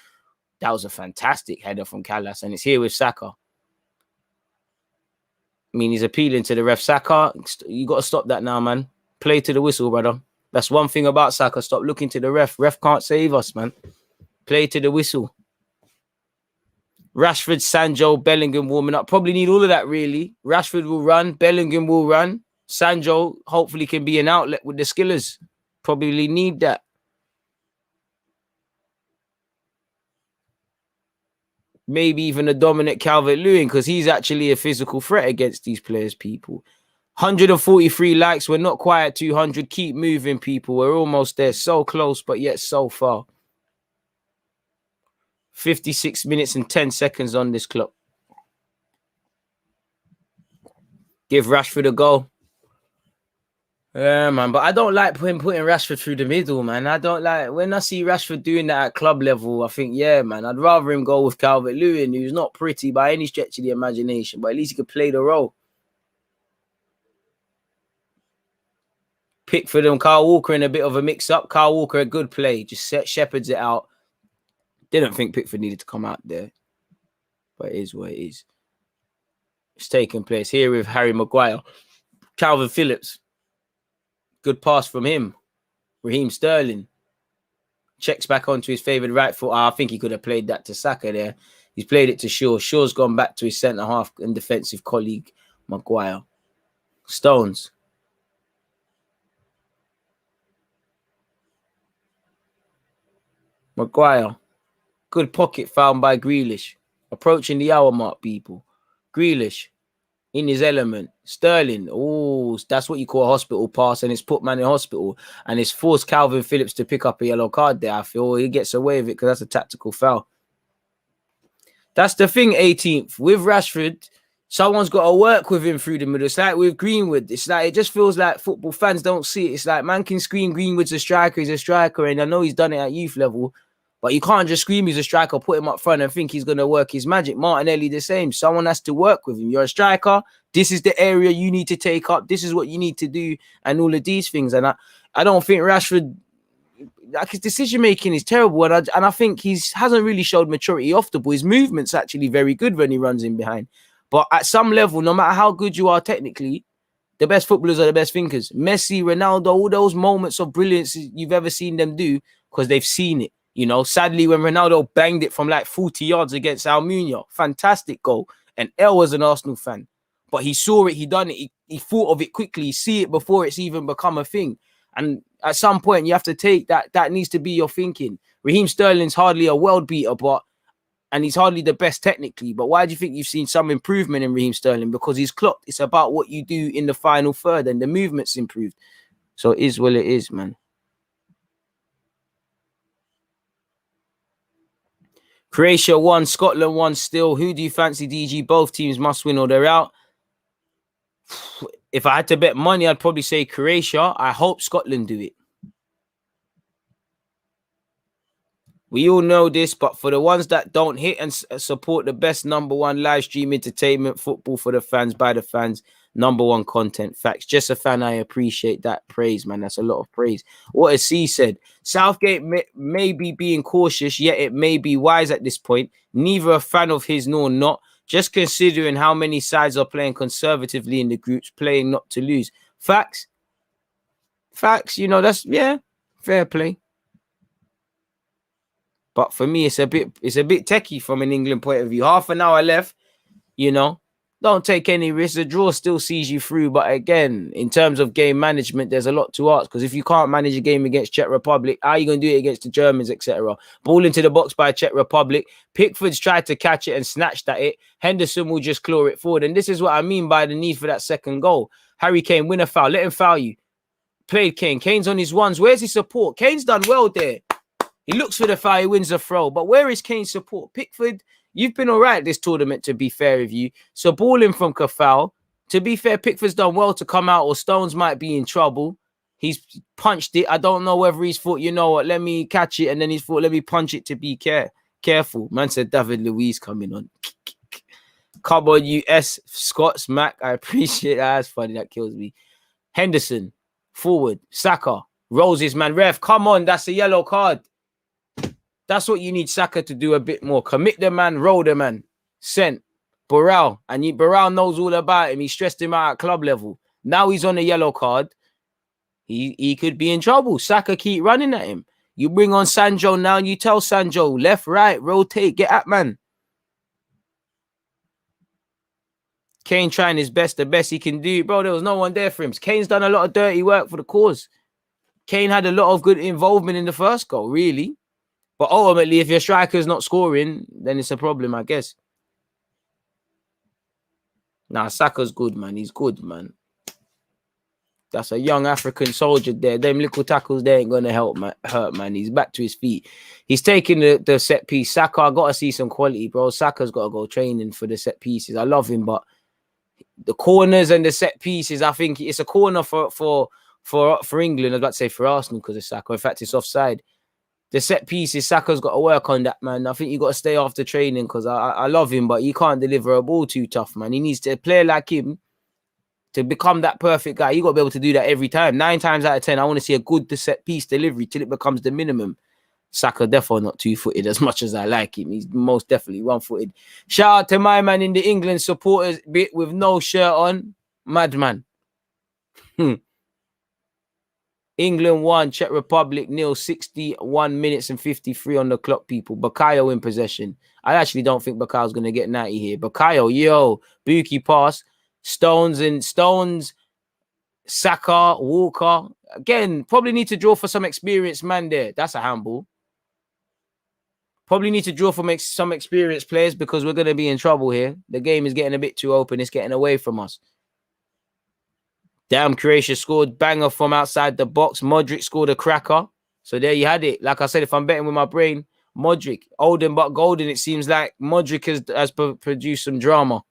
That was a fantastic header from Callas, and it's here with Saka. I mean, he's appealing to the ref. Saka, you got to stop that now, man. Play to the whistle, brother. That's one thing about Saka. Stop looking to the ref. Ref can't save us, man. Play to the whistle. Rashford, Sancho, Bellingham warming up. Probably need all of that, really. Rashford will run. Bellingham will run. Sancho hopefully can be an outlet with the skillers. Probably need that. Maybe even a Dominic Calvert-Lewin, because he's actually a physical threat against these players, people. 143 likes. We're not quite at 200. Keep moving, people. We're almost there. So close, but yet so far. 56 minutes and 10 seconds on this clock. Give Rashford a goal. Yeah, man. But I don't like putting Rashford through the middle, man. I don't like... When I see Rashford doing that at club level, I think, yeah, man, I'd rather him go with Calvert-Lewin, who's not pretty by any stretch of the imagination, but at least he could play the role. Pickford and Kyle Walker in a bit of a mix-up. Kyle Walker, a good play. Just shepherds it out. Didn't think Pickford needed to come out there. But it is what it is. It's taking place here with Harry Maguire. Calvin Phillips. Good pass from him. Raheem Sterling. Checks back onto his favoured right foot. I think he could have played that to Saka there. He's played it to Shaw. Shaw's gone back to his centre-half and defensive colleague, Maguire. Stones. Maguire. Good pocket found by Grealish. Approaching the hour mark, people. Grealish. In his element. Sterling. Oh, that's what you call a hospital pass, and it's put man in hospital. And it's forced Calvin Phillips to pick up a yellow card there. I feel he gets away with it because that's a tactical foul. That's the thing, 18th. With Rashford, someone's got to work with him through the middle. It's like with Greenwood. It's like it just feels like football fans don't see it. It's like man can scream Greenwood's a striker, he's a striker, and I know he's done it at youth level. But you can't just scream he's a striker, put him up front and think he's going to work his magic. Martinelli the same. Someone has to work with him. You're a striker. This is the area you need to take up. This is what you need to do and all of these things. And I don't think Rashford, like his decision-making is terrible. And I think he hasn't really showed maturity off the ball. His movement's actually very good when he runs in behind. But at some level, no matter how good you are technically, the best footballers are the best thinkers. Messi, Ronaldo, all those moments of brilliance you've ever seen them do because they've seen it. You know, sadly, when Ronaldo banged it from like 40 yards against Almunia, fantastic goal. And El was an Arsenal fan. But he saw it, he done it, he thought of it quickly, he see it before it's even become a thing. And at some point, you have to take that. That needs to be your thinking. Raheem Sterling's hardly a world beater, and he's hardly the best technically. But why do you think you've seen some improvement in Raheem Sterling? Because he's clocked. It's about what you do in the final third, and the movement's improved. So it is what it is, man. Croatia won, Scotland won still. Who do you fancy, DG? Both teams must win or they're out. If I had to bet money, I'd probably say Croatia. I hope Scotland do it. We all know this, but for the ones that don't hit and support the best #1 live stream entertainment, football for the fans, by the fans, #1 content, facts. Just a fan, I appreciate that praise, man. That's a lot of praise. What has C said? Southgate may be being cautious, yet it may be wise at this point. Neither a fan of his nor not. Just considering how many sides are playing conservatively in the groups, playing not to lose. Facts. Facts, you know, that's, yeah, fair play. But for me, it's a bit techie from an England point of view. Half an hour left, you know. Don't take any risks. The draw still sees you through. But again, in terms of game management, there's a lot to ask. Because if you can't manage a game against Czech Republic, how are you going to do it against the Germans, etc.? Ball into the box by Czech Republic. Pickford's tried to catch it and snatched at it. Henderson will just claw it forward. And this is what I mean by the need for that second goal. Harry Kane, win a foul. Let him foul you. Played Kane. Kane's on his ones. Where's his support? Kane's done well there. He looks for the foul. He wins the throw. But where is Kane's support? Pickford, you've been all right this tournament, to be fair with you. So ball in from Kafal. To be fair, Pickford's done well to come out, or Stones might be in trouble. He's punched it. I don't know whether he's thought, you know what, let me catch it. And then he's thought, let me punch it to be careful. Man said David Luiz coming on. Come on, US, Scots, Mac. I appreciate that. That's funny. That kills me. Henderson, forward. Saka, rolls his man. Ref, come on. That's a yellow card. That's what you need Saka to do a bit more. Commit the man, roll the man. Sent. Burrell. And Burrell knows all about him. He stressed him out at club level. Now he's on a yellow card. He could be in trouble. Saka keep running at him. You bring on Sancho now and you tell Sancho, left, right, rotate, get at man. Kane trying his best, the best he can do. Bro, there was no one there for him. Kane's done a lot of dirty work for the cause. Kane had a lot of good involvement in the first goal, really. But ultimately, if your striker's not scoring, then it's a problem, I guess. Nah, Saka's good, man. He's good, man. That's a young African soldier there. Them little tackles there ain't going to hurt, man. He's back to his feet. He's taking the set piece. Saka, I got to see some quality, bro. Saka's got to go training for the set pieces. I love him, but the corners and the set pieces, I think it's a corner for England. I was about to say for Arsenal because of Saka. In fact, it's offside. The set pieces, Saka's got to work on that, man. I think you got to stay after training because I love him, but he can't deliver a ball too tough, man. He needs to play like him. To become that perfect guy, you got to be able to do that every time. 9 times out of 10, I want to see a good set piece delivery till it becomes the minimum. Saka definitely not 2-footed as much as I like him. He's most definitely 1-footed. Shout out to my man in the England supporters bit with no shirt on. Madman. England 1, Czech Republic 0, 61 minutes and 53 on the clock, people. Bakayo in possession. I actually don't think Bakayo's going to get 90 here. Bakayo, yo, Buki pass. Stones, Saka, Walker. Again, probably need to draw for some experienced man there. That's a handball. Probably need to draw for some experienced players because we're going to be in trouble here. The game is getting a bit too open. It's getting away from us. Damn, Croatia scored banger from outside the box. Modric scored a cracker. So there you had it. Like I said, if I'm betting with my brain, Modric, olden but golden, it seems like Modric has produced some drama.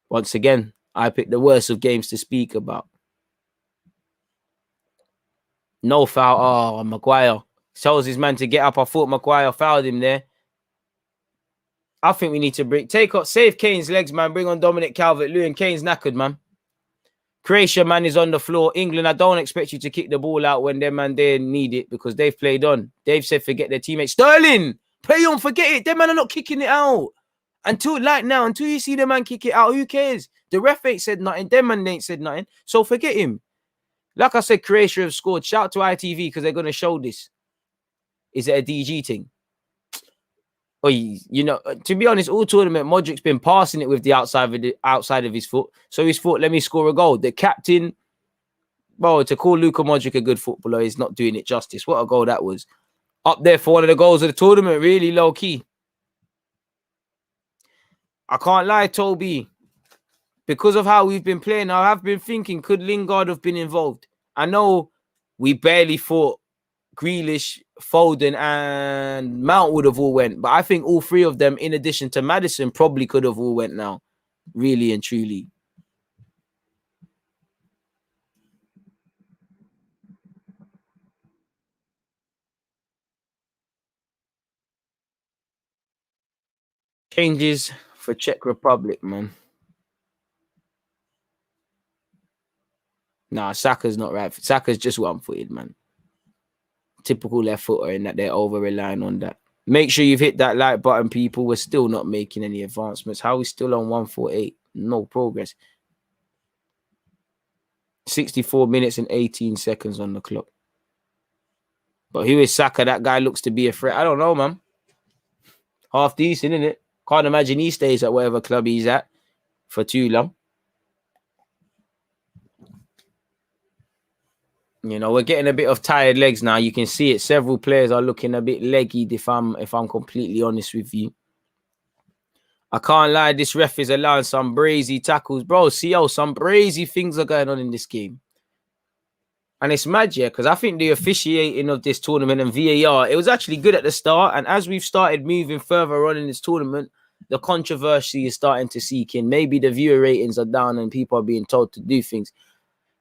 Once again, I picked the worst of games to speak about. No foul. Oh, Maguire tells his man to get up. I thought Maguire fouled him there. I think we need to save Kane's legs, man. Bring on Dominic Calvert-Lewin. Kane's knackered, man. Croatia, man, is on the floor. England, I don't expect you to kick the ball out when their man there need it because they've played on. They've said forget their teammates. Sterling, play on, forget it. Them man are not kicking it out. Until you see the man kick it out, who cares? The ref ain't said nothing. Them man ain't said nothing. So forget him. Like I said, Croatia have scored. Shout out to ITV because they're going to show this. Is it a DG thing? Or, you know, to be honest, all tournament, Modric's been passing it with the outside of his foot. So he's thought, let me score a goal. The captain, bro, to call Luka Modric a good footballer is not doing it justice. What a goal that was. Up there for one of the goals of the tournament, really low key. I can't lie, Toby. Because of how we've been playing, I have been thinking, could Lingard have been involved? I know we barely thought Grealish, Foden, and Mount would have all went. But I think all 3 of them, in addition to Maddison, probably could have all went now. Really and truly. Changes for Czech Republic, man. Nah, Saka's not right. Saka's just 1-footed, man. Typical left footer in that they're over-relying on that. Make sure you've hit that like button, people. We're still not making any advancements. How are we still on 148? No progress. 64 minutes and 18 seconds on the clock. But who is Saka? That guy looks to be a threat. I don't know, man. Half decent, isn't it? Can't imagine he stays at whatever club he's at for too long. You know, we're getting a bit of tired legs now. You can see it. Several players are looking a bit leggy, if I'm completely honest with you. I can't lie, this ref is allowing some brazy tackles. Bro, CO, some brazy things are going on in this game. And it's mad, yeah, because I think the officiating of this tournament and VAR, it was actually good at the start. And as we've started moving further on in this tournament, the controversy is starting to seek in. Maybe the viewer ratings are down and people are being told to do things.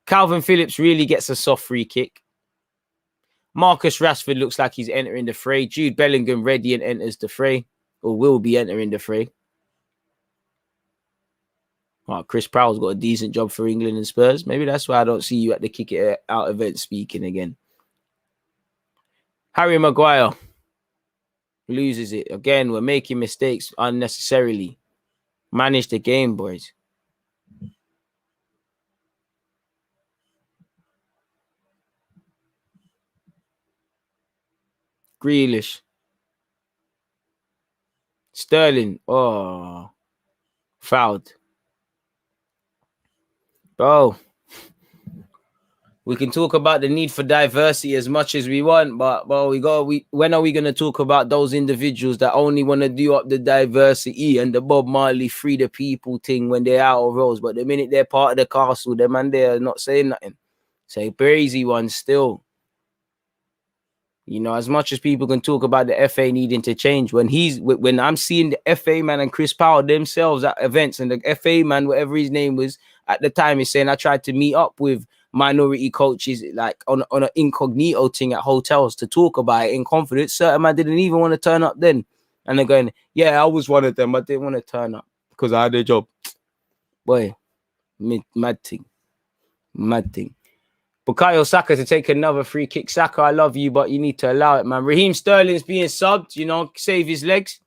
Calvin Phillips really gets a soft free kick. Marcus Rashford looks like he's entering the fray. Jude Bellingham ready and enters the fray, or will be entering the fray. Oh, Chris Prowell's got a decent job for England and Spurs. Maybe that's why I don't see you at the kick it out event speaking again. Harry Maguire loses it. Again, we're making mistakes unnecessarily. Manage the game, boys. Grealish. Sterling. Oh. Fouled. Bro, we can talk about the need for diversity as much as we want, but when are we gonna talk about those individuals that only want to do up the diversity and the Bob Marley free the people thing when they're out of roles, but the minute they're part of the castle, them and they're not saying nothing. Say crazy ones still. You know, as much as people can talk about the FA needing to change, when I'm seeing the FA man and Chris Powell themselves at events, and the FA man, whatever his name was at the time, is saying I tried to meet up with minority coaches like on an incognito thing at hotels to talk about it in confidence. Certain man didn't even want to turn up then, and they're going, "Yeah, I was one of them. I didn't want to turn up because I had a job." Boy, mad thing. Bukayo Saka to take another free kick. Saka, I love you, but you need to allow it, man. Raheem Sterling's being subbed, you know, save his legs.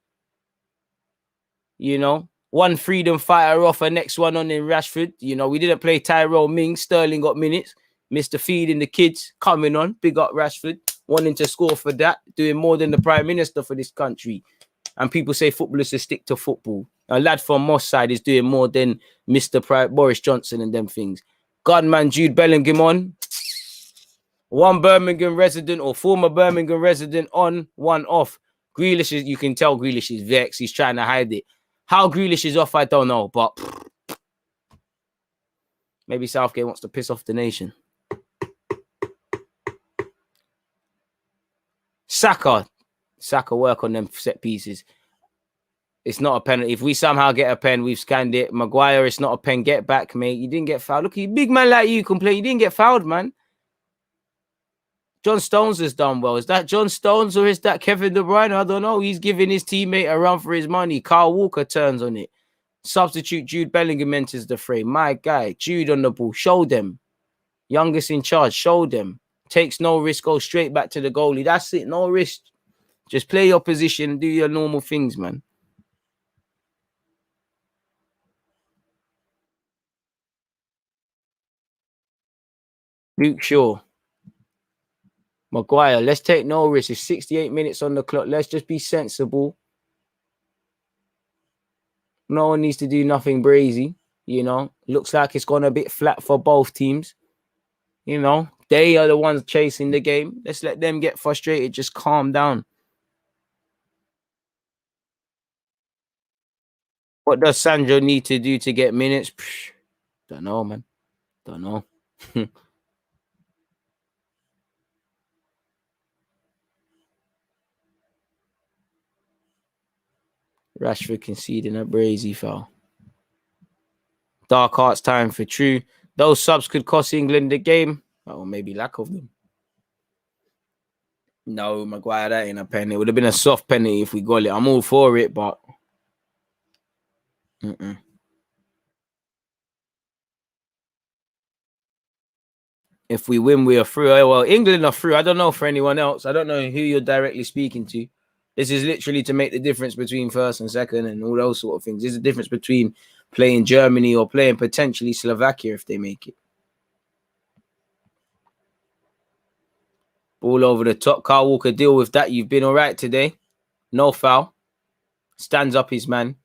You know, one freedom fighter off, a next one on in Rashford. You know, we didn't play Tyrone Mings. Sterling got minutes. Mr. Feeding the kids coming on. Big up Rashford. Wanting to score for that. Doing more than the Prime Minister for this country. And people say footballers should stick to football. A lad from Moss side is doing more than Mr. Boris Johnson and them things. Gunman Jude Bellingham on. One Birmingham resident or former Birmingham resident on, one off. Grealish is, you can tell Grealish is vexed. He's trying to hide it. How Grealish is off, I don't know, but maybe Southgate wants to piss off the nation. Saka work on them set pieces. It's not a penalty. If we somehow get a pen, we've scanned it. Maguire, it's not a pen. Get back, mate. You didn't get fouled. Look, you big man like you can play. You didn't get fouled, man. John Stones has done well. Is that John Stones or is that Kevin De Bruyne? I don't know. He's giving his teammate a run for his money. Kyle Walker turns on it. Substitute Jude Bellingham enters the frame. My guy, Jude on the ball. Show them. Youngest in charge. Show them. Takes no risk. Goes straight back to the goalie. That's it. No risk. Just play your position and do your normal things, man. Luke Shaw. Maguire, let's take no risk. It's 68 minutes on the clock. Let's just be sensible. No one needs to do nothing brazy, you know. Looks like it's gone a bit flat for both teams. You know, they are the ones chasing the game. Let's let them get frustrated. Just calm down. What does Sandro need to do to get minutes? Don't know, man. Don't know. Rashford conceding a brazy foul. Dark arts time for True. Those subs could cost England the game. Or maybe lack of them. No, Maguire, that ain't a pen. It would have been a soft penalty if we got it. I'm all for it, but... If we win, we are through. Well, England are through. I don't know for anyone else. I don't know who you're directly speaking to. This is literally to make the difference between first and second and all those sort of things. There's a difference between playing Germany or playing potentially Slovakia if they make it. Ball over the top. Kyle Walker, deal with that. You've been all right today. No foul. Stands up his man.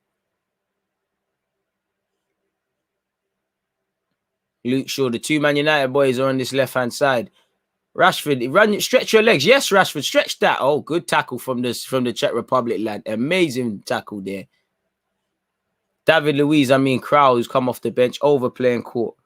Luke Shaw, the two Man United boys are on this left-hand side. Rashford, stretch your legs. Yes, Rashford, stretch that. Oh, good tackle from the Czech Republic, lad. Amazing tackle there. David Luiz, Krau, who's come off the bench, overplaying court.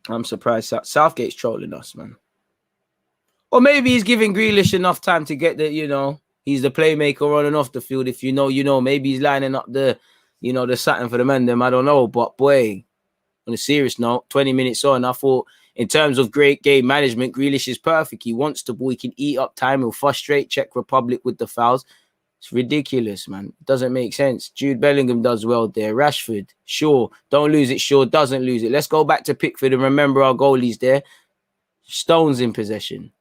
I'm surprised Southgate's trolling us, man. Or maybe he's giving Grealish enough time to get the, you know, he's the playmaker on and off the field. If you know, you know, maybe he's lining up the, you know, the Saturn for the men. Them, I don't know. But boy, on a serious note, 20 minutes on, I thought in terms of great game management, Grealish is perfect. He wants the ball. He can eat up time. He'll frustrate Czech Republic with the fouls. It's ridiculous, man. It doesn't make sense. Jude Bellingham does well there. Rashford, sure. Don't lose it. Sure, doesn't lose it. Let's go back to Pickford and remember our goalies there. Stones in possession.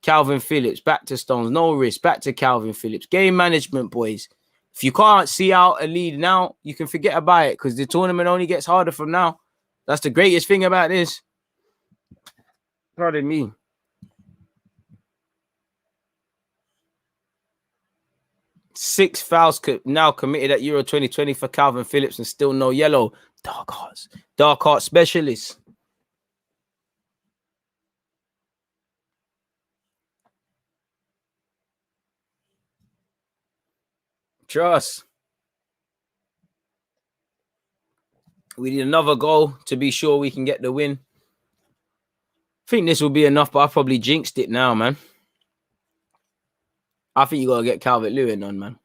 Calvin Phillips, back to Stones. No risk. Back to Calvin Phillips. Game management, boys. If you can't see out a lead now, you can forget about it because the tournament only gets harder from now. That's the greatest thing about this. Pardon me. Six fouls now committed at Euro 2020 for Calvin Phillips and still no yellow. Dark Arts specialist. Trust. We need another goal to be sure we can get the win. I think this will be enough, but I probably jinxed it now, man. I think you got to get Calvert-Lewin on, man.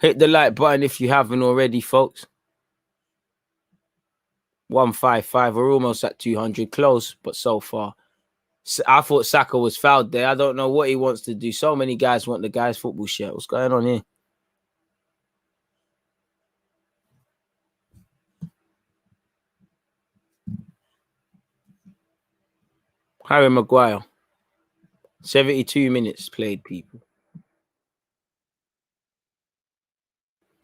Hit the like button if you haven't already, folks. 155. We're almost at 200. Close, but so far. I thought Saka was fouled there. I don't know what he wants to do. So many guys want the guy's football shirt. What's going on here? Harry Maguire. 72 minutes played, people.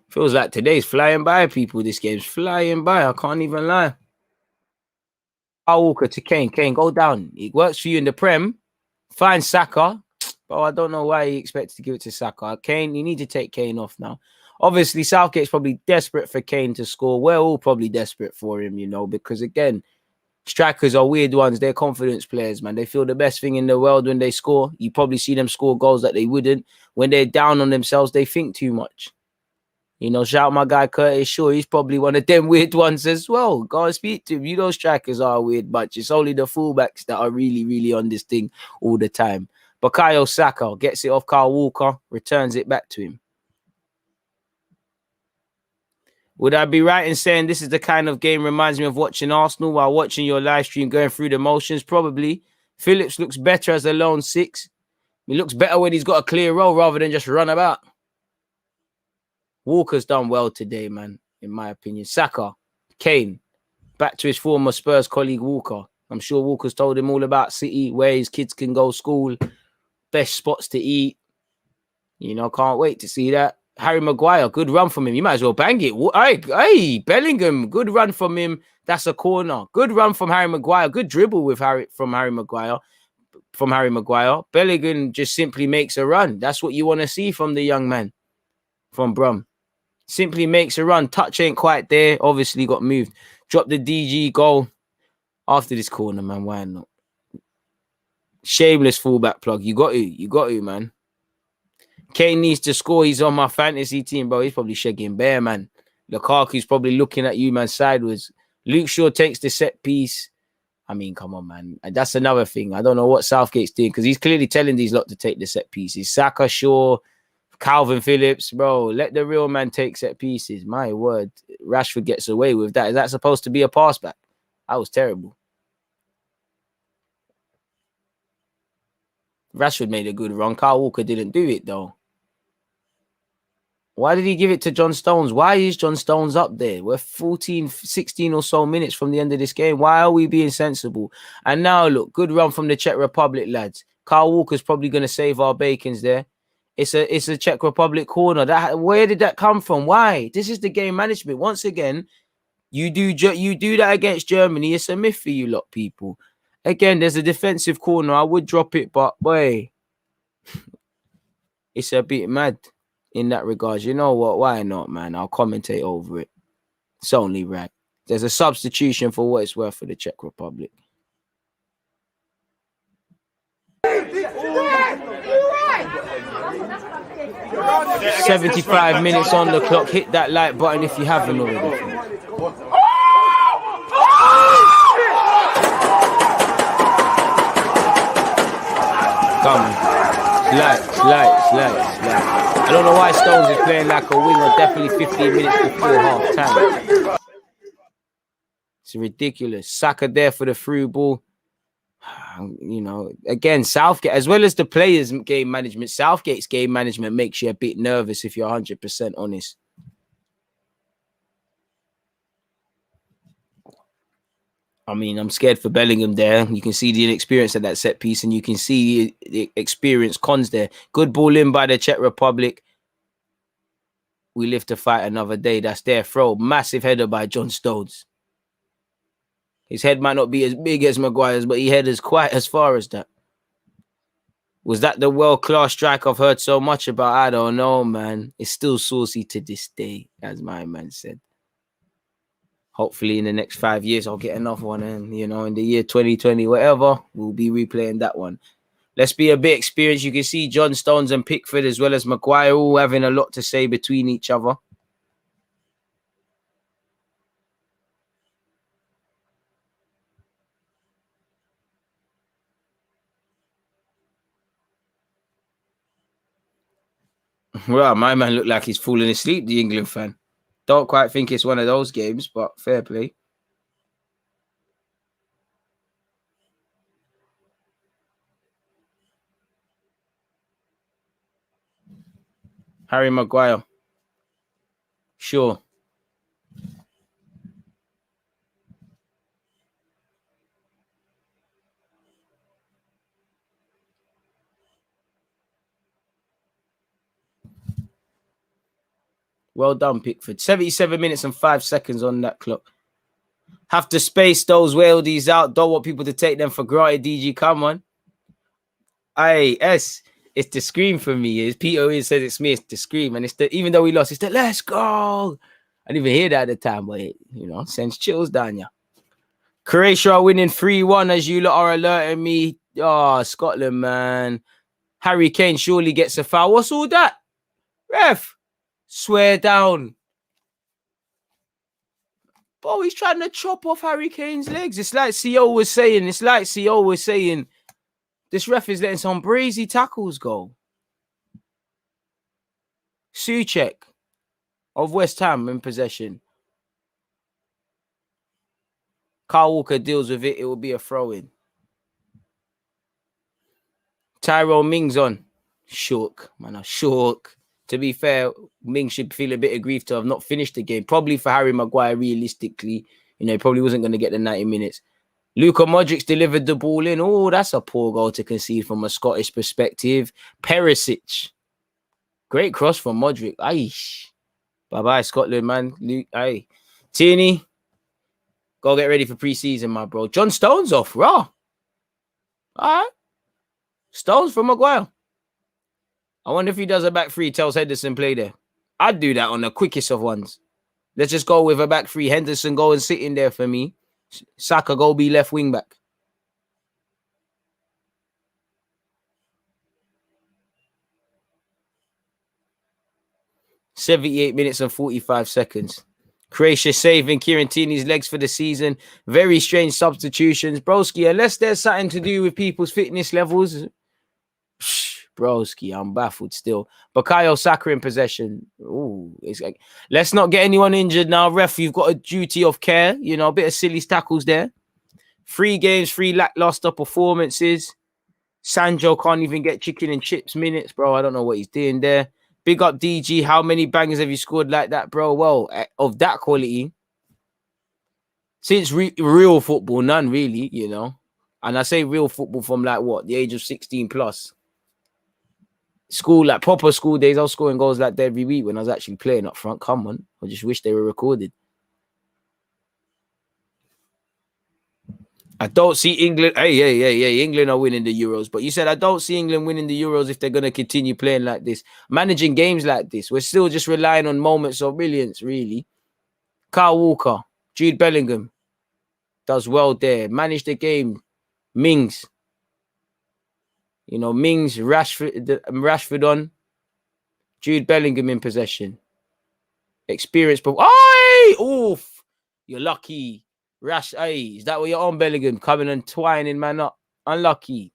Feels like today's flying by, people. This game's flying by. I can't even lie. Walker to Kane. Kane, go down. It works for you in the Prem. Find Saka. But I don't know why he expects to give it to Saka. Kane, you need to take Kane off now. Obviously, Southgate's probably desperate for Kane to score. We're all probably desperate for him, you know, because, again, strikers are weird ones. They're confidence players, man. They feel the best thing in the world when they score. You probably see them score goals that they wouldn't. When they're down on themselves, they think too much. You know, shout out my guy Curtis Shaw. He's probably one of them weird ones as well. Go and speak to him. You know, strikers are a weird bunch. It's only the fullbacks that are really, really on this thing all the time. Bukayo Saka gets it off Kyle Walker, returns it back to him. Would I be right in saying this is the kind of game reminds me of watching Arsenal while watching your live stream going through the motions? Probably. Phillips looks better as a lone six. He looks better when he's got a clear role rather than just run about. Walker's done well today, man, in my opinion. Saka, Kane, back to his former Spurs colleague Walker. I'm sure Walker's told him all about City, where his kids can go school, best spots to eat. You know, can't wait to see that. Harry Maguire, good run from him. You might as well bang it. Hey, Bellingham, good run from him. That's a corner. Good run from Harry Maguire. Good dribble from Harry Maguire. Bellingham just simply makes a run. That's what you want to see from the young man from Brum. Simply makes a run. Touch ain't quite there. Obviously got moved. Drop the DG goal after this corner, man. Why not? Shameless fullback plug. You got to, man. Kane needs to score. He's on my fantasy team, bro. He's probably shaking bare, man. Lukaku's probably looking at you, man, sideways. Luke Shaw takes the set piece. I mean, come on, man. And that's another thing. I don't know what Southgate's doing because he's clearly telling these lot to take the set pieces. Saka, Shaw, Calvin Phillips, bro. Let the real man take set pieces. My word. Rashford gets away with that. Is that supposed to be a pass back? That was terrible. Rashford made a good run. Kyle Walker didn't do it, though. Why did he give it to John Stones? Why is John Stones up there? We're 14, 16 or so minutes from the end of this game. Why are we being sensible? And now, look, good run from the Czech Republic, lads. Kyle Walker's probably going to save our bacons there. It's a Czech Republic corner. Where did that come from? Why? This is the game management. Once again, you do that against Germany. It's a myth for you lot, people. Again, there's a defensive corner. I would drop it, but boy, it's a bit mad in that regard. You know what? Why not, man? I'll commentate over it. It's only right. There's a substitution for what it's worth for the Czech Republic. 75 minutes on the clock. Hit that like button if you haven't already. Come on. Slight. I don't know why Stones is playing like a winger. Definitely 15 minutes before half time. It's ridiculous. Saka there for the through ball. You know, again, Southgate, as well as the players' game management, Southgate's game management makes you a bit nervous if you're 100% honest. I mean, I'm scared for Bellingham there. You can see the inexperience of that set piece, and you can see the experience cons there. Good ball in by the Czech Republic. We live to fight another day. That's their throw. Massive header by John Stones. His head might not be as big as Maguire's, but he headers quite as far as that. Was that the world-class strike I've heard so much about? I don't know, man. It's still saucy to this day, as my man said. Hopefully in the next 5 years, I'll get another one. And, you know, in the year 2020, whatever, we'll be replaying that one. Let's be a bit experienced. You can see John Stones and Pickford as well as Maguire all having a lot to say between each other. Well, my man looked like he's falling asleep, the England fan. Don't quite think it's one of those games, but fair play. Harry Maguire. Sure. Well done, Pickford. 77 minutes and 5 seconds on that clock. Have to space those Waldies out. Don't want people to take them for granted, DG. Come on. It's the scream for me. As Peter always says, it's me. It's the scream. And it's the, even though we lost, it's the let's go. I didn't even hear that at the time, but it, you know, sends chills down you. Croatia are winning 3-1 as you lot are alerting me. Oh, Scotland, man. Harry Kane surely gets a foul. What's all that? Ref, swear down. Bro, he's trying to chop off Harry Kane's legs. It's like CO was saying. This ref is letting some brazy tackles go. Souček of West Ham in possession. Kyle Walker deals with it. It will be a throw-in. Tyrone Mings on. Shook. Man, I'm shook. To be fair, Mings should feel a bit of grief to have not finished the game. Probably for Harry Maguire, realistically. You know, he probably wasn't going to get the 90 minutes. Luka Modric's delivered the ball in. Oh, that's a poor goal to concede from a Scottish perspective. Perisic. Great cross from Modric. Aish. Bye-bye, Scotland, man. Aye. Tierney. Go get ready for pre-season, my bro. John Stones off. Raw. All right. Stones for Maguire. I wonder if he does a back three, tells Henderson play there. I'd do that on the quickest of ones. Let's just go with a back three. Henderson go and sit in there for me. Saka go be left wing back. .78 minutes and 45 seconds. Croatia saving Kieran Tierney's legs for the season. Very strange substitutions. Broski, unless there's something to do with people's fitness levels. Broski, I'm baffled still. Bukayo Saka in possession. Ooh, it's like, let's not get anyone injured now. Ref, you've got a duty of care. You know, a bit of silly tackles there. 3 games, 3 lackluster performances. Sancho can't even get chicken and chips minutes, bro. I don't know what he's doing there. Big up DG. How many bangers have you scored like that, bro? Well, of that quality, since real football, none really, you know. And I say real football from like what, the age of 16 plus. School, like proper school days, I was scoring goals like that every week when I was actually playing up front. Come on. I just wish they were recorded. I don't see England. Hey. England are winning the Euros. But you said I don't see England winning the Euros if they're going to continue playing like this. Managing games like this. We're still just relying on moments of brilliance, really. Kyle Walker. Jude Bellingham. Does well there. Manage the game. Mings. You know, Mings, Rashford on. Jude Bellingham in possession. Experience. Aye! Oof! You're lucky. Aye, is that what you're on, Bellingham? Coming and twining, man, up. Unlucky.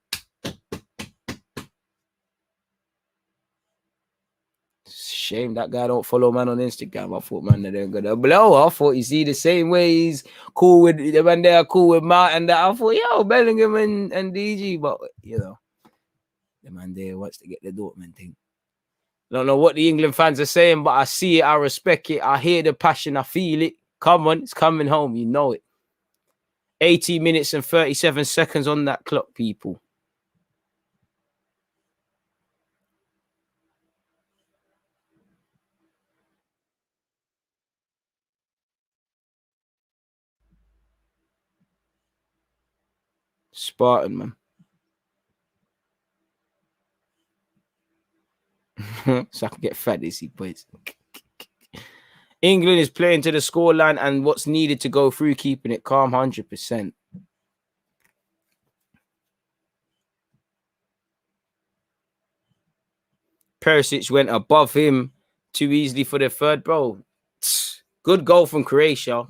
Shame that guy don't follow man on Instagram. I thought, man, they're gonna blow. I thought you see the same way he's cool with the man there, cool with Martin. That I thought, yo, Bellingham and DG, but you know, the man there wants to get the Dortmund thing. I don't know what the England fans are saying, but I see it, I respect it, I hear the passion, I feel it. Come on, it's coming home, you know it. 80 minutes and 37 seconds on that clock, people. Spartan, man. So I can get fantasy points. England is playing to the scoreline and what's needed to go through, keeping it calm, 100%. Perisic went above him too easily for the third, bro. Good goal from Croatia.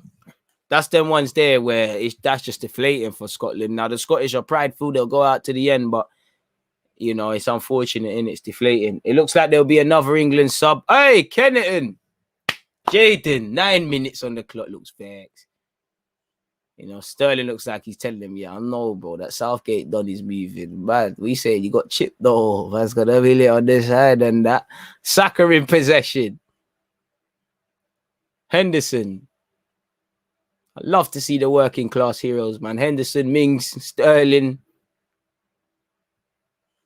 That's them ones there where that's just deflating for Scotland. Now, the Scottish are prideful. They'll go out to the end, but, you know, it's unfortunate and it's deflating. It looks like there'll be another England sub. Hey, Kenneton. Jaden, 9 minutes on the clock. Looks vexed. You know, Sterling looks like he's telling him, yeah, I know, bro, that Southgate done his moving. Man, we say you got chipped, though. That's going to be lit on this side and that. Saka in possession. Henderson. I love to see the working class heroes, man. Henderson, Mings, Sterling.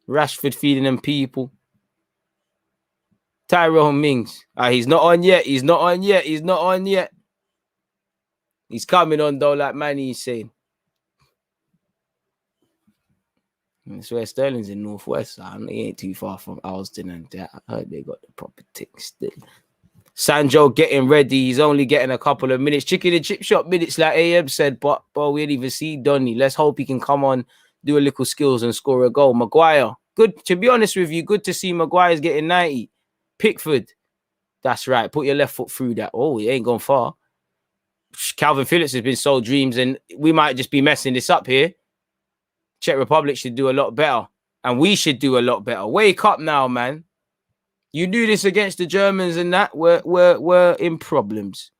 Rashford feeding them people. Tyrone Mings. He's not on yet. He's not on yet. He's not on yet. He's coming on, though, like Manny's saying. I swear Sterling's in Northwest. So he ain't too far from Alston and that. I heard they got the proper thing still. Sancho getting ready. He's only getting a couple of minutes. Chicken and chip shop minutes, like AM said. But, bro, we didn't even see Donny. Let's hope he can come on, do a little skills and score a goal. Maguire. Good. To be honest with you, good to see Maguire's getting 90. Pickford. That's right. Put your left foot through that. Oh, he ain't gone far. Calvin Phillips has been sold dreams, and we might just be messing this up here. Czech Republic should do a lot better, and we should do a lot better. Wake up now, man. You do this against the Germans and that, we're in problems.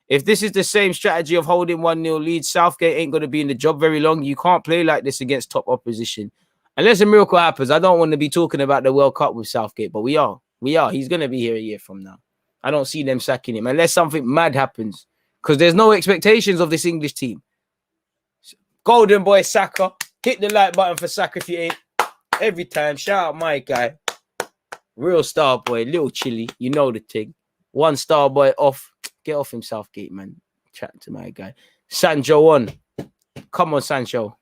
If this is the same strategy of holding 1-0 lead, Southgate ain't going to be in the job very long. You can't play like this against top opposition. Unless a miracle happens. I don't want to be talking about the World Cup with Southgate, but we are. He's going to be here a year from now. I don't see them sacking him unless something mad happens, because there's no expectations of this English team. Golden boy Saka. Hit the like button for Saka if you ain't. Every time. Shout out my guy. Real star boy. Little chilly. You know the thing. One star boy off. Get off him, Southgate, man. Chat to my guy. Sancho on. Come on, Sancho.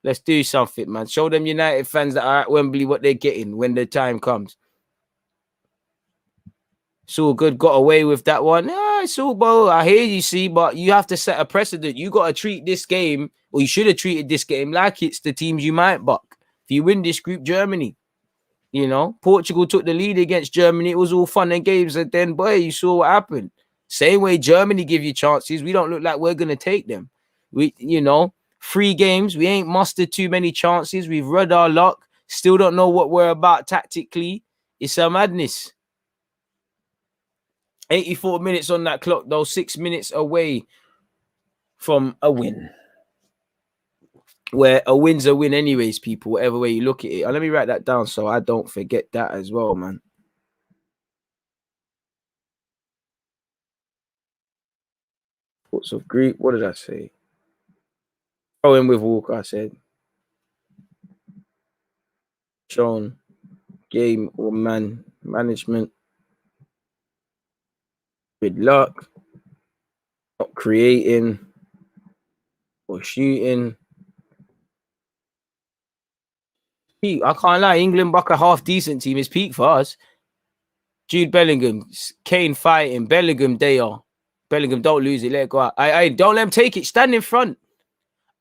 Let's do something, man. Show them United fans that are at Wembley what they're getting when the time comes. It's all good. Got away with that one. It's all, bro. I hear you, see, but you have to set a precedent. You got to treat this game, or you should have treated this game like it's the teams you might buck. If you win this group, Germany, you know, Portugal took the lead against Germany. It was all fun and games. And then, boy, you saw what happened. Same way Germany give you chances. We don't look like we're going to take them. We, you know, 3 games. We ain't mustered too many chances. We've read our luck. Still don't know what we're about tactically. It's a madness. 84 minutes on that clock, though. 6 minutes away from a win. Where a win's a win anyways, people, whatever way you look at it. And let me write that down so I don't forget that as well, man. Thoughts of group. What did I say? Oh, in with Walker, I said. Sean, game or man management. Good luck. Not creating or shooting. I can't lie. England buck a half decent team is peak for us. Jude Bellingham, Kane fighting. Bellingham, they are. Bellingham, don't lose it. Let it go out. Don't let them take it. Stand in front.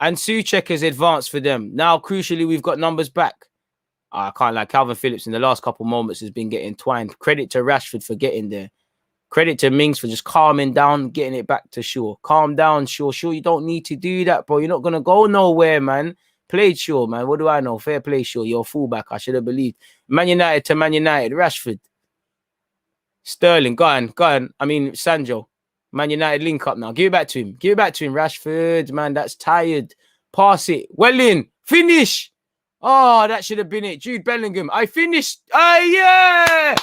And Souček has advanced for them. Now, crucially, we've got numbers back. I can't lie. Calvin Phillips in the last couple moments has been getting twined. Credit to Rashford for getting there. Credit to Mings for just calming down, getting it back to Shaw. Calm down, Shaw. Shaw, you don't need to do that, bro. You're not going to go nowhere, man. Played Shaw, man. What do I know? Fair play, Shaw. You're a fullback. I should have believed. Man United to Man United. Rashford. Sterling. Go on. I mean, Sancho. Man United link up now. Give it back to him. Rashford, man, that's tired. Pass it. Well in. Finish. Oh, that should have been it. Jude Bellingham. I finished. Yeah.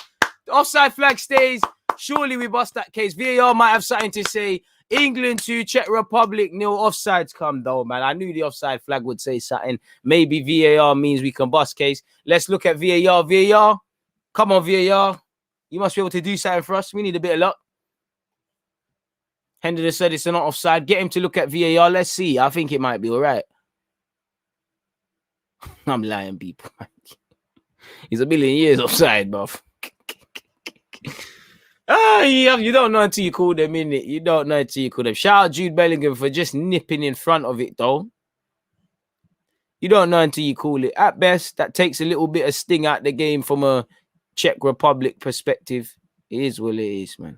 The offside flag stays. Surely we bust that case. VAR might have something to say. England 2, Czech Republic 0. Offsides come though, man. I knew the offside flag would say something. Maybe VAR means we can bust case. Let's look at VAR. VAR, come on, VAR. You must be able to do something for us. We need a bit of luck. Henderson said it's not offside. Get him to look at VAR. Let's see. I think it might be all right. I'm lying, people. He's a million years offside, bruv. You don't know until you call them, innit? You don't know until you call them. Shout out Jude Bellingham for just nipping in front of it, though. You don't know until you call it. At best, that takes a little bit of sting out the game from a Czech Republic perspective. It is what it is, man.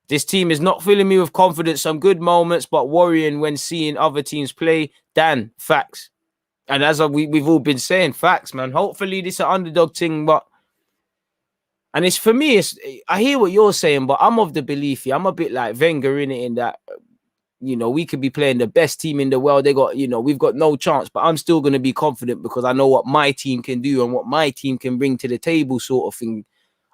This team is not filling me with confidence. Some good moments, but worrying when seeing other teams play. Dan, facts. And as we've all been saying, facts, man. Hopefully this is an underdog thing, but... And it's for me, I hear what you're saying, but I'm of the belief here. I'm a bit like Wenger in it, in that, you know, we could be playing the best team in the world. They got, you know, we've got no chance, but I'm still going to be confident because I know what my team can do and what my team can bring to the table, sort of thing.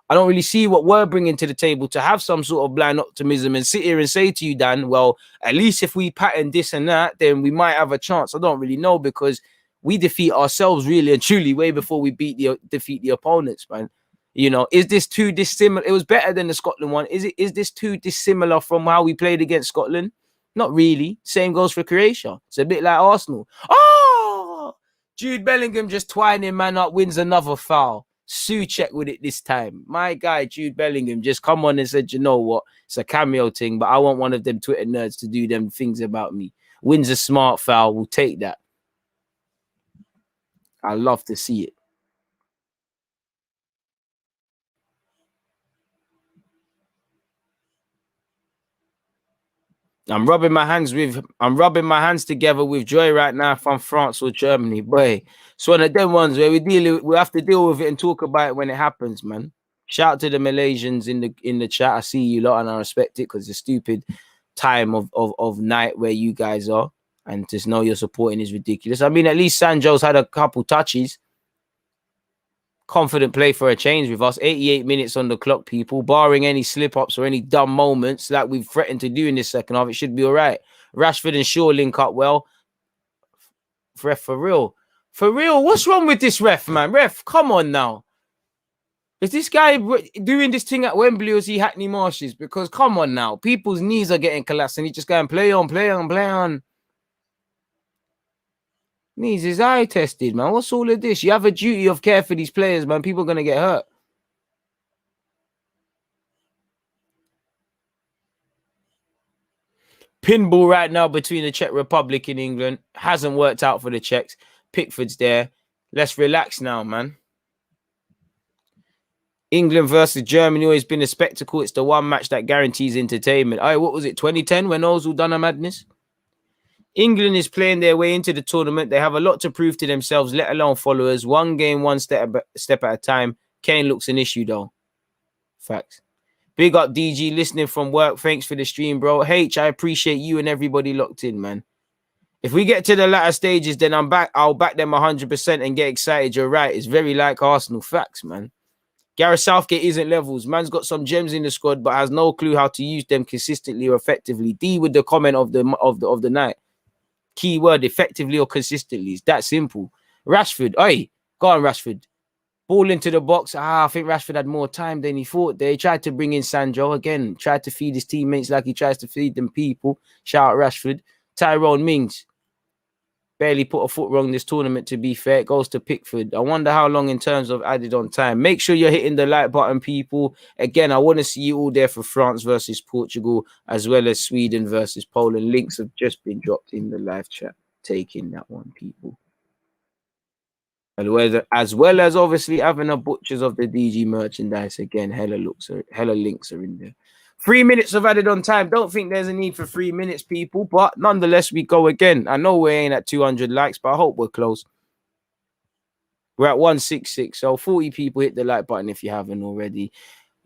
I don't really see what we're bringing to the table to have some sort of blind optimism and sit here and say to you, Dan, well, at least if we pattern this and that, then we might have a chance. I don't really know because we defeat ourselves really and truly way before we defeat the opponents, man. You know, is this too dissimilar? It was better than the Scotland one. Is this too dissimilar from how we played against Scotland? Not really. Same goes for Croatia. It's a bit like Arsenal. Oh, Jude Bellingham just twining man up, wins another foul. Souček with it this time. My guy, Jude Bellingham, just come on and said, you know what? It's a cameo thing, but I want one of them Twitter nerds to do them things about me. Wins a smart foul. We'll take that. I love to see it. I'm rubbing my hands together with joy right now from France or Germany, boy. It's one of them ones where we have to deal with it and talk about it when it happens, man. Shout out to the Malaysians in the chat. I see you lot and I respect it because it's a stupid time of night where you guys are, and to know you're supporting is ridiculous. I mean, at least Sanjo's had a couple touches. Confident play for a change with us. 88 minutes on the clock, people. Barring any slip-ups or any dumb moments like we've threatened to do in this second half, it should be all right. Rashford and Shaw link up well. Ref, for real. For real, what's wrong with this ref, man? Ref, come on now. Is this guy doing this thing at Wembley or is he Hackney Marshes? Because come on now. People's knees are getting collapsed and he just going play on, play on, play on. Needs his eye tested, man. What's all of this? You have a duty of care for these players, man. People are going to get hurt. Pinball right now between the Czech Republic and England. Hasn't worked out for the Czechs. Pickford's there. Let's relax now, man. England versus Germany always been a spectacle. It's the one match that guarantees entertainment. All right, what was it, 2010 when Ozil done a madness? England is playing their way into the tournament. They have a lot to prove to themselves, let alone followers. One game, one step at a time. Kane looks an issue, though. Facts. Big up, DG, listening from work. Thanks for the stream, bro. H, I appreciate you and everybody locked in, man. If we get to the latter stages, then I'll back them 100% and get excited. You're right. It's very like Arsenal. Facts, man. Gareth Southgate isn't levels. Man's got some gems in the squad, but has no clue how to use them consistently or effectively. D with the comment of the night. Key word, effectively or consistently. It's that simple. Rashford, oi, go on, Rashford. Ball into the box. I think Rashford had more time than he thought. They tried to bring in Sanjo again. Tried to feed his teammates like he tries to feed them people. Shout out Rashford. Tyrone Mings. Barely put a foot wrong this tournament, to be fair. It goes to Pickford. I wonder how long in terms of added on time. Make sure you're hitting the like button, people. Again, I want to see you all there for France versus Portugal, as well as Sweden versus Poland. Links have just been dropped in the live chat. Take in that one, people. As well as obviously having a butchers of the DG merchandise. Again, hella links are in there. 3 minutes of added on time. Don't think there's a need for 3 minutes, people. But nonetheless, we go again. I know we ain't at 200 likes, but I hope we're close. We're at 166. So 40 people hit the like button if you haven't already.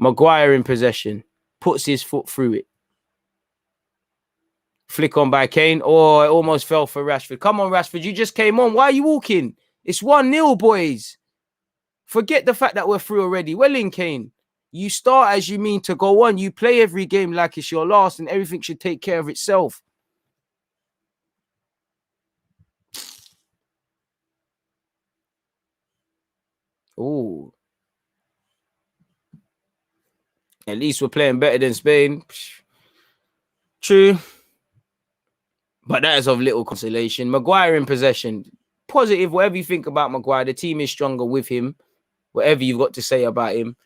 Maguire in possession. Puts his foot through it. Flick on by Kane. Oh, it almost fell for Rashford. Come on, Rashford. You just came on. Why are you walking? It's 1-0, boys. Forget the fact that we're through already. Well in, Kane. You start as you mean to go on. You play every game like it's your last, and everything should take care of itself. Oh, at least we're playing better than Spain. True. But that is of little consolation. Maguire in possession. Positive, whatever you think about Maguire, the team is stronger with him. Whatever you've got to say about him.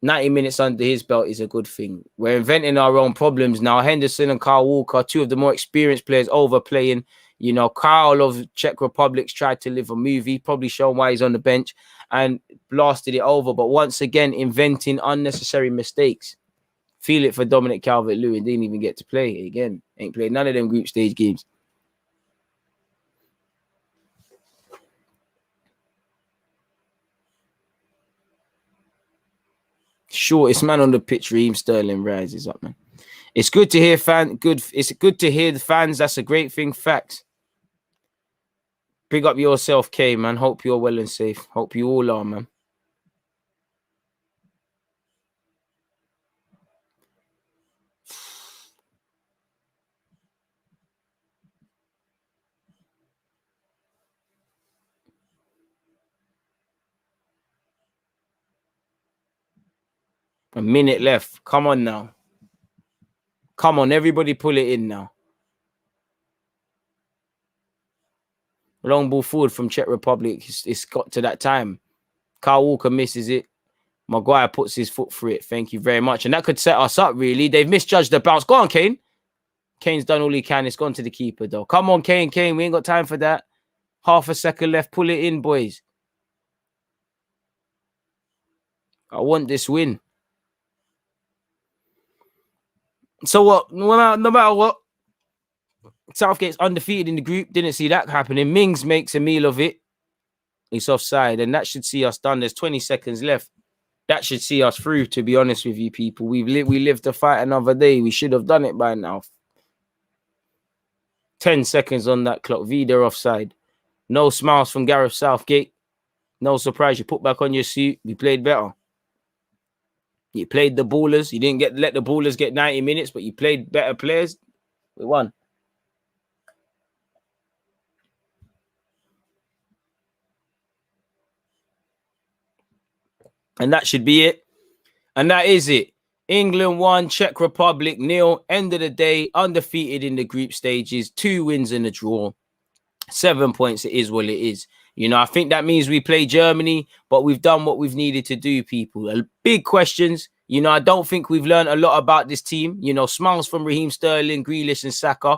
90 minutes under his belt is a good thing. We're inventing our own problems now. Henderson and Kyle Walker, two of the more experienced players, overplaying. You know, Kyle of Czech Republic's tried to live a movie, probably shown why he's on the bench, and blasted it over. But once again, inventing unnecessary mistakes. Feel it for Dominic Calvert-Lewin. Didn't even get to play again. Ain't played none of them group stage games. Shortest man on the pitch, Raheem Sterling rises up, man. It's good to hear It's good to hear the fans. That's a great thing. Facts. Big up yourself, Kay, man. Hope you're well and safe. Hope you all are, man. A minute left. Come on now. Come on, everybody pull it in now. Long ball forward from Czech Republic. It's got to that time. Kyle Walker misses it. Maguire puts his foot through it. Thank you very much. And that could set us up, really. They've misjudged the bounce. Go on, Kane. Kane's done all he can. It's gone to the keeper, though. Come on, Kane. We ain't got time for that. Half a second left. Pull it in, boys. I want this win. So what? No matter what, Southgate's undefeated in the group. Didn't see that happening. Mings makes a meal of it. He's offside, and that should see us done. There's 20 seconds left. That should see us through, to be honest with you people. We live to fight another day. We should have done it by now. 10 seconds on that clock. Vida offside. No smiles from Gareth Southgate. No surprise. You put back on your suit. We played better. You played the ballers. You didn't let the ballers get 90 minutes, but you played better players. We won. And that should be it. And that is it. England 1, Czech Republic 0. End of the day, undefeated in the group stages. 2 wins and a draw. 7 points. It is what it is. You know, I think that means we play Germany, but we've done what we've needed to do, people. Big questions. You know, I don't think we've learned a lot about this team. You know, smiles from Raheem Sterling, Grealish and Saka.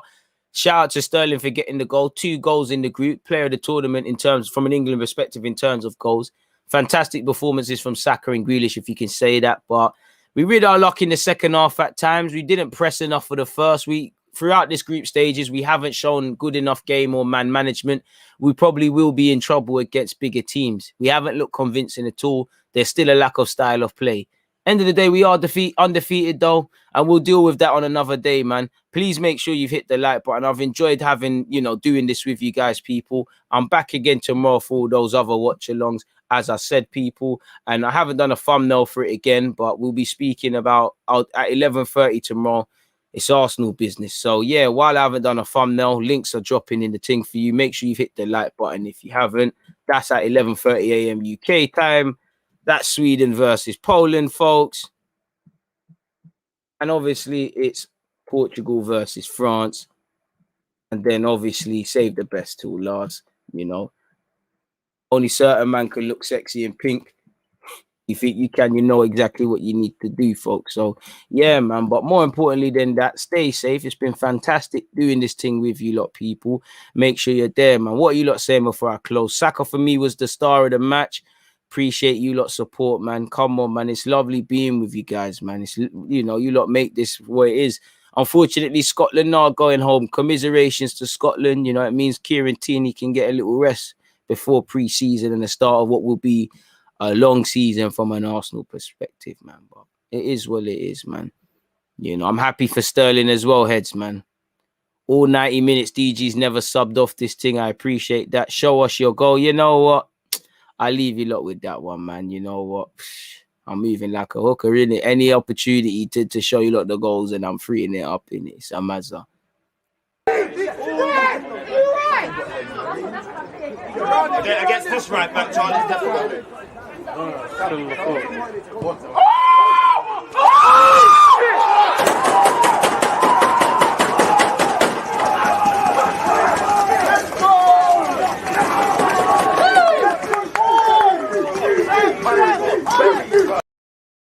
Shout out to Sterling for getting the goal. 2 goals in the group. Player of the tournament from an England perspective in terms of goals. Fantastic performances from Saka and Grealish, if you can say that. But we rid our luck in the second half at times. We didn't press enough for the first week. Throughout this group stages, we haven't shown good enough game or man management. We probably will be in trouble against bigger teams. We haven't looked convincing at all. There's still a lack of style of play. End of the day, we are undefeated, though, and we'll deal with that on another day, man. Please make sure you've hit the like button. I've enjoyed doing this with you guys, people. I'm back again tomorrow for all those other watch-alongs, as I said, people. And I haven't done a thumbnail for it again, but we'll be speaking about at 11:30 tomorrow. It's Arsenal business. So, yeah, while I haven't done a thumbnail, links are dropping in the thing for you. Make sure you've hit the like button if you haven't. That's at 11:30 a.m. UK time. That's Sweden versus Poland, folks. And obviously, it's Portugal versus France. And then, obviously, save the best till last, you know. Only certain man can look sexy in pink. You think you can, you know exactly what you need to do, folks. So, yeah, man. But more importantly than that, stay safe. It's been fantastic doing this thing with you lot, people. Make sure you're there, man. What are you lot saying before I close? Saka, for me, was the star of the match. Appreciate you lot support, man. Come on, man. It's lovely being with you guys, man. It's, you know, you lot make this what it is. Unfortunately, Scotland are going home. Commiserations to Scotland. You know, it means Kieran Tierney can get a little rest before pre-season and the start of what will be a long season from an Arsenal perspective, man. But it is what it is, man. You know, I'm happy for Sterling as well, heads, man. All 90 minutes, DG's never subbed off this thing. I appreciate that. Show us your goal. You know what? I leave you lot with that one, man. You know what? I'm moving like a hooker in it. Any opportunity to show you lot the goals, and I'm freeing it up in it. It's a mazza. Against this right back, Charlie.